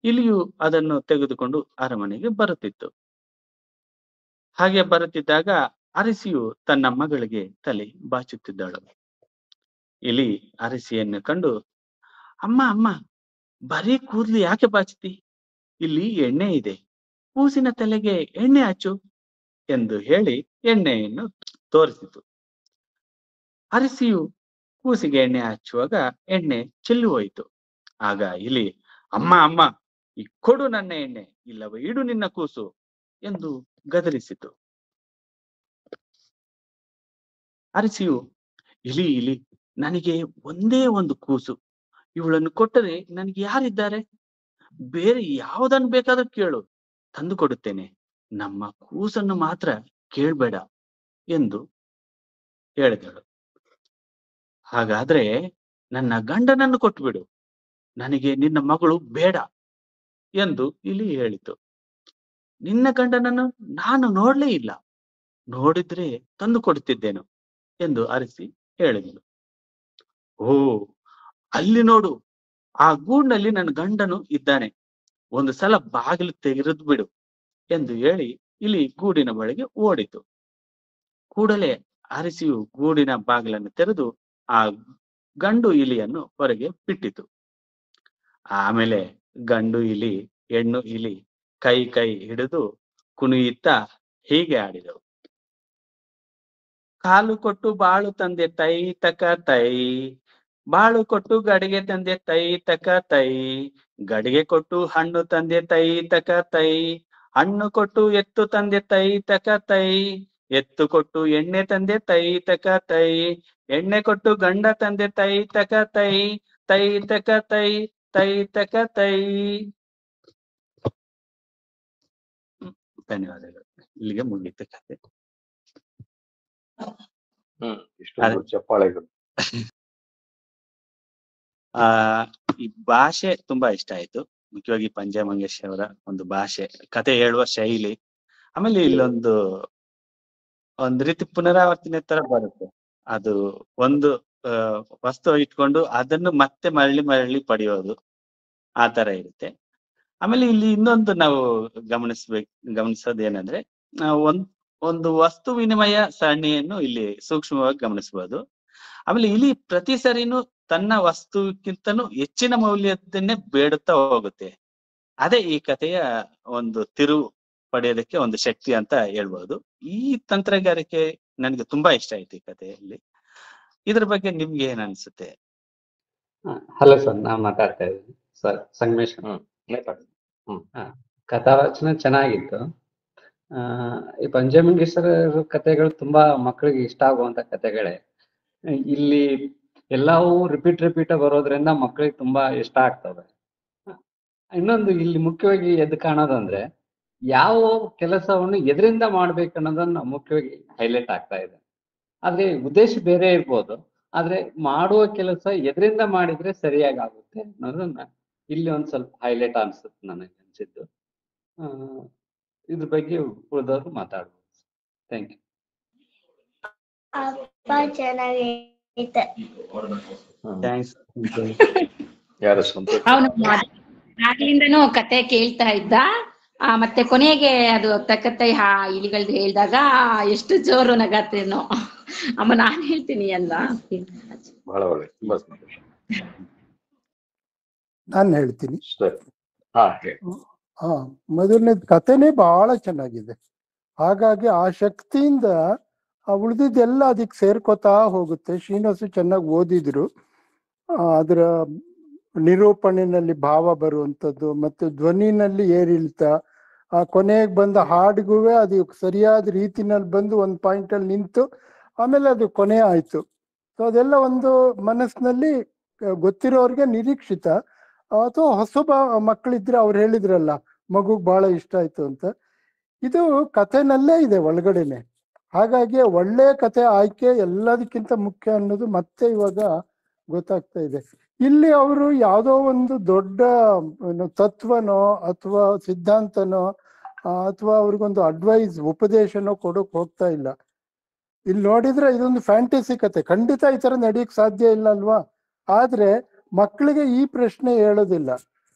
ಇಲಿಯು ಅದನ್ನು ತೆಗೆದುಕೊಂಡು ಅರಮನೆಗೆ ಬರುತ್ತಿತ್ತು. ಹಾಗೆ ಬರುತ್ತಿದ್ದಾಗ ಅರಸಿಯು ತನ್ನ ಮಗಳಿಗೆ ತಲೆ ಬಾಚುತ್ತಿದ್ದಳು. ಇಲಿ ಅರಸಿಯನ್ನು ಕಂಡು, ಅಮ್ಮ ಅಮ್ಮ, ಬರೀ ಕೂದಲು ಯಾಕೆ ಬಾಚುತ್ತಿ? ಇಲ್ಲಿ ಎಣ್ಣೆ ಇದೆ, ಕೂಸಿನ ತಲೆಗೆ ಎಣ್ಣೆ ಹಚ್ಚು ಎಂದು ಹೇಳಿ ಎಣ್ಣೆಯನ್ನು ತೋರಿಸಿತು. ಅರಸಿಯು ಕೂಸಿಗೆ ಎಣ್ಣೆ ಹಚ್ಚುವಾಗ ಎಣ್ಣೆ ಚೆಲ್ಲಿ ಹೋಯಿತು. ಆಗ ಇಲಿ, ಅಮ್ಮ ಅಮ್ಮ, ಈ ಕೊಡು ನನ್ನ ಎಣ್ಣೆ, ಇಲ್ಲವೇ ಇಡು ನಿನ್ನ ಕೂಸು ಎಂದು ಗದರಿಸಿತು. ಅರಸಿಯು, ಇಲಿ ಇಲಿ, ನನಗೆ ಒಂದೇ ಒಂದು ಕೂಸು, ಇವಳನ್ನು ಕೊಟ್ಟರೆ ನನಗೆ ಯಾರಿದ್ದಾರೆ? ಬೇರೆ ಯಾವುದನ್ನು ಬೇಕಾದ್ರೂ ಕೇಳು, ತಂದು ಕೊಡುತ್ತೇನೆ, ನಮ್ಮ ಕೂಸನ್ನು ಮಾತ್ರ ಕೇಳ್ಬೇಡ ಎಂದು ಹೇಳಿದಳು. ಹಾಗಾದ್ರೆ ನನ್ನ ಗಂಡನನ್ನು ಕೊಟ್ಬಿಡು, ನನಗೆ ನಿನ್ನ ಮಗಳು ಬೇಡ ಎಂದು ಇಲಿ ಹೇಳಿತು. ನಿನ್ನ ಗಂಡನನ್ನು ನಾನು ನೋಡ್ಲೇ ಇಲ್ಲ, ನೋಡಿದ್ರೆ ತಂದು ಕೊಡುತ್ತಿದ್ದೇನು ಎಂದು ಅರಸಿ ಹೇಳಿದಳು. ಓ, ಅಲ್ಲಿ ನೋಡು, ಆ ಗೂಡಿನಲ್ಲಿ ನನ್ನ ಗಂಡನು ಇದ್ದಾನೆ, ಒಂದು ಸಲ ಬಾಗಿಲು ತೆಗೆದು ಬಿಡು ಎಂದು ಹೇಳಿ ಇಲಿ ಗೂಡಿನ ಬಳಿಗೆ ಓಡಿತು. ಕೂಡಲೇ ಅರಸಿಯು ಗೂಡಿನ ಬಾಗಿಲನ್ನು ತೆರೆದು ಆ ಗಂಡು ಇಲಿಯನ್ನು ಹೊರಗೆ ಬಿಟ್ಟಿತು. ಆಮೇಲೆ ಗಂಡು ಇಲಿ ಹೆಣ್ಣು ಇಲಿ ಕೈ ಕೈ ಹಿಡಿದು ಕುಣಿಯುತ್ತಾ ಹೀಗೆ ಆಡಿದವು. ಕಾಲು ಕೊಟ್ಟು ಬಾಳು ತಂದೆ ತೈ ತಕ ತೈ, ಬಾಳು ಕೊಟ್ಟು ಗಡಿಗೆ ತಂದೆ ತೈ ತಕ ತೈ, ಗಡಿಗೆ ಕೊಟ್ಟು ಹಣ್ಣು ತಂದೆ ತೈ ತಕ ತೈ, ಹಣ್ಣು ಕೊಟ್ಟು ಎತ್ತು ತಂದೆ ತೈ ತಕ ತೈ, ಎತ್ತು ಕೊಟ್ಟು ಎಣ್ಣೆ ತಂದೆ ತೈ ತಕ ತೈ, ಎಣ್ಣೆ ಕೊಟ್ಟು ಗಂಡ ತಂದೆ ತೈ ತಕ ತೈ, ತೈ ತಕ ತೈ, ತೈ ತಕ ತೈ. ಧನ್ಯವಾದಗಳು. ಇಲ್ಲಿಗೆ ಮುಗಿಯಿತು ಕತೆ. ಇಷ್ಟೊಂದು ಚಪ್ಪಾಳೆಗಳು. ಈ ಭಾಷೆ ತುಂಬಾ ಇಷ್ಟ ಆಯ್ತು, ಮುಖ್ಯವಾಗಿ ಪಂಜೆ ಮಂಗೇಶ್ ಅವರ ಒಂದು ಭಾಷೆ, ಕತೆ ಹೇಳುವ ಶೈಲಿ. ಆಮೇಲೆ ಇಲ್ಲೊಂದು ರೀತಿ ಪುನರಾವರ್ತನೆ ತರ ಬರುತ್ತೆ. ಅದು ಒಂದು ವಸ್ತು ಇಟ್ಕೊಂಡು ಅದನ್ನು ಮತ್ತೆ ಮರಳಿ ಪಡೆಯೋದು, ಆ ತರ ಇರುತ್ತೆ. ಆಮೇಲೆ ಇಲ್ಲಿ ಇನ್ನೊಂದು ನಾವು ಗಮನಿಸೋದೇನಂದ್ರೆ, ಒಂದು ವಸ್ತು ವಿನಿಮಯ ಸರಣಿಯನ್ನು ಇಲ್ಲಿ ಸೂಕ್ಷ್ಮವಾಗಿ ಗಮನಿಸಬಹುದು. ಆಮೇಲೆ ಇಲ್ಲಿ ಪ್ರತಿ ಸರಿನೂ ತನ್ನ ವಸ್ತುಕ್ಕಿಂತನೂ ಹೆಚ್ಚಿನ ಮೌಲ್ಯದನ್ನೇ ಬೇಡುತ್ತಾ ಹೋಗುತ್ತೆ. ಅದೇ ಈ ಕಥೆಯ ಒಂದು ತಿರುವು ಪಡೆಯೋದಕ್ಕೆ ಒಂದು ಶಕ್ತಿ ಅಂತ ಹೇಳ್ಬಹುದು. ಈ ತಂತ್ರಗಾರಿಕೆ ನನಗೆ ತುಂಬಾ ಇಷ್ಟ ಆಯ್ತು ಈ ಕಥೆಯಲ್ಲಿ. ಇದ್ರ ಬಗ್ಗೆ ನಿಮ್ಗೆ ಏನ್ ಅನ್ಸುತ್ತೆ? ಹಲೋ ಸರ್, ನಾನ್ ಮಾತಾಡ್ತಾ ಇದ್ದೀನಿ ಸರ್, ಸಂಗಮೇಶ್. ಕಥಾವಚನ ಚೆನ್ನಾಗಿತ್ತು. ಈ ಪಂಜೆ ಮಂಗೇಶ್ವರ ಕಥೆಗಳು ತುಂಬಾ ಮಕ್ಕಳಿಗೆ ಇಷ್ಟ ಆಗುವಂತ ಕಥೆಗಳೇ. ಇಲ್ಲಿ ಎಲ್ಲವೂ ರಿಪೀಟ್ ಬರೋದ್ರಿಂದ ಮಕ್ಕಳಿಗೆ ತುಂಬಾ ಇಷ್ಟ ಆಗ್ತವೆ. ಇನ್ನೊಂದು ಇಲ್ಲಿ ಮುಖ್ಯವಾಗಿ ಎದ್ದು ಕಾಣೋದಂದ್ರೆ, ಯಾವ ಕೆಲಸವನ್ನು ಎದರಿಂದ ಮಾಡ್ಬೇಕನ್ನೋದನ್ನ ಮುಖ್ಯವಾಗಿ ಹೈಲೈಟ್ ಆಗ್ತಾ ಇದೆ. ಆದ್ರೆ ಉದ್ದೇಶ ಬೇರೆ ಇರ್ಬೋದು, ಆದ್ರೆ ಮಾಡುವ ಕೆಲಸ ಎದರಿಂದ ಮಾಡಿದ್ರೆ ಸರಿಯಾಗಿ ಆಗುತ್ತೆ ಅನ್ನೋದನ್ನ ಇಲ್ಲಿ ಒಂದ್ ಸ್ವಲ್ಪ ಹೈಲೈಟ್ ಅನ್ಸುತ್ತೆ ನನಗೆ ಅನ್ಸಿದ್ದು. ಇದ್ರ ಬಗ್ಗೆ ಉಳಿದವ್ರು ಮಾತಾಡ್ಬೋದು. Thank you. ಅವನು ಆಗ್ಲಿಂದನೂ ಕತೆ ಕೇಳ್ತಾ ಇದ್ದ. ಮತ್ತೆ ಕೊನೆಗೆ ಅದು ತಕ್ಕತ್ತೈ ಇಲಿಗಳ್ದು ಹೇಳಿದಾಗ ಎಷ್ಟು ಜೋರು ನಗತ್ತೇನೋ. ಅಮ್ಮ ನಾನ್ ಹೇಳ್ತೀನಿ ಅಂದ. ಬಹಳ ಒಳ್ಳೆ, ತುಂಬಾ ಸಂತೋಷ. ನಾನು ಹೇಳ್ತೀನಿ. ಹಾ, ಮೊದಲನೇದು ಕಥೆನೇ ಬಹಳ ಚೆನ್ನಾಗಿದೆ. ಹಾಗಾಗಿ ಆ ಶಕ್ತಿಯಿಂದ ಉಳಿದಿದ್ದೆಲ್ಲ ಅದಕ್ಕೆ ಸೇರ್ಕೋತಾ ಹೋಗುತ್ತೆ. ಶ್ರೀನಿವಾಸ ಚೆನ್ನಾಗಿ ಓದಿದ್ರು. ಅದರ ನಿರೂಪಣೆಯಲ್ಲಿ ಭಾವ ಬರುವಂಥದ್ದು, ಮತ್ತೆ ಧ್ವನಿನಲ್ಲಿ ಏರಿಳಿತ, ಕೊನೆಗೆ ಬಂದ ಹಾಡಿಗೂ ಅದು ಸರಿಯಾದ ರೀತಿನಲ್ಲಿ ಬಂದು ಒಂದು ಪಾಯಿಂಟಲ್ಲಿ ನಿಂತು ಆಮೇಲೆ ಅದು ಕೊನೆ ಆಯ್ತು. ಸೊ ಅದೆಲ್ಲ ಒಂದು ಮನಸ್ಸಿನಲ್ಲಿ ಗೊತ್ತಿರೋರಿಗೆ ನಿರೀಕ್ಷಿತ. ಅಥವಾ ಹೊಸಬ ಮಕ್ಕಳಿದ್ರೆ ಅವ್ರು ಹೇಳಿದ್ರಲ್ಲ ಮಗುಗ್ ಬಹಳ ಇಷ್ಟ ಆಯ್ತು ಅಂತ, ಇದು ಕಥೆನಲ್ಲೇ ಇದೆ ಒಳಗಡೆನೆ. ಹಾಗಾಗಿ ಒಳ್ಳೆ ಕಥೆ ಆಯ್ಕೆ ಎಲ್ಲದಕ್ಕಿಂತ ಮುಖ್ಯ ಅನ್ನೋದು ಮತ್ತೆ ಇವಾಗ ಗೊತ್ತಾಗ್ತಾ ಇದೆ. ಇಲ್ಲಿ ಅವರು ಯಾವುದೋ ಒಂದು ದೊಡ್ಡ ತತ್ವನೋ ಅಥವಾ ಸಿದ್ಧಾಂತನೋ ಅಥವಾ ಅವ್ರಿಗೊಂದು ಅಡ್ವೈಸ್ ಉಪದೇಶನೋ ಕೊಡೋಕ್ ಹೋಗ್ತಾ ಇಲ್ಲ. ಇಲ್ಲಿ ನೋಡಿದ್ರೆ ಇದೊಂದು ಫ್ಯಾಂಟಸಿ ಕತೆ, ಖಂಡಿತ ಈ ತರ ನಡೆಯಕ್ ಸಾಧ್ಯ ಇಲ್ಲ ಅಲ್ವಾ. ಆದ್ರೆ ಮಕ್ಕಳಿಗೆ ಈ ಪ್ರಶ್ನೆ ಹೇಳೋದಿಲ್ಲ.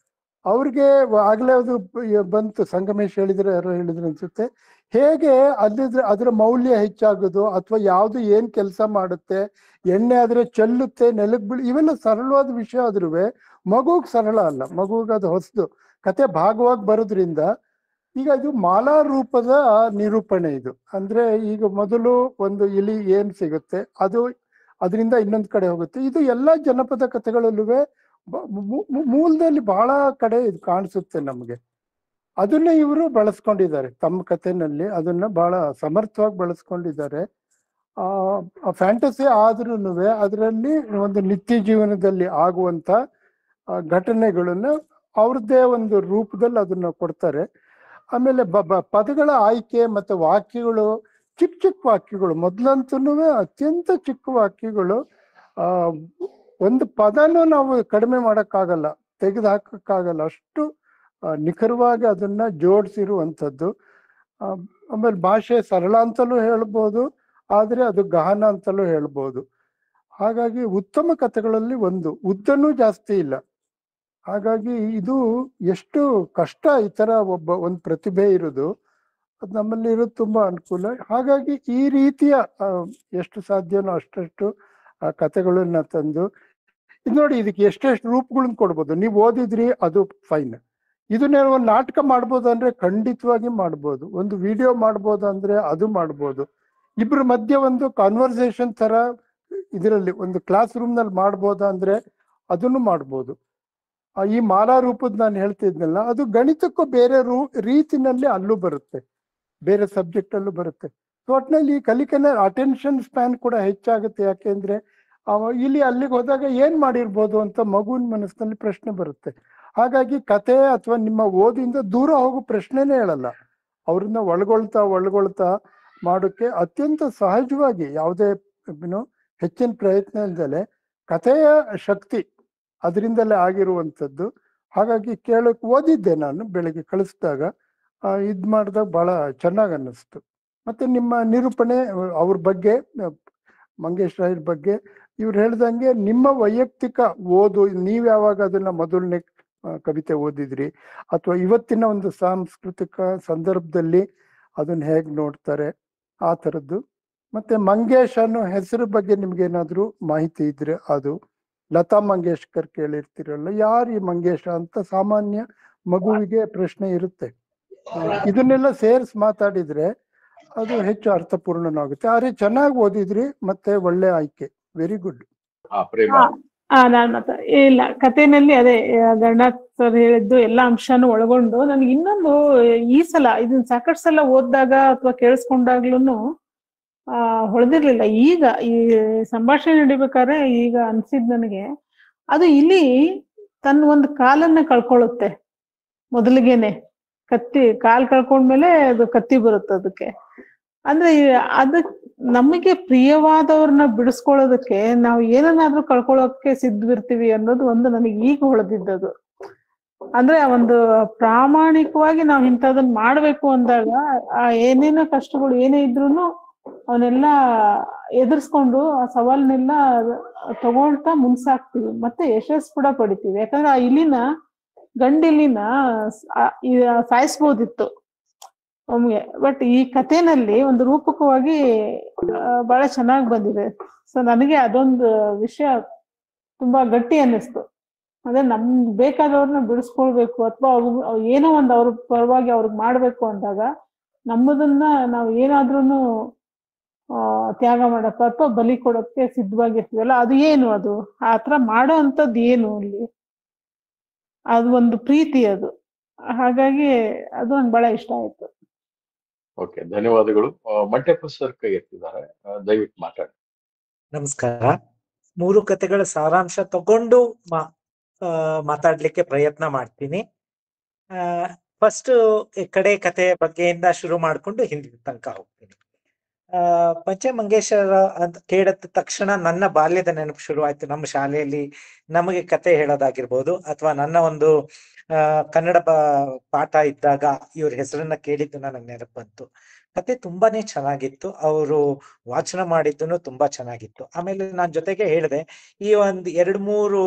ಅವ್ರಿಗೆ ಆಗ್ಲೇ ಅದು ಬಂತು, ಸಂಗಮೇಶ್ ಹೇಳಿದ್ರೆ ಯಾರೋ ಹೇಳಿದ್ರು ಅನ್ಸುತ್ತೆ, ಹೇಗೆ ಅದರ ಮೌಲ್ಯ ಹೆಚ್ಚಾಗೋದು ಅಥವಾ ಯಾವ್ದು ಏನ್ ಕೆಲಸ ಮಾಡುತ್ತೆ, ಎಣ್ಣೆ ಆದ್ರೆ ಚೆಲ್ಲುತ್ತೆ, ನೆಲಕ್ ಬೀಳ್, ಇವೆಲ್ಲ ಸರಳವಾದ ವಿಷಯ ಆದ್ರೂ ಮಗುಗ್ ಸರಳ ಅಲ್ಲ, ಮಗುಗ್ ಅದು ಹೊಸದು. ಕತೆ ಭಾಗವಾಗಿ ಬರೋದ್ರಿಂದ ಈಗ ಇದು ಮಾಲಾ ರೂಪದ ನಿರೂಪಣೆ ಇದು. ಅಂದ್ರೆ ಈಗ ಮೊದಲು ಒಂದು ಇಲಿ ಏನ್ ಸಿಗುತ್ತೆ ಅದು ಅದರಿಂದ ಇನ್ನೊಂದ್ ಕಡೆ ಹೋಗುತ್ತೆ. ಇದು ಎಲ್ಲಾ ಜನಪದ ಕಥೆಗಳಲ್ಲೂ ಮೂಲದಲ್ಲಿ ಬಹಳ ಕಡೆ ಇದು ಕಾಣಿಸುತ್ತೆ ನಮ್ಗೆ. ಅದನ್ನ ಇವರು ಬಳಸ್ಕೊಂಡಿದ್ದಾರೆ ತಮ್ಮ ಕಥೆನಲ್ಲಿ, ಅದನ್ನ ಬಹಳ ಸಮರ್ಥವಾಗಿ ಬಳಸ್ಕೊಂಡಿದ್ದಾರೆ. ಫ್ಯಾಂಟಸಿ ಆದ್ರೂನು ಅದರಲ್ಲಿ ಒಂದು ನಿತ್ಯ ಜೀವನದಲ್ಲಿ ಆಗುವಂತ ಘಟನೆಗಳನ್ನ ಅವ್ರದ್ದೇ ಒಂದು ರೂಪದಲ್ಲಿ ಅದನ್ನ ಕೊಡ್ತಾರೆ. ಆಮೇಲೆ ಪದಗಳ ಆಯ್ಕೆ ಮತ್ತೆ ವಾಕ್ಯಗಳು ಚಿಕ್ಕ ಚಿಕ್ಕ ವಾಕ್ಯಗಳು, ಮೊದ್ಲಂತೂ ಅತ್ಯಂತ ಚಿಕ್ಕ ವಾಕ್ಯಗಳು. ಒಂದು ಪದನೂ ನಾವು ಕಡಿಮೆ ಮಾಡಕ್ಕಾಗಲ್ಲ, ತೆಗೆದು ಹಾಕಕ್ಕಾಗಲ್ಲ, ಅಷ್ಟು ನಿಖರವಾಗಿ ಅದನ್ನ ಜೋಡಿಸಿರುವಂಥದ್ದು. ಆಮೇಲೆ ಭಾಷೆ ಸರಳ ಅಂತಲೂ ಹೇಳ್ಬೋದು, ಆದ್ರೆ ಅದು ಗಹನ ಅಂತಲೂ ಹೇಳ್ಬೋದು. ಹಾಗಾಗಿ ಉತ್ತಮ ಕಥೆಗಳಲ್ಲಿ ಒಂದು, ಉದ್ದನೂ ಜಾಸ್ತಿ ಇಲ್ಲ. ಹಾಗಾಗಿ ಇದು ಎಷ್ಟು ಕಷ್ಟ ಈ ತರ ಒಂದು ಪ್ರತಿಭೆ ಇರೋದು, ಅದು ನಮ್ಮಲ್ಲಿ ಇರೋದು ತುಂಬಾ ಅನುಕೂಲ. ಹಾಗಾಗಿ ಈ ರೀತಿಯ ಎಷ್ಟು ಸಾಧ್ಯನೋ ಅಷ್ಟಷ್ಟು ಕಥೆಗಳನ್ನ ತಂದು ಇದು ನೋಡಿ, ಇದಕ್ಕೆ ಎಷ್ಟೆಷ್ಟು ರೂಪಗಳನ್ನ ಕೊಡ್ಬೋದು. ನೀವು ಓದಿದ್ರಿ ಅದು ಫೈನ್, ಇದನ್ನ ಒಂದು ನಾಟಕ ಮಾಡ್ಬೋದು ಅಂದ್ರೆ ಖಂಡಿತವಾಗಿ ಮಾಡ್ಬೋದು, ಒಂದು ವಿಡಿಯೋ ಮಾಡ್ಬೋದು ಅಂದ್ರೆ ಅದು ಮಾಡ್ಬೋದು, ಇಬ್ರ ಮಧ್ಯೆ ಒಂದು ಕಾನ್ವರ್ಸೇಷನ್ ತರ ಇದರಲ್ಲಿ ಒಂದು ಕ್ಲಾಸ್ ರೂಮ್ ನಲ್ಲಿ ಮಾಡ್ಬೋದಾ ಅಂದ್ರೆ ಅದನ್ನು ಮಾಡ್ಬೋದು. ಈ ಮಾಲಾ ರೂಪದ ನಾನು ಹೇಳ್ತಿದ್ನಲ್ಲ, ಅದು ಗಣಿತಕ್ಕೂ ಬೇರೆ ರೀತಿನಲ್ಲಿ ಅಲ್ಲೂ ಬರುತ್ತೆ, ಬೇರೆ ಸಬ್ಜೆಕ್ಟ್ ಅಲ್ಲೂ ಬರುತ್ತೆ. ಒಟ್ಟಿನಲ್ಲಿ ಈ ಕಲಿಕೆನ ಅಟೆನ್ಷನ್ ಸ್ಪ್ಯಾನ್ ಕೂಡ ಹೆಚ್ಚಾಗುತ್ತೆ. ಯಾಕೆಂದ್ರೆ ಇಲ್ಲಿ ಅಲ್ಲಿಗೆ ಹೋದಾಗ ಏನ್ ಮಾಡಿರ್ಬೋದು ಅಂತ ಮಗುವಿನ ಮನಸ್ಸಿನಲ್ಲಿ ಪ್ರಶ್ನೆ ಬರುತ್ತೆ. ಹಾಗಾಗಿ ಕತೆ ಅಥವಾ ನಿಮ್ಮ ಓದಿಂದ ದೂರ ಹೋಗೋ ಪ್ರಶ್ನೆನೇ ಹೇಳಲ್ಲ, ಅವ್ರನ್ನ ಒಳಗೊಳ್ತಾ ಮಾಡೋಕ್ಕೆ ಅತ್ಯಂತ ಸಹಜವಾಗಿ ಯಾವುದೇ ಹೆಚ್ಚಿನ ಪ್ರಯತ್ನ ಇಲ್ದಲೆ ಕಥೆಯ ಶಕ್ತಿ ಅದರಿಂದಲೇ ಆಗಿರುವಂಥದ್ದು. ಹಾಗಾಗಿ ಕೇಳಕ್ ಓದಿದ್ದೆ ನಾನು ಬೆಳಗ್ಗೆ ಕಳಿಸಿದಾಗ, ಇದ್ ಮಾಡಿದಾಗ ಬಹಳ ಚೆನ್ನಾಗಿ ಅನ್ನಿಸ್ತು. ಮತ್ತೆ ನಿಮ್ಮ ನಿರೂಪಣೆ ಅವ್ರ ಬಗ್ಗೆ, ಮಂಗೇಶ್ ರಾಯರ್ ಬಗ್ಗೆ ಇವ್ರು ಹೇಳ್ದಂಗೆ ನಿಮ್ಮ ವೈಯಕ್ತಿಕ ಓದು, ನೀವ್ ಯಾವಾಗ ಅದನ್ನ ಮೊದಲನೇ ಕವಿತೆ ಓದಿದ್ರಿ ಅಥವಾ ಇವತ್ತಿನ ಒಂದು ಸಾಂಸ್ಕೃತಿಕ ಸಂದರ್ಭದಲ್ಲಿ ಅದನ್ನ ಹೇಗ್ ನೋಡ್ತಾರೆ ಆ ಥರದ್ದು. ಮತ್ತೆ ಮಂಗೇಶ್ ಅನ್ನೋ ಹೆಸರು ಬಗ್ಗೆ ನಿಮ್ಗೆ ಏನಾದ್ರು ಮಾಹಿತಿ ಇದ್ರೆ ಅದು. ಲತಾ ಮಂಗೇಶ್ಕರ್ ಕೇಳಿರ್ತಿರಲ್ಲ, ಯಾರು ಈ ಮಂಗೇಶ ಅಂತ ಸಾಮಾನ್ಯ ಮಗುವಿಗೆ ಪ್ರಶ್ನೆ ಇರುತ್ತೆ. ಇದನ್ನೆಲ್ಲ ಸೇರಿಸಿ ಮಾತಾಡಿದ್ರೆ ಅದು ಹೆಚ್ಚು ಅರ್ಥಪೂರ್ಣನಾಗುತ್ತೆ. ಆದ್ರೆ ಚೆನ್ನಾಗಿ ಓದಿದ್ರಿ, ಮತ್ತೆ ಒಳ್ಳೆ ಆಯ್ಕೆ, ವೆರಿ ಗುಡ್. ನಾನ್ ಇಲ್ಲ, ಕಥೆನಲ್ಲಿ ಅದೇ ಗಣನಾಥ್ ಸರ್ ಹೇಳಿದ್ದು ಎಲ್ಲಾ ಅಂಶನೂ ಒಳಗೊಂಡು ನನ್ಗೆ ಇನ್ನೊಂದು ಈ ಸಲ ಇದನ್ನ ಸಾಕಷ್ಟು ಸಲ ಓದಿದಾಗ ಅಥವಾ ಕೇಳಿಸ್ಕೊಂಡಾಗ್ಲೂ ಹೊಳೆದಿರ್ಲಿಲ್ಲ. ಈಗ ಈ ಸಂಭಾಷಣೆ ನಡಿಬೇಕಾದ್ರೆ ಈಗ ಅನ್ಸಿದ್ ನನಗೆ, ಅದು ಇಲ್ಲಿ ತನ್ನ ಒಂದು ಕಾಲನ್ನ ಕಳ್ಕೊಳ್ಳುತ್ತೆ ಮೊದಲಿಗೆನೆ. ಕಾಲ್ ಕಳ್ಕೊಂಡ್ಮೇಲೆ ಅದು ಕತ್ತಿ ಬರುತ್ತೆ ಅದಕ್ಕೆ. ಅಂದ್ರೆ ಅದಕ್ ನಮಗೆ ಪ್ರಿಯವಾದವ್ರನ್ನ ಬಿಡಿಸ್ಕೊಳ್ಳೋದಕ್ಕೆ ನಾವು ಏನನ್ನಾದ್ರೂ ಕಳ್ಕೊಳ್ಳೋಕೆ ಸಿದ್ಧವಿರ್ತೀವಿ ಅನ್ನೋದು ಒಂದು ನನಗೆ ಈಗ ಹೊಳೆದಿದ್ದದು. ಅಂದ್ರೆ ಒಂದು ಪ್ರಾಮಾಣಿಕವಾಗಿ ನಾವು ಇಂಥದನ್ನ ಮಾಡ್ಬೇಕು ಅಂದಾಗ ಏನೇನೋ ಕಷ್ಟಗಳು ಏನೇ ಇದ್ರುನು ಅವನ್ನೆಲ್ಲ ಎದುರಿಸ್ಕೊಂಡು ಆ ಸವಾಲ್ನೆಲ್ಲ ತಗೊಳ್ತಾ ಮುನ್ಸಾಕ್ತಿವಿ, ಮತ್ತೆ ಯಶಸ್ಸು ಕೂಡ ಪಡಿತೀವಿ. ಯಾಕಂದ್ರೆ ಆ ಇಲಿನ ಗಂಡಿಲಿನ ಸಾಯಿಸ್ಬೋದಿತ್ತು ಒಮ್ಗೆ, ಬಟ್ ಈ ಕಥೆನಲ್ಲಿ ಒಂದು ರೂಪಕವಾಗಿ ಬಹಳ ಚೆನ್ನಾಗಿ ಬಂದಿದೆ. ಸೊ ನನಗೆ ಅದೊಂದು ವಿಷಯ ತುಂಬಾ ಗಟ್ಟಿ ಅನ್ನಿಸ್ತು. ಅದೇ ಬೇಕಾದವ್ರನ್ನ ಬಿಡಿಸ್ಕೊಳ್ಬೇಕು ಅಥವಾ ಏನೋ ಒಂದು ಅವ್ರ ಪರವಾಗಿ ಅವ್ರಿಗೆ ಮಾಡ್ಬೇಕು ಅಂದಾಗ ನಮ್ಮದನ್ನ ನಾವು ಏನಾದ್ರೂ ತ್ಯಾಗ ಮಾಡಕ್ಕ ಅಥವಾ ಬಲಿ ಕೊಡೋಕ್ಕೆ ಸಿದ್ಧವಾಗಿರ್ತೀವಲ್ಲ, ಅದು ಏನು, ಅದು ಆತರ ಮಾಡೋ ಅಂಥದ್ದು ಏನು ಅಲ್ಲಿ ಅದು ಒಂದು ಪ್ರೀತಿ ಅದು. ಹಾಗಾಗಿ ಅದು ನಂಗೆ ಬಹಳ ಇಷ್ಟ ಆಯ್ತು. ಓಕೆ, ಧನ್ಯವಾದಗಳು. ಮಂಟೆಪ್ಪ ಸರ್ ಕೈ ಎತ್ತಿದ್ದಾರೆ, ದಯವಿಟ್ಟು ಮಾತಾಡಿ. ನಮಸ್ಕಾರ. 3 ಕಥೆಗಳ ಸಾರಾಂಶ ತಗೊಂಡು ಮಾತಾಡ್ಲಿಕ್ಕೆ ಪ್ರಯತ್ನ ಮಾಡ್ತೀನಿ. ಫಸ್ಟ್ ಕಡೆ ಕಥೆ ಬಗ್ಗೆಯಿಂದ ಶುರು ಮಾಡ್ಕೊಂಡು ಹಿಂದಿನ ತನಕ ಹೋಗ್ತೀನಿ. ಪಂಚೆ ಮಂಗೇಶ್ವರ ಅಂತ ಕೇಳಿದ ತಕ್ಷಣ ನನ್ನ ಬಾಲ್ಯದ ನೆನಪು ಶುರುವಾಯ್ತು. ನಮ್ಮ ಶಾಲೆಯಲ್ಲಿ ನಮಗೆ ಕತೆ ಹೇಳೋದಾಗಿರ್ಬೋದು, ಅಥವಾ ನನ್ನ ಒಂದು ಕನ್ನಡ ಪಾಠ ಇದ್ದಾಗ ಇವ್ರ ಹೆಸರನ್ನ ಕೇಳಿದ್ದು ನನಗೆ ನೆನಪು ಬಂತು. ಕತೆ ತುಂಬಾನೇ ಚೆನ್ನಾಗಿತ್ತು, ಅವರು ವಾಚನ ಮಾಡಿದ್ದು ತುಂಬಾ ಚೆನ್ನಾಗಿತ್ತು. ಆಮೇಲೆ ನಾನ್ ಜೊತೆಗೆ ಹೇಳಿದೆ, ಈ ಒಂದು 2-3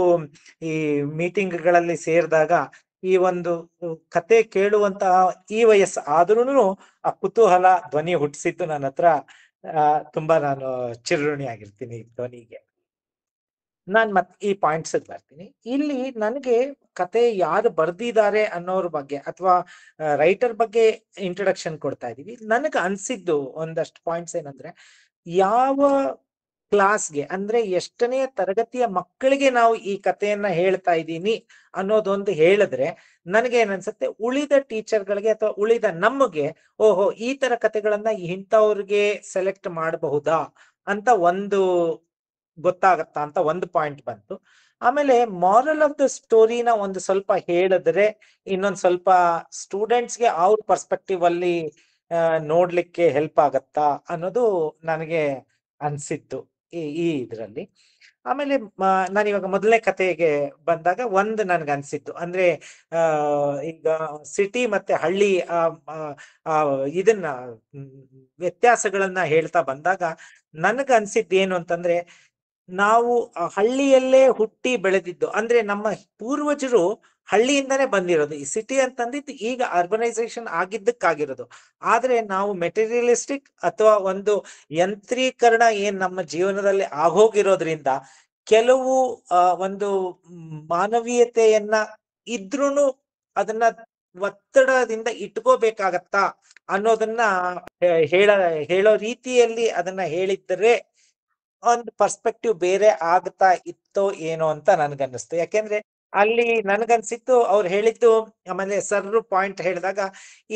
ಈ ಮೀಟಿಂಗ್ಗಳಲ್ಲಿ ಸೇರಿದಾಗ ಈ ಒಂದು ಕತೆ ಕೇಳುವಂತಹ ಈ ವಯಸ್ಸು ಆದ್ರೂನು ಆ ಕುತೂಹಲ ಧ್ವನಿ ಹುಟ್ಟಿಸಿದ್ದು ನನ್ನ ಹತ್ರ ತುಂಬಾ ನಾನು ಚಿರಋಣಿ ಆಗಿರ್ತೀನಿ ಧ್ವನಿಗೆ. ನಾನ್ ಮತ್ತೆ ಈ ಪಾಯಿಂಟ್ಸ್ ಬರ್ತೀನಿ. ಇಲ್ಲಿ ನನಗೆ ಕತೆ ಯಾರು ಬರ್ದಿದ್ದಾರೆ ಅನ್ನೋರ ಬಗ್ಗೆ ಅಥವಾ ರೈಟರ್ ಬಗ್ಗೆ ಇಂಟ್ರೊಡಕ್ಷನ್ ಕೊಡ್ತಾ ಇದೀವಿ. ನನಗೆ ಅನ್ಸಿದ್ದು ಒಂದಷ್ಟು ಪಾಯಿಂಟ್ಸ್ ಏನಂದ್ರೆ, ಯಾವ ಕ್ಲಾಸ್ಗೆ ಅಂದ್ರೆ ಎಷ್ಟನೇ ತರಗತಿಯ ಮಕ್ಕಳಿಗೆ ನಾವು ಈ ಕಥೆಯನ್ನ ಹೇಳ್ತಾ ಇದ್ದೀನಿ ಅನ್ನೋದೊಂದು ಹೇಳಿದ್ರೆ ನನಗೆ ಏನನ್ಸುತ್ತೆ, ಉಳಿದ ಟೀಚರ್ಗಳಿಗೆ ಅಥವಾ ಉಳಿದ ನಮಗೆ ಓಹೋ ಈ ತರ ಕಥೆಗಳನ್ನ ಇಂಥವ್ರಿಗೆ ಸೆಲೆಕ್ಟ್ ಮಾಡಬಹುದಾ ಅಂತ ಒಂದು ಗೊತ್ತಾಗತ್ತಾ ಅಂತ ಒಂದು ಪಾಯಿಂಟ್ ಬಂತು. ಆಮೇಲೆ ಮಾರಲ್ ಆಫ್ ದ ಸ್ಟೋರಿನ ಒಂದು ಸ್ವಲ್ಪ ಹೇಳಿದ್ರೆ ಇನ್ನೊಂದ್ ಸ್ವಲ್ಪ ಸ್ಟೂಡೆಂಟ್ಸ್ಗೆ ಅವ್ರ ಪರ್ಸ್ಪೆಕ್ಟಿವ್ ಅಲ್ಲಿ ನೋಡ್ಲಿಕ್ಕೆ ಹೆಲ್ಪ್ ಆಗತ್ತಾ ಅನ್ನೋದು ನನಗೆ ಅನ್ಸಿತ್ತು ಈ ಇದ್ರಲ್ಲಿ. ಆಮೇಲೆ ನಾನು ಇವಾಗ ಮೊದಲನೇ ಕಥೆಗೆ ಬಂದಾಗ ಒಂದು ನನ್ಗೆ ಅನ್ಸಿತ್ತು ಅಂದ್ರೆ, ಈಗ ಸಿಟಿ ಮತ್ತೆ ಹಳ್ಳಿ ಇದನ್ನ ವ್ಯತ್ಯಾಸಗಳನ್ನ ಹೇಳ್ತಾ ಬಂದಾಗ ನನಗ ಅನ್ಸಿದ್ದು ಏನು ಅಂತಂದ್ರೆ, ನಾವು ಹಳ್ಳಿಯಲ್ಲೇ ಹುಟ್ಟಿ ಬೆಳೆದಿದ್ದು ಅಂದ್ರೆ ನಮ್ಮ ಪೂರ್ವಜರು ಹಳ್ಳಿಯಿಂದಾನೇ ಬಂದಿರೋದು. ಈ ಸಿಟಿ ಅಂತಂದಿದ್ದು ಈಗ ಅರ್ಬನೈಸೇಷನ್ ಆಗಿದ್ದಕ್ಕಾಗಿರೋದು. ಆದ್ರೆ ನಾವು ಮೆಟೀರಿಯಲಿಸ್ಟಿಕ್ ಅಥವಾ ಒಂದು ಯಂತ್ರೀಕರಣ ಏನ್ ನಮ್ಮ ಜೀವನದಲ್ಲಿ ಆಗೋಗಿರೋದ್ರಿಂದ ಕೆಲವು ಒಂದು ಮಾನವೀಯತೆಯನ್ನ ಇದ್ರೂನು ಅದನ್ನ ಒತ್ತಡದಿಂದ ಇಟ್ಕೋಬೇಕಾಗತ್ತಾ ಅನ್ನೋದನ್ನ ಹೇಳೋ ರೀತಿಯಲ್ಲಿ ಅದನ್ನ ಹೇಳಿದ್ರೆ ಒಂದು ಪರ್ಸ್ಪೆಕ್ಟಿವ್ ಬೇರೆ ಆಗ್ತಾ ಇತ್ತೋ ಏನೋ ಅಂತ ನನ್ಗನ್ನಿಸ್ತು. ಯಾಕೆಂದ್ರೆ ಅಲ್ಲಿ ನನ್ಗನ್ಸಿತ್ತು ಅವ್ರು ಹೇಳಿದ್ದು, ಆಮೇಲೆ ಸರ್ರು ಪಾಯಿಂಟ್ ಹೇಳಿದಾಗ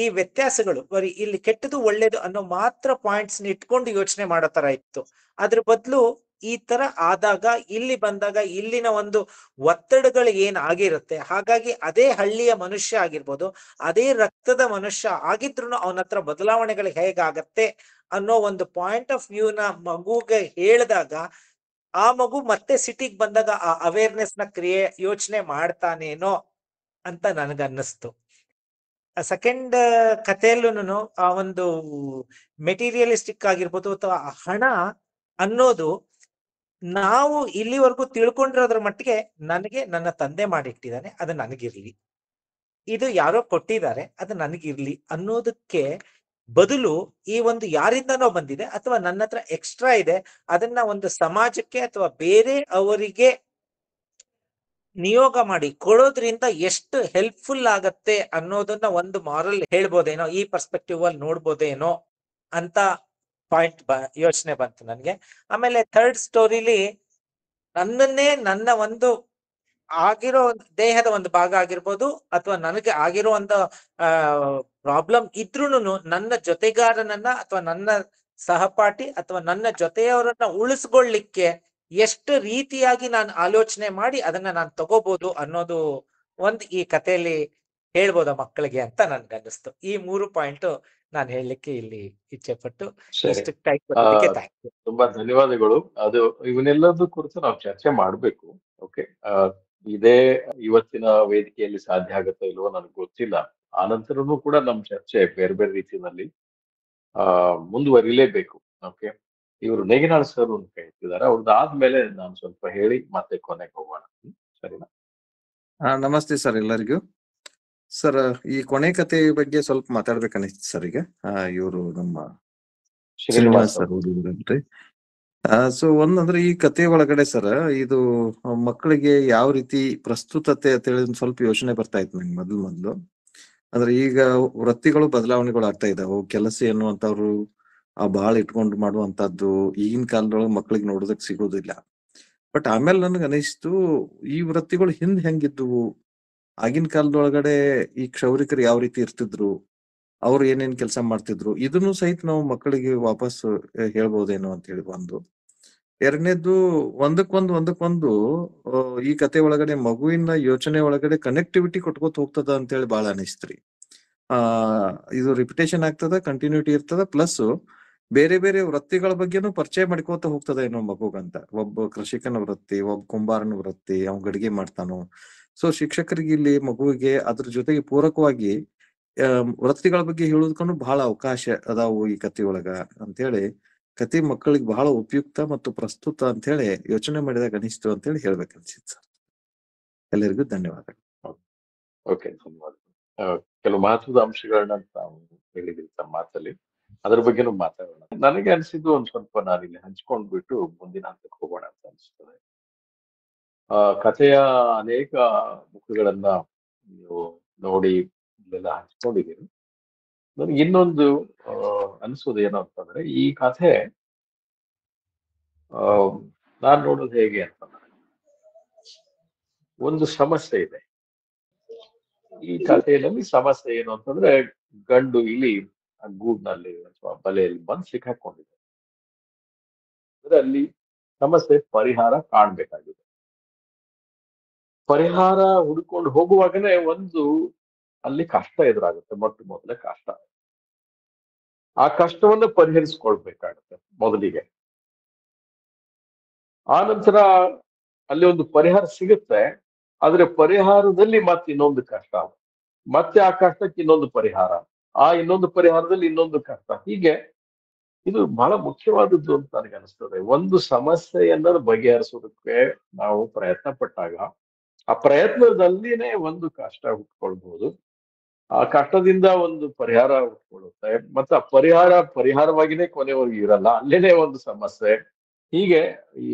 ಈ ವ್ಯತ್ಯಾಸಗಳು ಬರೀ ಇಲ್ಲಿ ಕೆಟ್ಟದು ಒಳ್ಳೇದು ಅನ್ನೋ ಮಾತ್ರ ಪಾಯಿಂಟ್ಸ್ ಇಟ್ಕೊಂಡು ಯೋಚನೆ ಮಾಡೋ ತರ ಇತ್ತು. ಅದ್ರ ಬದಲು ಈ ತರ ಆದಾಗ ಇಲ್ಲಿ ಬಂದಾಗ ಇಲ್ಲಿನ ಒಂದು ಒತ್ತಡಗಳು ಏನ್ ಆಗಿರುತ್ತೆ, ಹಾಗಾಗಿ ಅದೇ ಹಳ್ಳಿಯ ಮನುಷ್ಯ ಆಗಿರ್ಬೋದು, ಅದೇ ರಕ್ತದ ಮನುಷ್ಯ ಆಗಿದ್ರು ಅವನ ಹತ್ರ ಬದಲಾವಣೆಗಳು ಹೇಗಾಗತ್ತೆ ಅನ್ನೋ ಒಂದು ಪಾಯಿಂಟ್ ಆಫ್ ವ್ಯೂನ ಮಗುಗೆ ಹೇಳಿದಾಗ ಆ ಮಗು ಮತ್ತೆ ಸಿಟಿಗೆ ಬಂದಾಗ ಆ ಅವೇರ್ನೆಸ್ ನ ಯೋಚನೆ ಮಾಡ್ತಾನೇನೋ ಅಂತ ನನಗನ್ನಿಸ್ತು. ಸೆಕೆಂಡ್ ಕಥೆಯಲ್ಲೂ ಆ ಒಂದು ಮೆಟೀರಿಯಲಿಸ್ಟಿಕ್ ಆಗಿರ್ಬೋದು ಅಥವಾ ಹಣ ಅನ್ನೋದು ನಾವು ಇಲ್ಲಿವರೆಗೂ ತಿಳ್ಕೊಂಡಿರೋದ್ರ ಮಟ್ಟಿಗೆ ನನಗೆ ನನ್ನ ತಂದೆ ಮಾಡಿಟ್ಟಿದ್ದಾನೆ, ಅದು ನನಗಿರ್ಲಿ, ಇದು ಯಾರೋ ಕೊಟ್ಟಿದ್ದಾರೆ ಅದು ನನಗಿರ್ಲಿ ಅನ್ನೋದಕ್ಕೆ ಬದಲು ಈ ಒಂದು ಯಾರಿಂದನೋ ಬಂದಿದೆ ಅಥವಾ ನನ್ನ ಹತ್ರ ಎಕ್ಸ್ಟ್ರಾ ಇದೆ, ಅದನ್ನ ಒಂದು ಸಮಾಜಕ್ಕೆ ಅಥವಾ ಬೇರೆ ಅವರಿಗೆ ನಿಯೋಗ ಮಾಡಿ ಕೊಡೋದ್ರಿಂದ ಎಷ್ಟು ಹೆಲ್ಪ್ಫುಲ್ ಆಗತ್ತೆ ಅನ್ನೋದನ್ನ ಒಂದು ಮಾರಲ್ ಹೇಳ್ಬೋದೇನೋ, ಈ ಪರ್ಸ್ಪೆಕ್ಟಿವ್ ಅಲ್ಲಿ ನೋಡ್ಬೋದೇನೋ ಅಂತ ಪಾಯಿಂಟ್ ಯೋಚನೆ ಬಂತು ನನಗೆ. ಆಮೇಲೆ ಥರ್ಡ್ ಸ್ಟೋರಿಲಿ ನನ್ನನ್ನೇ ನನ್ನ ಒಂದು ಆಗಿರೋ ದೇಹದ ಒಂದು ಭಾಗ ಆಗಿರ್ಬೋದು ಅಥವಾ ನನಗೆ ಆಗಿರುವಂತ ಪ್ರಾಬ್ಲಮ್ ಇದ್ರೂನು ನನ್ನ ಜೊತೆಗಾರನನ್ನ ಅಥವಾ ನನ್ನ ಸಹಪಾಠಿ ಅಥವಾ ನನ್ನ ಜೊತೆಯವರನ್ನ ಉಳಿಸ್ಕೊಳ್ಳಿಕ್ಕೆ ಎಷ್ಟು ರೀತಿಯಾಗಿ ನಾನು ಆಲೋಚನೆ ಮಾಡಿ ಅದನ್ನ ನಾನು ತಗೋಬಹುದು ಅನ್ನೋದು ಒಂದು ಈ ಕಥೆಯಲ್ಲಿ ಹೇಳ್ಬೋದ ಮಕ್ಕಳಿಗೆ ಅಂತ ನನ್ಗನ್ನಿಸ್ತು. ಈ 3 ಪಾಯಿಂಟ್ ನಾನು ಹೇಳಲಿಕ್ಕೆ ಇಲ್ಲಿ ಇಚ್ಛೆ ಪಟ್ಟು ತುಂಬಾ ಧನ್ಯವಾದಗಳು. ಅದು ಇವನ್ನೆಲ್ಲದ ಕುರಿತು ನಾವು ಚರ್ಚೆ ಮಾಡ್ಬೇಕು. ಓಕೆ, ಇದೇ ಇವತ್ತಿನ ವೇದಿಕೆಯಲ್ಲಿ ಸಾಧ್ಯ ಆಗತ್ತೋ ಇಲ್ವೋ ನನಗೆ ಗೊತ್ತಿಲ್ಲ. ಆನಂತರನೂ ಕೂಡ ನಮ್ ಚರ್ಚೆ ಬೇರೆ ಬೇರೆ ರೀತಿಯಲ್ಲಿ ಮುಂದುವರಿಲೇಬೇಕು. ಓಕೆ, ಇವರು ನೇಗಿನಾಳ್ ಸರ್ ಒಂದು ಹೇಳ್ತಿದ್ದಾರೆ, ಅವ್ರದ್ದಾದ್ಮೇಲೆ ನಾನು ಸ್ವಲ್ಪ ಹೇಳಿ ಮತ್ತೆ ಕೊನೆಗೆ ಹೋಗೋಣ. ಸರಿನಾ? ನಮಸ್ತೆ ಸರ್ ಎಲ್ಲರಿಗೂ. ಸರ್, ಈ ಕೊನೆ ಕತೆ ಬಗ್ಗೆ ಸ್ವಲ್ಪ ಮಾತಾಡ್ಬೇಕನ್ನಿಸ್ತು ಸರ್. ಈಗ ಇವರು ನಮ್ಮ ಶ್ರೀನಿವಾಸ್ ಸರ್ ಓದಿದ್ರಲ್ರಿ. ಸೊ ಒಂದಂದ್ರೆ ಈ ಕತೆ ಒಳಗಡೆ ಸರ್, ಇದು ಮಕ್ಕಳಿಗೆ ಯಾವ ರೀತಿ ಪ್ರಸ್ತುತತೆ ಅಂತ ಹೇಳಿ ಸ್ವಲ್ಪ ಯೋಚನೆ ಬರ್ತಾ ಇತ್ತು ನಂಗೆ ಮೊದ್ಲು. ಅಂದ್ರೆ ಈಗ ವೃತ್ತಿಗಳು ಬದಲಾವಣೆಗಳು ಆಗ್ತಾ ಇದಾವೆ. ಕೆಲಸ ಎನ್ನುವಂತವ್ರು ಬಾಳ ಇಟ್ಕೊಂಡು ಮಾಡುವಂತದ್ದು ಈಗಿನ ಕಾಲದೊಳಗೆ ಮಕ್ಳಿಗೆ ನೋಡೋದಕ್ ಸಿಗೋದಿಲ್ಲ. ಬಟ್ ಆಮೇಲೆ ನನ್ಗೆ ಅನಿಸ್ತು, ಈ ವೃತ್ತಿಗಳು ಹಿಂದ್ ಹೆಂಗಿದ್ವು ಆಗಿನ ಕಾಲದೊಳಗಡೆ ಈ ಕ್ಷೌರಿಕರು ಯಾವ ರೀತಿ ಇರ್ತಿದ್ರು, ಅವ್ರು ಏನೇನ್ ಕೆಲಸ ಮಾಡ್ತಿದ್ರು, ಇದನ್ನು ಸಹಿತ ನಾವು ಮಕ್ಕಳಿಗೆ ವಾಪಸ್ ಹೇಳ್ಬೋದೇನೋ ಅಂತ ಹೇಳಿ ಒಂದು. ಎರಡನೇದ್ದು, ಒಂದಕ್ಕೊಂದು ಈ ಕತೆ ಒಳಗಡೆ ಮಗುವಿನ ಯೋಚನೆ ಒಳಗಡೆ ಕನೆಕ್ಟಿವಿಟಿ ಕೊಟ್ಕೋತ ಹೋಗ್ತದ ಅಂತ ಹೇಳಿ ಬಹಳ ಅನಿಸ್ತ್ರಿ. ಇದು ರಿಪಿಟೇಷನ್ ಆಗ್ತದ, ಕಂಟಿನ್ಯೂಟಿ ಇರ್ತದ, ಪ್ಲಸ್ ಬೇರೆ ಬೇರೆ ವೃತ್ತಿಗಳ ಬಗ್ಗೆನೂ ಪರಿಚಯ ಮಾಡ್ಕೋತ ಹೋಗ್ತದ ಏನೋ ಮಗುಗಂತ. ಒಬ್ಬ ಕೃಷಿಕನ ವೃತ್ತಿ, ಒಬ್ಬ ಕುಂಬಾರನ ವೃತ್ತಿ, ಅವ್ನ್ ಗಡಿಗೆ ಮಾಡ್ತಾನೋ. ಸೊ ಶಿಕ್ಷಕರಿಗೆ ಇಲ್ಲಿ ಮಗುವಿಗೆ ಅದ್ರ ಜೊತೆಗೆ ಪೂರಕವಾಗಿ ವೃತ್ತಿಗಳ ಬಗ್ಗೆ ಹೇಳೋದಕ್ಕೂ ಬಹಳ ಅವಕಾಶ ಅದಾವು ಈ ಕಥೆಯೊಳಗ ಅಂತೇಳಿ ಕತೆ ಮಕ್ಕಳಿಗೆ ಬಹಳ ಉಪಯುಕ್ತ ಮತ್ತು ಪ್ರಸ್ತುತ ಅಂತ ಹೇಳಿ ಯೋಚನೆ ಮಾಡಿದಾಗ ಅನಿಸ್ತು ಅಂತ ಹೇಳಿ ಹೇಳ್ಬೇಕನ್ಸಿತ್ತು ಸರ್. ಎಲ್ಲರಿಗೂ ಧನ್ಯವಾದಗಳು. ಓಕೆ, ಧನ್ಯವಾದಗಳು. ಕೆಲವು ಮಹತ್ವದ ಅಂಶಗಳನ್ನ ತಾವು ಹೇಳಿದ್ರಿ ತಮ್ಮ ಮಾತಲ್ಲಿ, ಅದ್ರ ಬಗ್ಗೆನೂ ಮಾತಾಡೋಣ. ನನಗೆ ಅನ್ಸಿದ್ದು ಒಂದ್ ಸ್ವಲ್ಪ ನಾನಿಲ್ಲಿ ಹಂಚ್ಕೊಂಡ್ಬಿಟ್ಟು ಮುಂದಿನ ಹಂತಕ್ಕೆ ಹೋಗೋಣ ಅಂತ ಅನ್ಸ್ತದೆ. ಕಥೆಯ ಅನೇಕ ಮುಖಗಳನ್ನ ನೀವು ನೋಡಿ ಇಲ್ಲೆಲ್ಲ ಹಂಚ್ಕೊಂಡಿದ್ದೀರಿ. ನನಗೆ ಇನ್ನೊಂದು ಅನ್ಸೋದು ಏನು ಅಂತಂದ್ರೆ, ಈ ಕಥೆ ನಾನ್ ನೋಡೋದು ಹೇಗೆ ಅಂತಂದ್ರೆ, ಒಂದು ಸಮಸ್ಯೆ ಇದೆ ಈ ಕಥೆಯಲ್ಲಿ. ಸಮಸ್ಯೆ ಏನು ಅಂತಂದ್ರೆ, ಗಂಡು ಇಲಿ ಗೂಡ್ನಲ್ಲಿ ಅಥವಾ ಬಲೆಯಲ್ಲಿ ಬಂದು ಸಿಕ್ಕಾಕೊಂಡಿದೆ. ಅಂದ್ರೆ ಅಲ್ಲಿ ಸಮಸ್ಯೆ ಪರಿಹಾರ ಕಾಣ್ಬೇಕಾಗಿದೆ. ಪರಿಹಾರ ಹುಡ್ಕೊಂಡು ಹೋಗುವಾಗನೇ ಒಂದು ಅಲ್ಲಿ ಕಷ್ಟ ಎದುರಾಗುತ್ತೆ. ಮೊದಲೇ ಕಷ್ಟ. ಆ ಕಷ್ಟವನ್ನು ಪರಿಹರಿಸ್ಕೊಳ್ಬೇಕಾಗತ್ತೆ ಮೊದಲಿಗೆ. ಆ ನಂತರ ಅಲ್ಲಿ ಒಂದು ಪರಿಹಾರ ಸಿಗುತ್ತೆ. ಆದ್ರೆ ಪರಿಹಾರದಲ್ಲಿ ಮತ್ತೆ ಇನ್ನೊಂದು ಕಷ್ಟ, ಮತ್ತೆ ಆ ಕಷ್ಟಕ್ಕೆ ಇನ್ನೊಂದು ಪರಿಹಾರ, ಆ ಇನ್ನೊಂದು ಪರಿಹಾರದಲ್ಲಿ ಇನ್ನೊಂದು ಕಷ್ಟ. ಹೀಗೆ ಇದು ಬಹಳ ಮುಖ್ಯವಾದದ್ದು ಅಂತ ನನಗೆ ಅನಿಸ್ತದೆ. ಒಂದು ಸಮಸ್ಯೆಯನ್ನ ಬಗೆಹರಿಸೋದಕ್ಕೆ ನಾವು ಪ್ರಯತ್ನ ಪಟ್ಟಾಗ ಆ ಪ್ರಯತ್ನದಲ್ಲಿನೇ ಒಂದು ಕಷ್ಟ ಹುಟ್ಕೊಳ್ಬಹುದು. ಆ ಕಷ್ಟದಿಂದ ಒಂದು ಪರಿಹಾರ ಹುಟ್ಕೊಳ್ಳುತ್ತೆ. ಮತ್ತೆ ಆ ಪರಿಹಾರವಾಗಿನೇ ಕೊನೆವರೆಗೂ ಇರಲ್ಲ, ಅಲ್ಲೇನೆ ಒಂದು ಸಮಸ್ಯೆ. ಹೀಗೆ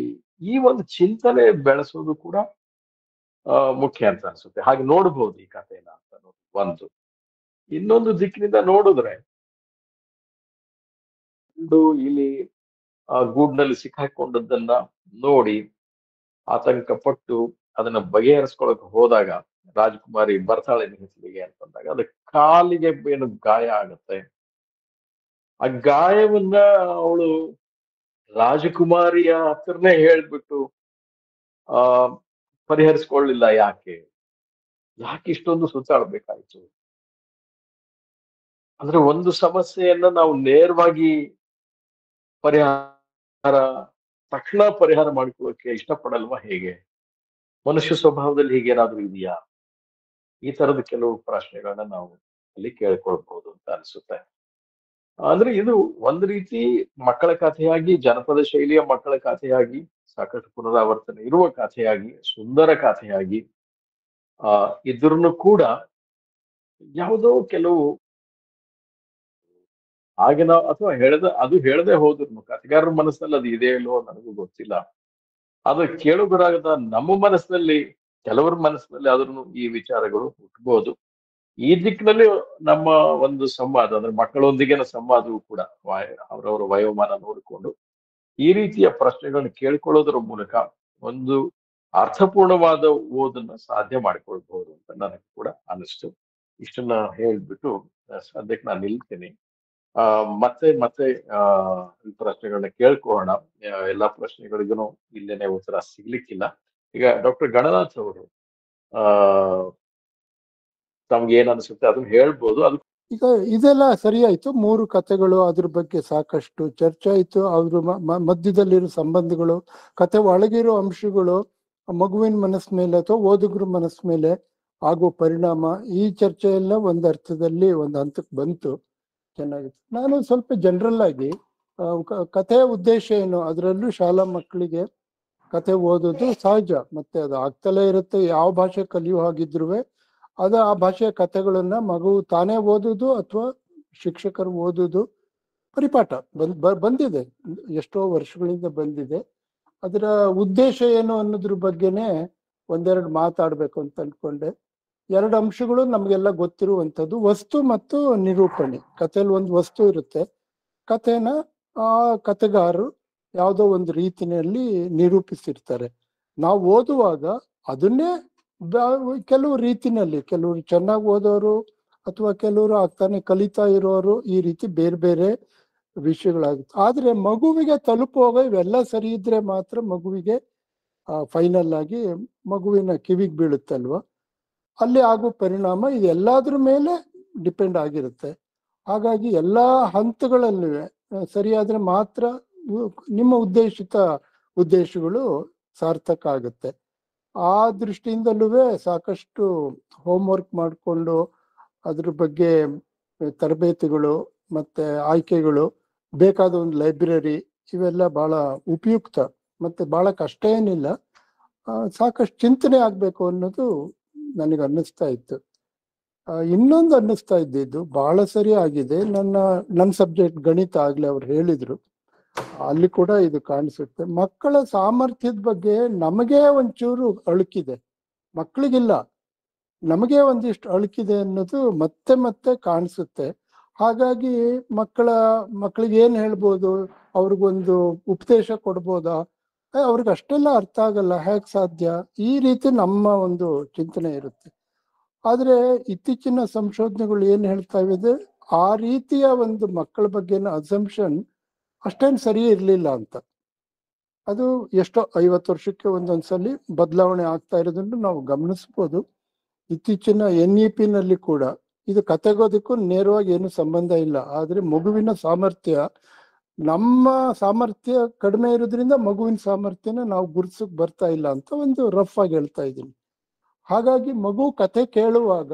ಈ ಒಂದು ಚಿಂತನೆ ಬೆಳೆಸೋದು ಕೂಡ ಮುಖ್ಯ ಅಂತ ಅನ್ಸುತ್ತೆ. ಹಾಗೆ ನೋಡ್ಬೋದು ಈ ಕಥೆನ ಅಂತ ಒಂದು. ಇನ್ನೊಂದು ದಿಕ್ಕಿನಿಂದ ನೋಡಿದ್ರೆ, ಇಲ್ಲಿ ಗೂಡ್ನಲ್ಲಿ ಸಿಕ್ಕಾಕೊಂಡದ್ದನ್ನ ನೋಡಿ ಆತಂಕ ಪಟ್ಟು ಅದನ್ನ ಬಗೆಹರಿಸ್ಕೊಳಕ್ ಹೋದಾಗ ರಾಜಕುಮಾರಿ ಬರ್ತಾಳೆ ಹೆಸರಿಗೆ ಅಂತಂದಾಗ ಅದ ಕಾಲಿಗೆ ಏನು ಗಾಯ ಆಗತ್ತೆ. ಆ ಗಾಯವನ್ನ ಅವಳು ರಾಜಕುಮಾರಿಯ ಹತ್ರನೇ ಹೇಳ್ಬಿಟ್ಟು ಪರಿಹರಿಸ್ಕೊಳ್ಳಿಲ್ಲ. ಯಾಕೆ ಇಷ್ಟೊಂದು ಸುತ್ತಾಡ್ಬೇಕಾಯ್ತು? ಅಂದ್ರೆ ಒಂದು ಸಮಸ್ಯೆಯನ್ನ ನಾವು ನೇರವಾಗಿ ತಕ್ಷಣ ಪರಿಹಾರ ಮಾಡ್ಕೊಳ್ಳೋಕೆ ಇಷ್ಟಪಡಲ್ವಾ? ಹೇಗೆ? ಮನುಷ್ಯ ಸ್ವಭಾವದಲ್ಲಿ ಹೀಗೇನಾದ್ರೂ ಇದೆಯಾ? ಈ ತರದ ಕೆಲವು ಪ್ರಶ್ನೆಗಳನ್ನ ನಾವು ಅಲ್ಲಿ ಕೇಳ್ಕೊಳ್ಬಹುದು ಅಂತ ಅನ್ಸುತ್ತೆ. ಅಂದ್ರೆ ಇದು ಒಂದು ರೀತಿ ಮಕ್ಕಳ ಕಥೆಯಾಗಿ, ಜನಪದ ಶೈಲಿಯ ಮಕ್ಕಳ ಕಥೆಯಾಗಿ, ಸಾಕಷ್ಟು ಪುನರಾವರ್ತನೆ ಇರುವ ಕಥೆಯಾಗಿ, ಸುಂದರ ಕಥೆಯಾಗಿ ಇದ್ರೂ ಕೂಡ ಯಾವುದೋ ಕೆಲವು ಆಗಿನ ಅಥವಾ ಅದು ಹೇಳದೆ ಹೋದ್ರು ಕಥೆಗಾರರ ಮನಸ್ಸಲ್ಲಿ ಅದು ಇದೆ ಇಲ್ಲೋ ನನಗೂ ಗೊತ್ತಿಲ್ಲ. ಅದು ಕೇಳುಗರಾಗದ ನಮ್ಮ ಮನಸ್ಸಿನಲ್ಲಿ, ಕೆಲವರ ಮನಸ್ಸಿನಲ್ಲಿ ಆದ್ರೂ ಈ ವಿಚಾರಗಳು ಹುಟ್ಟಬಹುದು. ಈ ದಿಕ್ಕಿನಲ್ಲಿ ನಮ್ಮ ಒಂದು ಸಂವಾದ, ಅಂದ್ರೆ ಮಕ್ಕಳೊಂದಿಗಿನ ಸಂವಾದವು ಕೂಡ ಅವರವರ ವಯೋಮಾನ ನೋಡಿಕೊಂಡು ಈ ರೀತಿಯ ಪ್ರಶ್ನೆಗಳನ್ನ ಕೇಳ್ಕೊಳ್ಳೋದ್ರ ಮೂಲಕ ಒಂದು ಅರ್ಥಪೂರ್ಣವಾದ ಓದನ್ನ ಸಾಧ್ಯ ಮಾಡ್ಕೊಳ್ಬಹುದು ಅಂತ ನನಗೆ ಕೂಡ ಅನಿಸ್ತು. ಇಷ್ಟನ್ನ ಹೇಳ್ಬಿಟ್ಟು ಸದ್ಯಕ್ಕೆ ನಾನು ನಿಲ್ತೀನಿ. ಮತ್ತೆ ಈ ಪ್ರಶ್ನೆಗಳನ್ನ ಕೇಳ್ಕೊಳ್ಳೋಣ. ಎಲ್ಲಾ ಪ್ರಶ್ನೆಗಳಿಗೂ ಇಲ್ಲೇನೆ ಉತ್ತರ ಸಿಗ್ಲಿಕ್ಕಿಲ್ಲ. ಈಗ ಡಾಕ್ಟರ್ ಗಣನಾಥ್ ಅವರು ತಮ್ಗೆ ಏನ್ ಅನ್ಸುತ್ತೆ ಅದನ್ನ ಹೇಳ್ಬೋದು. ಅದು ಈಗ ಇದೆಲ್ಲ ಸರಿ ಆಯ್ತು. 3 ಕಥೆಗಳು, ಅದ್ರ ಬಗ್ಗೆ ಸಾಕಷ್ಟು ಚರ್ಚೆ ಆಯ್ತು. ಅದ್ರ ಮಧ್ಯದಲ್ಲಿರೋ ಸಂಬಂಧಗಳು, ಕತೆ ಒಳಗಿರೋ ಅಂಶಗಳು, ಮಗುವಿನ ಮನಸ್ಸ ಮೇಲೆ ಅಥವಾ ಓದುಗರ ಮನಸ್ಸ ಮೇಲೆ ಆಗೋ ಪರಿಣಾಮ, ಈ ಚರ್ಚೆ ಎಲ್ಲ ಒಂದು ಅರ್ಥದಲ್ಲಿ ಒಂದು ಹಂತಕ್ಕೆ ಬಂತು. ಚೆನ್ನಾಗಿತ್ತು. ನಾನು ಸ್ವಲ್ಪ ಜನರಲ್ ಆಗಿ ಕಥೆಯ ಉದ್ದೇಶ ಏನು, ಅದರಲ್ಲೂ ಶಾಲಾ ಮಕ್ಕಳಿಗೆ ಕತೆ ಓದೋದು ಸಹಜ, ಮತ್ತೆ ಅದು ಆಗ್ತಲೇ ಇರುತ್ತೆ. ಯಾವ ಭಾಷೆ ಕಲಿಯೋ ಹಾಗಿದ್ರು ಅದು ಆ ಭಾಷೆಯ ಕಥೆಗಳನ್ನ ಮಗು ತಾನೇ ಓದುದು ಅಥವಾ ಶಿಕ್ಷಕರು ಓದುದು ಪರಿಪಾಠ ಬಂದಿದೆ, ಎಷ್ಟೋ ವರ್ಷಗಳಿಂದ ಬಂದಿದೆ. ಅದರ ಉದ್ದೇಶ ಏನು ಅನ್ನೋದ್ರ ಬಗ್ಗೆನೆ ಒಂದೆರಡು ಮಾತಾಡ್ಬೇಕು ಅಂತ ಅನ್ಕೊಂಡೆ. 2 ಅಂಶಗಳು ನಮ್ಗೆಲ್ಲ ಗೊತ್ತಿರುವಂಥದ್ದು, ವಸ್ತು ಮತ್ತು ನಿರೂಪಣೆ. ಕಥೆಯಲ್ಲಿ ಒಂದು ವಸ್ತು ಇರುತ್ತೆ, ಕಥೆನ ಆ ಕಥೆಗಾರರು ಯಾವುದೋ ಒಂದು ರೀತಿಯಲ್ಲಿ ನಿರೂಪಿಸಿರ್ತಾರೆ. ನಾವು ಓದುವಾಗ ಅದನ್ನೇ ಕೆಲವು ರೀತಿನಲ್ಲಿ ಕೆಲವರು ಚೆನ್ನಾಗಿ ಓದೋರು ಅಥವಾ ಕೆಲವರು ಆಗ್ತಾನೆ ಕಲಿತಾ ಇರೋರು ಈ ರೀತಿ ಬೇರೆ ಬೇರೆ ವಿಷಯಗಳಾಗುತ್ತೆ. ಆದ್ರೆ ಮಗುವಿಗೆ ತಲುಪುವಾಗ ಇವೆಲ್ಲ ಸರಿ ಇದ್ರೆ ಮಾತ್ರ ಮಗುವಿಗೆ ಫೈನಲ್ ಆಗಿ ಮಗುವಿನ ಕಿವಿಗೆ ಬೀಳುತ್ತಲ್ವ, ಅಲ್ಲಿ ಆಗೋ ಪರಿಣಾಮ ಇದೆಲ್ಲದ್ರ ಮೇಲೆ ಡಿಪೆಂಡ್ ಆಗಿರುತ್ತೆ. ಹಾಗಾಗಿ ಎಲ್ಲಾ ಹಂತಗಳಲ್ಲೂ ಸರಿಯಾದ್ರೆ ಮಾತ್ರ ನಿಮ್ಮ ಉದ್ದೇಶಗಳು ಸಾರ್ಥಕ ಆಗುತ್ತೆ. ಆ ದೃಷ್ಟಿಯಿಂದಲೂ ಸಾಕಷ್ಟು ಹೋಮ್ವರ್ಕ್ ಮಾಡಿಕೊಂಡು ಅದ್ರ ಬಗ್ಗೆ ತರಬೇತಿಗಳು ಮತ್ತೆ ಆಯ್ಕೆಗಳು, ಬೇಕಾದ ಒಂದು ಲೈಬ್ರರಿ, ಇವೆಲ್ಲ ಬಹಳ ಉಪಯುಕ್ತ. ಮತ್ತೆ ಬಹಳ ಕಷ್ಟ ಏನಿಲ್ಲ, ಸಾಕಷ್ಟು ಚಿಂತನೆ ಆಗ್ಬೇಕು ಅನ್ನೋದು ನನಗೆ ಅನ್ನಿಸ್ತಾ ಇತ್ತು. ಇನ್ನೊಂದು ಅನ್ನಿಸ್ತಾ ಇದ್ದಿದ್ದು ಬಹಳ ಸರಿ ಆಗಿದೆ, ನನ್ನ ಸಬ್ಜೆಕ್ಟ್ ಗಣಿತ ಆಗ್ಲೇ ಅವ್ರು ಹೇಳಿದ್ರು, ಅಲ್ಲಿ ಕೂಡ ಇದು ಕಾಣಿಸುತ್ತೆ. ಮಕ್ಕಳ ಸಾಮರ್ಥ್ಯದ ಬಗ್ಗೆ ನಮಗೆ ಒಂಚೂರು ಅಳುಕಿದೆ, ಮಕ್ಕಳಿಗಿಲ್ಲ, ನಮಗೆ ಒಂದಿಷ್ಟು ಅಳುಕಿದೆ ಅನ್ನೋದು ಮತ್ತೆ ಮತ್ತೆ ಕಾಣಿಸುತ್ತೆ. ಹಾಗಾಗಿ ಮಕ್ಕಳಿಗೆ ಏನ್ ಹೇಳ್ಬೋದು, ಅವ್ರಿಗೊಂದು ಉಪದೇಶ ಕೊಡ್ಬೋದಾ, ಅವ್ರಿಗೆ ಅಷ್ಟೆಲ್ಲ ಅರ್ಥ ಆಗಲ್ಲ, ಹೇಗ್ ಸಾಧ್ಯ, ಈ ರೀತಿ ನಮ್ಮ ಒಂದು ಚಿಂತನೆ ಇರುತ್ತೆ. ಆದ್ರೆ ಇತ್ತೀಚಿನ ಸಂಶೋಧನೆಗಳು ಏನ್ ಹೇಳ್ತಾ ಇದೆ, ಆ ರೀತಿಯ ಒಂದು ಮಕ್ಕಳ ಬಗ್ಗೆನ ಅಸಂಪ್ಷನ್ ಅಷ್ಟೇನು ಸರಿ ಇರ್ಲಿಲ್ಲ ಅಂತ. ಅದು ಎಷ್ಟೋ 50 ವರ್ಷಕ್ಕೆ ಒಂದೊಂದ್ಸಲಿ ಬದಲಾವಣೆ ಆಗ್ತಾ ಇರೋದನ್ನು ನಾವು ಗಮನಿಸ್ಬೋದು. ಇತ್ತೀಚಿನ NEP ನಲ್ಲಿ ಕೂಡ ಇದು ಕತೆಗೋದಕ್ಕೂ ನೇರವಾಗಿ ಏನು ಸಂಬಂಧ ಇಲ್ಲ, ಆದ್ರೆ ಮಗುವಿನ ಸಾಮರ್ಥ್ಯ, ನಮ್ಮ ಸಾಮರ್ಥ್ಯ ಕಡಿಮೆ ಇರೋದ್ರಿಂದ ಮಗುವಿನ ಸಾಮರ್ಥ್ಯನ ನಾವು ಗುರುತಿಸಕ್ ಬರ್ತಾ ಇಲ್ಲ ಅಂತ ಒಂದು ರಫ್ ಆಗಿ ಹೇಳ್ತಾ ಇದ್ದೀನಿ. ಹಾಗಾಗಿ ಮಗು ಕತೆ ಕೇಳುವಾಗ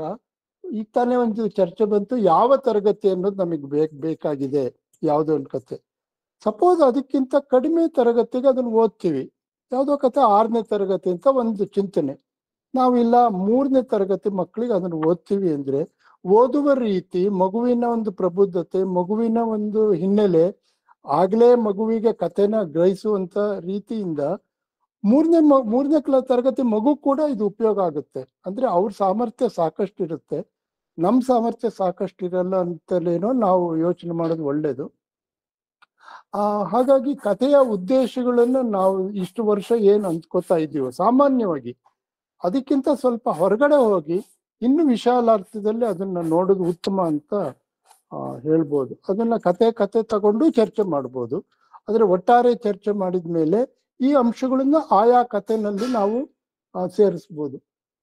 ಈಗ ತಾನೇ ಒಂದು ಚರ್ಚೆ ಬಂತು, ಯಾವ ತರಗತಿ ಅನ್ನೋದು ನಮಗೆ ಬೇಕಾಗಿದೆ. ಯಾವುದೋ ಒಂದು ಕತೆ ಸಪೋಸ್ ಅದಕ್ಕಿಂತ ಕಡಿಮೆ ತರಗತಿಗೆ ಅದನ್ನ ಓದ್ತೀವಿ, ಯಾವುದೋ ಕತೆ 6ನೇ ತರಗತಿ ಅಂತ ಒಂದು ಚಿಂತನೆ, ನಾವಿಲ್ಲ 3ನೇ ತರಗತಿ ಮಕ್ಕಳಿಗೆ ಅದನ್ನು ಓದ್ತೀವಿ ಅಂದ್ರೆ ಓದುವ ರೀತಿ, ಮಗುವಿನ ಒಂದು ಪ್ರಬುದ್ಧತೆ, ಮಗುವಿನ ಒಂದು ಹಿನ್ನೆಲೆ, ಆಗ್ಲೇ ಮಗುವಿಗೆ ಕತೆನ ಗ್ರಹಿಸುವಂತ ರೀತಿಯಿಂದ 3ನೇ ತರಗತಿ ಮಗು ಕೂಡ ಇದು ಉಪಯೋಗ ಆಗುತ್ತೆ. ಅಂದ್ರೆ ಅವ್ರ ಸಾಮರ್ಥ್ಯ ಸಾಕಷ್ಟು ಇರುತ್ತೆ, ನಮ್ಮ ಸಾಮರ್ಥ್ಯ ಸಾಕಷ್ಟು ಇರಲ್ಲ ಅಂತಲೇನೋ ನಾವು ಯೋಚನೆ ಮಾಡೋದು ಒಳ್ಳೇದು. ಹಾಗಾಗಿ ಕಥೆಯ ಉದ್ದೇಶಗಳನ್ನ ನಾವು ಇಷ್ಟು ವರ್ಷ ಏನ್ ಅಂದ್ಕೋತಾ ಇದ್ದೀವೋ ಸಾಮಾನ್ಯವಾಗಿ ಅದಕ್ಕಿಂತ ಸ್ವಲ್ಪ ಹೊರಗಡೆ ಹೋಗಿ ಇನ್ನು ವಿಶಾಲಾರ್ಥದಲ್ಲಿ ಅದನ್ನ ನೋಡೋದು ಉತ್ತಮ ಅಂತ ಹೇಳ್ಬೋದು. ಅದನ್ನ ಕತೆ ತಗೊಂಡು ಚರ್ಚೆ ಮಾಡ್ಬೋದು. ಆದ್ರೆ ಒಟ್ಟಾರೆ ಚರ್ಚೆ ಮಾಡಿದ್ಮೇಲೆ ಈ ಅಂಶಗಳನ್ನ ಆಯಾ ಕಥೆನಲ್ಲಿ ನಾವು ಸೇರಿಸ್ಬೋದು.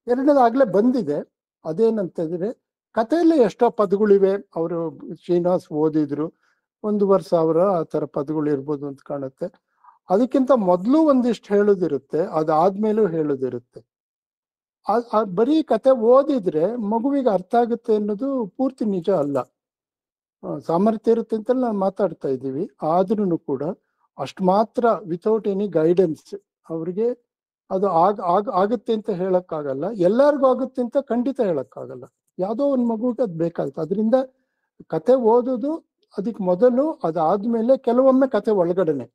ಎರಡನೇದಾಗ್ಲೇ ಬಂದಿದೆ, ಅದೇನಂತಂದ್ರೆ ಕಥೆಯಲ್ಲಿ ಎಷ್ಟೋ ಪದಗಳಿವೆ, ಅವರು ಶ್ರೀನಿವಾಸ್ ಓದಿದ್ರು, 1,000 ಆ ಥರ ಪದಗಳು ಇರ್ಬೋದು ಅಂತ ಕಾಣುತ್ತೆ. ಅದಕ್ಕಿಂತ ಮೊದಲು ಒಂದಿಷ್ಟು ಹೇಳೋದಿರುತ್ತೆ, ಅದಾದ್ಮೇಲೂ ಹೇಳೋದಿರುತ್ತೆ. ಬರೀ ಕತೆ ಓದಿದ್ರೆ ಮಗುವಿಗೆ ಅರ್ಥ ಆಗುತ್ತೆ ಅನ್ನೋದು ಪೂರ್ತಿ ನಿಜ ಅಲ್ಲ. ಸಾಮರ್ಥ್ಯ ಇರುತ್ತೆ ಅಂತ ನಾವು ಮಾತಾಡ್ತಾ ಇದ್ದೀವಿ, ಆದ್ರೂ ಕೂಡ ಅಷ್ಟು ಮಾತ್ರ ವಿತೌಟ್ ಎನಿ ಗೈಡೆನ್ಸ್ ಅವ್ರಿಗೆ ಅದು ಆಗುತ್ತೆ ಅಂತ ಹೇಳಕ್ಕಾಗಲ್ಲ. ಎಲ್ಲರಿಗೂ ಆಗುತ್ತೆ ಅಂತ ಖಂಡಿತ ಹೇಳಕ್ಕಾಗಲ್ಲ, ಯಾವುದೋ ಒಂದು ಮಗುಗೆ ಅದು ಬೇಕಾಗುತ್ತೆ. ಅದರಿಂದ ಕತೆ ಓದೋದು ಅದಕ್ಕೆ ಮೊದಲು, ಅದಾದ್ಮೇಲೆ ಕೆಲವೊಮ್ಮೆ ಕತೆ ಒಳಗಡೆನೆ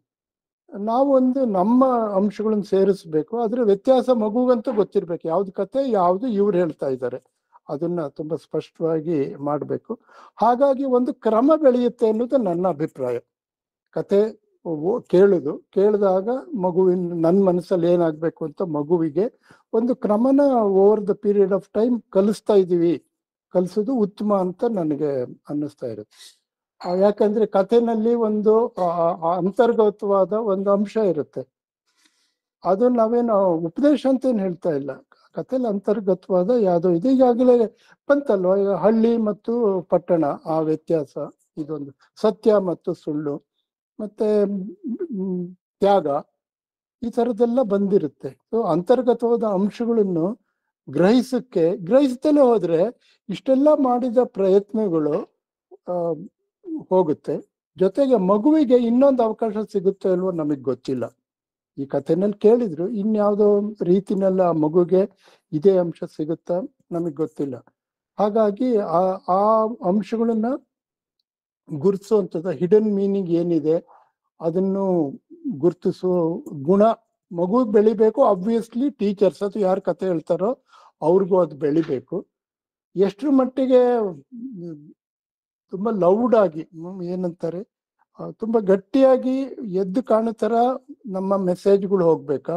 ನಾವೊಂದು ನಮ್ಮ ಅಂಶಗಳನ್ನ ಸೇರಿಸ್ಬೇಕು. ಅದ್ರ ವ್ಯತ್ಯಾಸ ಮಗುಗಂತೂ ಗೊತ್ತಿರ್ಬೇಕು, ಯಾವ್ದು ಕತೆ ಯಾವ್ದು ಇವ್ರು ಹೇಳ್ತಾ ಇದ್ದಾರೆ, ಅದನ್ನ ತುಂಬಾ ಸ್ಪಷ್ಟವಾಗಿ ಮಾಡ್ಬೇಕು. ಹಾಗಾಗಿ ಒಂದು ಕ್ರಮ ಬೆಳೆಯುತ್ತೆ ಅನ್ನೋದು ನನ್ನ ಅಭಿಪ್ರಾಯ. ಕತೆ ಕೇಳಿದಾಗ ನನ್ನ ಮನಸ್ಸಲ್ಲಿ ಏನಾಗ್ಬೇಕು ಅಂತ ಮಗುವಿಗೆ ಒಂದು ಕ್ರಮನ over the period of time ಕಲಿಸೋದು ಉತ್ತಮ ಅಂತ ನನಗೆ ಅನ್ನಿಸ್ತಾ ಇರುತ್ತೆ. ಯಾಕಂದ್ರೆ ಕಥೆನಲ್ಲಿ ಒಂದು ಅಂತರ್ಗತವಾದ ಒಂದು ಅಂಶ ಇರುತ್ತೆ, ಅದು ನಾವೇನು ಉಪದೇಶ ಅಂತ ಏನ್ ಹೇಳ್ತಾ ಇಲ್ಲ, ಕಥೆಯಲ್ಲಿ ಅಂತರ್ಗತವಾದ ಯಾವುದೋ ಇದು. ಈಗಾಗಲೇ ಬಂತಲ್ವ, ಈಗ ಹಳ್ಳಿ ಮತ್ತು ಪಟ್ಟಣ ಆ ವ್ಯತ್ಯಾಸ, ಇದೊಂದು ಸತ್ಯ ಮತ್ತು ಸುಳ್ಳು, ಮತ್ತೆ ತ್ಯಾಗ, ಈ ತರದೆಲ್ಲ ಬಂದಿರುತ್ತೆ. ಸೊ ಅಂತರ್ಗತವಾದ ಅಂಶಗಳನ್ನು ಗ್ರಹಿಸ್ತಲೇ ಹೋದ್ರೆ ಇಷ್ಟೆಲ್ಲ ಮಾಡಿದ ಪ್ರಯತ್ನಗಳು ಹೋಗುತ್ತೆ. ಜೊತೆಗೆ ಮಗುವಿಗೆ ಇನ್ನೊಂದು ಅವಕಾಶ ಸಿಗುತ್ತೆ ಅಲ್ವೋ ನಮಗ್ ಗೊತ್ತಿಲ್ಲ. ಈ ಕಥೆನಲ್ಲಿ ಕೇಳಿದ್ರು, ಇನ್ಯಾವುದೋ ರೀತಿನೆಲ್ಲ ಆ ಮಗುಗೆ ಇದೇ ಅಂಶ ಸಿಗುತ್ತಾ ನಮಗ್ ಗೊತ್ತಿಲ್ಲ. ಹಾಗಾಗಿ ಆ ಅಂಶಗಳನ್ನ ಗುರುತಿಸುವಂಥದ್ದು, ಹಿಡನ್ ಮೀನಿಂಗ್ ಏನಿದೆ ಅದನ್ನು ಗುರುತಿಸುವ ಗುಣ ಮಗು ಬೆಳಿಬೇಕು. ಆಬ್ವಿಯಸ್ಲಿ ಟೀಚರ್ಸ್ ಅಥವಾ ಯಾರು ಕತೆ ಹೇಳ್ತಾರೋ ಅವ್ರಿಗೂ ಅದು ಬೆಳಿಬೇಕು. ಎಷ್ಟರ ಮಟ್ಟಿಗೆ ತುಂಬಾ ಲೌಡ್ ಆಗಿ, ಏನಂತಾರೆ, ತುಂಬಾ ಗಟ್ಟಿಯಾಗಿ ಎದ್ದು ಕಾಣೋ ತರ ನಮ್ಮ ಮೆಸೇಜ್ಗಳು ಹೋಗ್ಬೇಕಾ,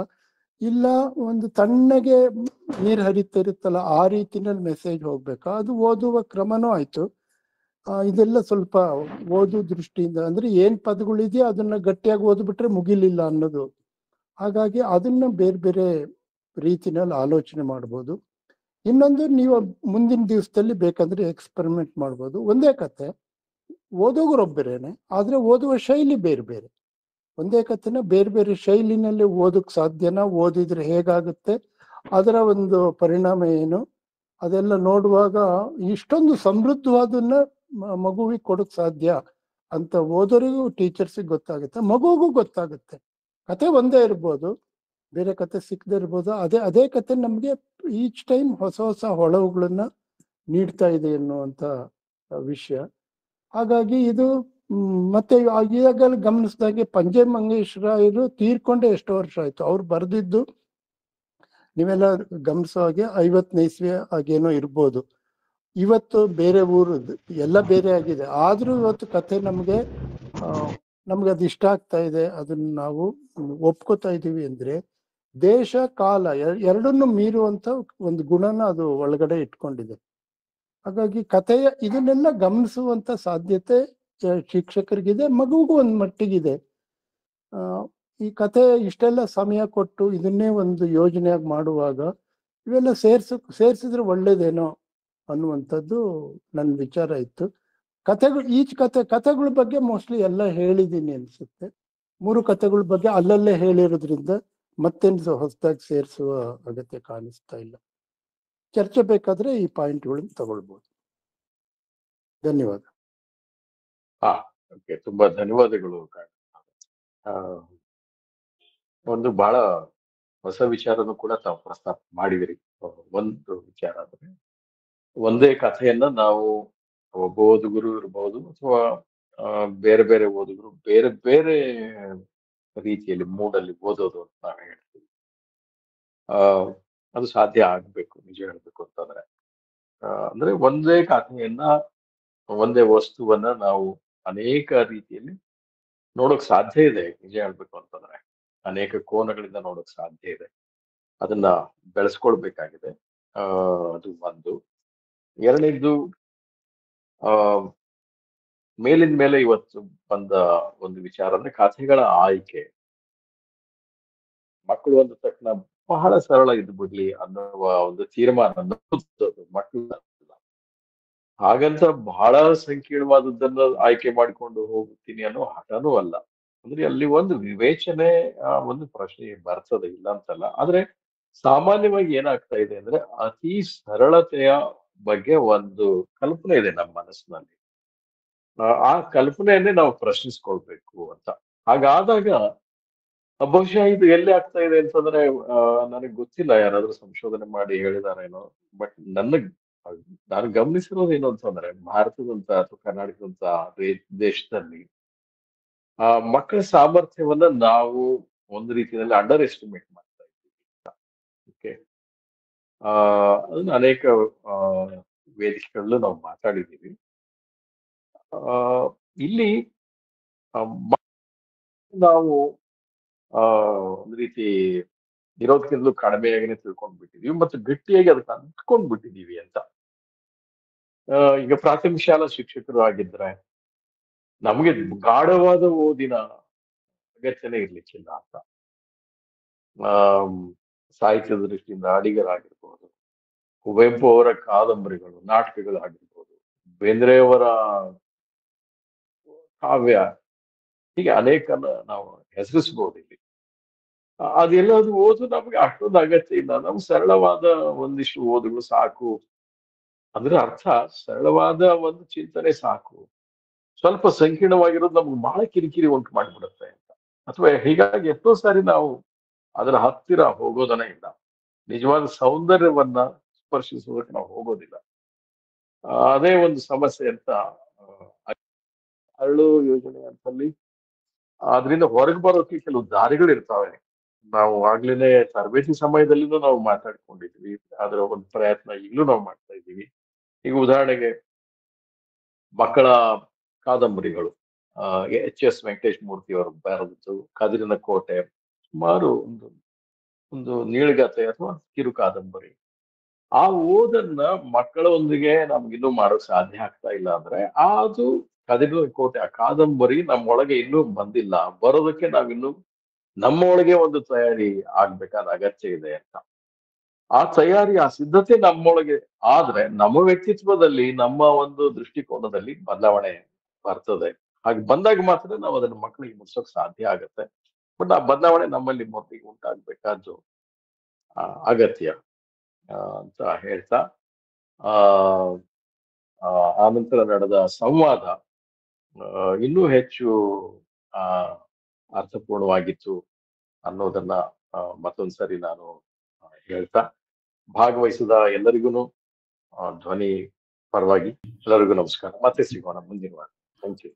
ಇಲ್ಲ ಒಂದು ತಣ್ಣಗೆ ನೀರು ಹರಿತಿರುತ್ತಲ್ಲ ಆ ರೀತಿನಲ್ಲಿ ಮೆಸೇಜ್ ಹೋಗ್ಬೇಕು. ಅದು ಓದುವ ಕ್ರಮನೂ ಆಯ್ತು. ಇದೆಲ್ಲ ಸ್ವಲ್ಪ ಓದು ದೃಷ್ಟಿಯಿಂದ ಅಂದ್ರೆ ಏನ್ ಪದಗಳಿದೆಯೋ ಅದನ್ನ ಗಟ್ಟಿಯಾಗಿ ಓದ್ಬಿಟ್ರೆ ಮುಗಿಲಿಲ್ಲ ಅನ್ನೋದು. ಹಾಗಾಗಿ ಅದನ್ನ ಬೇರೆ ಬೇರೆ ರೀತಿನಲ್ಲಿ ಆಲೋಚನೆ ಮಾಡ್ಬೋದು. ಇನ್ನೊಂದು, ನೀವು ಮುಂದಿನ ದಿವಸದಲ್ಲಿ ಬೇಕಂದ್ರೆ ಎಕ್ಸ್ಪೆರಿಮೆಂಟ್ ಮಾಡ್ಬೋದು. ಒಂದೇ ಕತೆ ಓದೋಗ್ರೊಬ್ಬರೇನೆ, ಆದ್ರೆ ಓದುವ ಶೈಲಿ ಬೇರೆ ಬೇರೆ. ಒಂದೇ ಕಥೆನ ಬೇರೆ ಬೇರೆ ಶೈಲಿನಲ್ಲಿ ಓದಕ್ ಸಾಧ್ಯನಾ, ಓದಿದ್ರೆ ಹೇಗಾಗುತ್ತೆ, ಅದರ ಒಂದು ಪರಿಣಾಮ ಏನು, ಅದೆಲ್ಲ ನೋಡುವಾಗ ಇಷ್ಟೊಂದು ಸಮೃದ್ಧವಾದನ್ನ ಮಗುವಿಗೆ ಕೊಡಕ್ ಸಾಧ್ಯ ಅಂತ ಓದೋರಿಗೂ ಟೀಚರ್ಸಿಗೆ ಗೊತ್ತಾಗುತ್ತೆ, ಮಗುವಿಗೂ ಗೊತ್ತಾಗುತ್ತೆ. ಕತೆ ಒಂದೇ ಇರ್ಬೋದು, ಬೇರೆ ಕತೆ ಸಿಕ್ಕದೇ ಇರ್ಬೋದು, ಅದೇ ಕತೆ ನಮ್ಗೆ ಈಚ್ ಟೈಮ್ ಹೊಸ ಹೊಸ ಹೊಳವುಗಳನ್ನ ನೀಡ್ತಾ ಇದೆ ಎನ್ನುವಂತ ವಿಷಯ. ಹಾಗಾಗಿ ಇದು ಮತ್ತೆ ಈಗಾಗಲೇ ಗಮನಿಸಿದಾಗೆ ಪಂಜೆ ಮಂಗೇಶ್ ರಾಯರು ತೀರ್ಕೊಂಡೆ ಎಷ್ಟೋ ವರ್ಷ ಆಯ್ತು. ಅವ್ರು ಬರೆದಿದ್ದು ನೀವೆಲ್ಲ ಗಮನಿಸೋ ಹಾಗೆ 50ನೇ ಇಸ್ವಿ ಹಾಗೇನೋ ಇರ್ಬೋದು. ಇವತ್ತು ಬೇರೆ ಊರು ಎಲ್ಲ ಬೇರೆ ಆಗಿದೆ, ಆದ್ರೂ ಇವತ್ತು ಕತೆ ನಮ್ಗೆ ಅದು ಇಷ್ಟ ಆಗ್ತಾ ಇದೆ, ಅದನ್ನ ನಾವು ಒಪ್ಕೋತಾ ಇದೀವಿ ಅಂದ್ರೆ ದೇಶ ಕಾಲ ಎರಡನ್ನು ಮೀರುವಂತ ಒಂದು ಗುಣನ ಅದು ಒಳಗಡೆ ಇಟ್ಕೊಂಡಿದೆ. ಹಾಗಾಗಿ ಕಥೆಯ ಇದನ್ನೆಲ್ಲ ಗಮನಿಸುವಂತ ಸಾಧ್ಯತೆ ಶಿಕ್ಷಕರಿಗಿದೆ, ಮಗುವಿಗೂ ಒಂದು ಮಟ್ಟಿಗಿದೆ. ಈ ಕತೆ ಇಷ್ಟೆಲ್ಲ ಸಮಯ ಕೊಟ್ಟು ಇದನ್ನೇ ಒಂದು ಯೋಜನೆಯಾಗಿ ಮಾಡುವಾಗ ಇವೆಲ್ಲ ಸೇರ್ಸಿದ್ರೆ ಒಳ್ಳೇದೇನೋ ಅನ್ನುವಂಥದ್ದು ನನ್ನ ವಿಚಾರ ಇತ್ತು. ಕಥೆಗಳ ಬಗ್ಗೆ ಮೋಸ್ಟ್ಲಿ ಎಲ್ಲ ಹೇಳಿದ್ದೀನಿ ಅನ್ಸುತ್ತೆ. 3 ಕಥೆಗಳ ಬಗ್ಗೆ ಅಲ್ಲಲ್ಲೇ ಹೇಳಿರೋದ್ರಿಂದ ಮತ್ತೇನು ಹೊಸದಾಗಿ ಸೇರಿಸುವ ಅಗತ್ಯ ಕಾಣಿಸ್ತಾ ಇಲ್ಲ. ಚರ್ಚೆ ಬೇಕಾದ್ರೆ ಈ ಪಾಯಿಂಟ್ಗಳನ್ನ ತಗೊಳ್ಬಹುದು. ಧನ್ಯವಾದ. ಓಕೆ, ತುಂಬಾ ಧನ್ಯವಾದಗಳು. ಒಂದು ಬಹಳ ಹೊಸ ವಿಚಾರನು ಕೂಡ ತಾವು ಪ್ರಸ್ತಾಪ ಮಾಡಿದಿರಿ. ಒಂದು ವಿಚಾರ ಅಂದ್ರೆ ಒಂದೇ ಕಥೆಯನ್ನ ನಾವು ಒಬ್ಬ ಓದುಗರು ಇರ್ಬೋದು ಅಥವಾ ಬೇರೆ ಬೇರೆ ಓದುಗರು ಬೇರೆ ಬೇರೆ ರೀತಿಯಲ್ಲಿ ಮೂಡಲ್ಲಿ ಓದೋದು ಅಂತ ನಾವು ಹೇಳ್ತೀವಿ. ಅದು ಸಾಧ್ಯ ಆಗ್ಬೇಕು, ನಿಜ ಹೇಳ್ಬೇಕು ಅಂತಂದ್ರೆ. ಅಂದ್ರೆ ಒಂದೇ ಕಥೆಯನ್ನ, ಒಂದೇ ವಸ್ತುವನ್ನ ನಾವು ಅನೇಕ ರೀತಿಯಲ್ಲಿ ನೋಡೋಕ್ ಸಾಧ್ಯ ಇದೆ. ನಿಜ ಹೇಳ್ಬೇಕು ಅಂತಂದ್ರೆ ಅನೇಕ ಕೋನಗಳಿಂದ ನೋಡೋಕ್ ಸಾಧ್ಯ ಇದೆ. ಅದನ್ನ ಬೆಳೆಸ್ಕೊಳ್ಬೇಕಾಗಿದೆ. ಅದು ಒಂದು. ಎರಡನೇದು, ಮೇಲಿನ ಮೇಲೆ ಇವತ್ತು ಬಂದ ಒಂದು ವಿಚಾರ ಅಂದ್ರೆ ಕಥೆಗಳ ಆಯ್ಕೆ. ಮಕ್ಕಳು ಒಂದು ತಕ್ಷಣ ಬಹಳ ಸರಳ ಇದ್ದು ಬಿಡ್ಲಿ ಅನ್ನುವ ಒಂದು ತೀರ್ಮಾನ ಮಕ್ಕಳು. ಹಾಗಂತ ಬಹಳ ಸಂಕೀರ್ಣವಾದದ್ದನ್ನ ಆಯ್ಕೆ ಮಾಡಿಕೊಂಡು ಹೋಗ್ತೀನಿ ಅನ್ನೋ ಹಠನೂ ಅಲ್ಲ. ಅಂದ್ರೆ ಅಲ್ಲಿ ಒಂದು ವಿವೇಚನೆ, ಒಂದು ಪ್ರಶ್ನೆ ಬರ್ತದೆ, ಇಲ್ಲ ಅಂತಲ್ಲ. ಆದ್ರೆ ಸಾಮಾನ್ಯವಾಗಿ ಏನಾಗ್ತಾ ಇದೆ ಅಂದ್ರೆ ಅತಿ ಸರಳತೆಯ ಬಗ್ಗೆ ಒಂದು ಕಲ್ಪನೆ ಇದೆ ನಮ್ಮ ಮನಸ್ಸಿನಲ್ಲಿ. ಆ ಕಲ್ಪನೆಯನ್ನೇ ನಾವು ಪ್ರಶ್ನಿಸ್ಕೊಳ್ಬೇಕು ಅಂತ. ಹಾಗಾದಾಗ ಬಹುಶಃ ಇದು ಎಲ್ಲಿ ಆಗ್ತಾ ಇದೆ ಅಂತಂದ್ರೆ ನನಗೆ ಗೊತ್ತಿಲ್ಲ, ಯಾರಾದ್ರೂ ಸಂಶೋಧನೆ ಮಾಡಿ ಹೇಳಿದಾರೇನೋ, ಬಟ್ ನಾನು ಗಮನಿಸಿರೋದು ಏನು ಅಂತಂದ್ರೆ ಭಾರತದಂತ ಅಥವಾ ಕರ್ನಾಟಕದಂತ ದೇಶದಲ್ಲಿ ಮಕ್ಕಳ ಸಾಮರ್ಥ್ಯವನ್ನ ನಾವು ಒಂದು ರೀತಿಯಲ್ಲಿ ಅಂಡರ್ ಎಸ್ಟಿಮೇಟ್ ಮಾಡ್ತಾ ಇದ್ದೀವಿ. ಓಕೆ, ಅದನ್ನ ಅನೇಕ ವೇದಿಕೆಗಳಲ್ಲೂ ನಾವು ಮಾತಾಡಿದ್ದೀವಿ. ಇಲ್ಲಿ ನಾವು ಒಂದು ರೀತಿ ಇರೋದಕ್ಕಿಂತಲೂ ಕಡಿಮೆಯಾಗಿನೇ ತಿಳ್ಕೊಂಡ್ಬಿಟ್ಟಿದೀವಿ ಮತ್ತು ಗಟ್ಟಿಯಾಗಿ ಅದಕ್ಕೆ ಅಂದ್ಕೊಂಡ್ಬಿಟ್ಟಿದೀವಿ ಅಂತ. ಈಗ ಪ್ರಾಥಮಿಕ ಶಾಲಾ ಶಿಕ್ಷಕರು ಆಗಿದ್ರೆ ನಮಗೆ ಗಾಢವಾದ ಓದಿನ ಅಗತ್ಯನೇ ಇರ್ಲಿಕ್ಕಿಲ್ಲ ಅಂತ. ಸಾಹಿತ್ಯದ ದೃಷ್ಟಿಯಿಂದ ಅಡಿಗರಾಗಿರ್ಬೋದು, ಕುವೆಂಪು ಅವರ ಕಾದಂಬರಿಗಳು, ನಾಟಕಗಳಾಗಿರ್ಬೋದು, ಬೇಂದ್ರೆಯವರ ಕಾವ್ಯ, ಹೀಗೆ ಅನೇಕನ್ನ ನಾವು ಹೆಸರಿಸಬಹುದು ಇಲ್ಲಿ. ಅದೆಲ್ಲದು ಓದು ನಮ್ಗೆ ಅಷ್ಟೊಂದು ಅಗತ್ಯ ಇಲ್ಲ. ನಮ್ಗೆ ಸರಳವಾದ ಒಂದಿಷ್ಟು ಓದುಗಳು ಸಾಕು. ಅಂದ್ರೆ ಅರ್ಥ ಸರಳವಾದ ಒಂದು ಚಿಂತನೆ ಸಾಕು. ಸ್ವಲ್ಪ ಸಂಕೀರ್ಣವಾಗಿರೋದು ನಮ್ಗೆ ಬಹಳ ಕಿರಿಕಿರಿ ಉಂಟು ಮಾಡಿಬಿಡುತ್ತೆ ಅಂತ. ಅಥವಾ ಹೀಗಾಗಿ ಎಷ್ಟೋ ಸಾರಿ ನಾವು ಅದರ ಹತ್ತಿರ ಹೋಗೋದನೇ ಇಲ್ಲ. ನಿಜವಾದ ಸೌಂದರ್ಯವನ್ನ ಸ್ಪರ್ಶಿಸೋದಕ್ಕೆ ನಾವು ಹೋಗೋದಿಲ್ಲ. ಅದೇ ಒಂದು ಸಮಸ್ಯೆ ಅಂತ ಅರಳು ಯೋಜನೆ ಅಂತಲ್ಲಿ ಅದರಿಂದ ಹೊರಗೆ ಬರೋಕೆ ಕೆಲವು ದಾರಿಗಳು ಇರ್ತಾವೆ. ನಾವು ಆಗ್ಲೇನೆ ತರಬೇತಿ ಸಮಯದಲ್ಲಿನೂ ನಾವು ಮಾತಾಡ್ಕೊಂಡಿದ್ವಿ. ಅದರ ಒಂದು ಪ್ರಯತ್ನ ಈಗಲೂ ನಾವು ಮಾಡ್ತಾ ಇದ್ದೀವಿ. ಈಗ ಉದಾಹರಣೆಗೆ ಮಕ್ಕಳ ಕಾದಂಬರಿಗಳು, ಎಚ್ ಎಸ್ ವೆಂಕಟೇಶ್ ಮೂರ್ತಿ ಅವರು ಬರೆದದ್ದು ಕದಿರಿನ ಕೋಟೆ, ಸುಮಾರು ಒಂದು ಒಂದು ನೀಳ್ಗತೆ ಅಥವಾ ಕಿರು ಕಾದಂಬರಿ. ಆ ಓದನ್ನ ಮಕ್ಕಳೊಂದಿಗೆ ನಮ್ಗಿನ್ನೂ ಮಾಡೋಕ್ ಸಾಧ್ಯ ಆಗ್ತಾ ಇಲ್ಲ ಅಂದ್ರೆ ಅದು ಕದಿದ ಕೋಟೆ ಆ ಕಾದಂಬರಿ ನಮ್ಮೊಳಗೆ ಇನ್ನೂ ಬಂದಿಲ್ಲ. ಬರೋದಕ್ಕೆ ನಾವಿನ್ನು ನಮ್ಮ ಒಳಗೆ ಒಂದು ತಯಾರಿ ಆಗ್ಬೇಕಾದ ಅಗತ್ಯ ಇದೆ ಅಂತ. ಆ ತಯಾರಿ, ಆ ಸಿದ್ಧತೆ ನಮ್ಮೊಳಗೆ ಆದ್ರೆ ನಮ್ಮ ವ್ಯಕ್ತಿತ್ವದಲ್ಲಿ, ನಮ್ಮ ಒಂದು ದೃಷ್ಟಿಕೋನದಲ್ಲಿ ಬದಲಾವಣೆ ಬರ್ತದೆ. ಹಾಗೆ ಬಂದಾಗ ಮಾತ್ರ ನಾವು ಅದನ್ನ ಮಕ್ಕಳಿಗೆ ಮುಟ್ಸೋಕ್ ಸಾಧ್ಯ ಆಗತ್ತೆ. ಬಟ್ ಆ ಬದಲಾವಣೆ ನಮ್ಮಲ್ಲಿ ಮೊದಲಿಗೆ ಉಂಟಾಗ್ಬೇಕಾದ್ದು ಅಗತ್ಯ ಅಂತ ಹೇಳ್ತಾ ಆ ನಂತರ ನಡೆದ ಸಂವಾದ ಇನ್ನೂ ಹೆಚ್ಚು ಅರ್ಥಪೂರ್ಣವಾಗಿತ್ತು ಅನ್ನೋದನ್ನ ಮತ್ತೊಂದ್ಸರಿ ನಾನು ಹೇಳ್ತಾ, ಭಾಗವಹಿಸಿದ ಎಲ್ಲರಿಗೂ ಧ್ವನಿ ಪರವಾಗಿ ಎಲ್ಲರಿಗೂ ನಮಸ್ಕಾರ. ಮತ್ತೆ ಸಿಗೋಣ ಮುಂದಿನ ವಾರ. Thank you.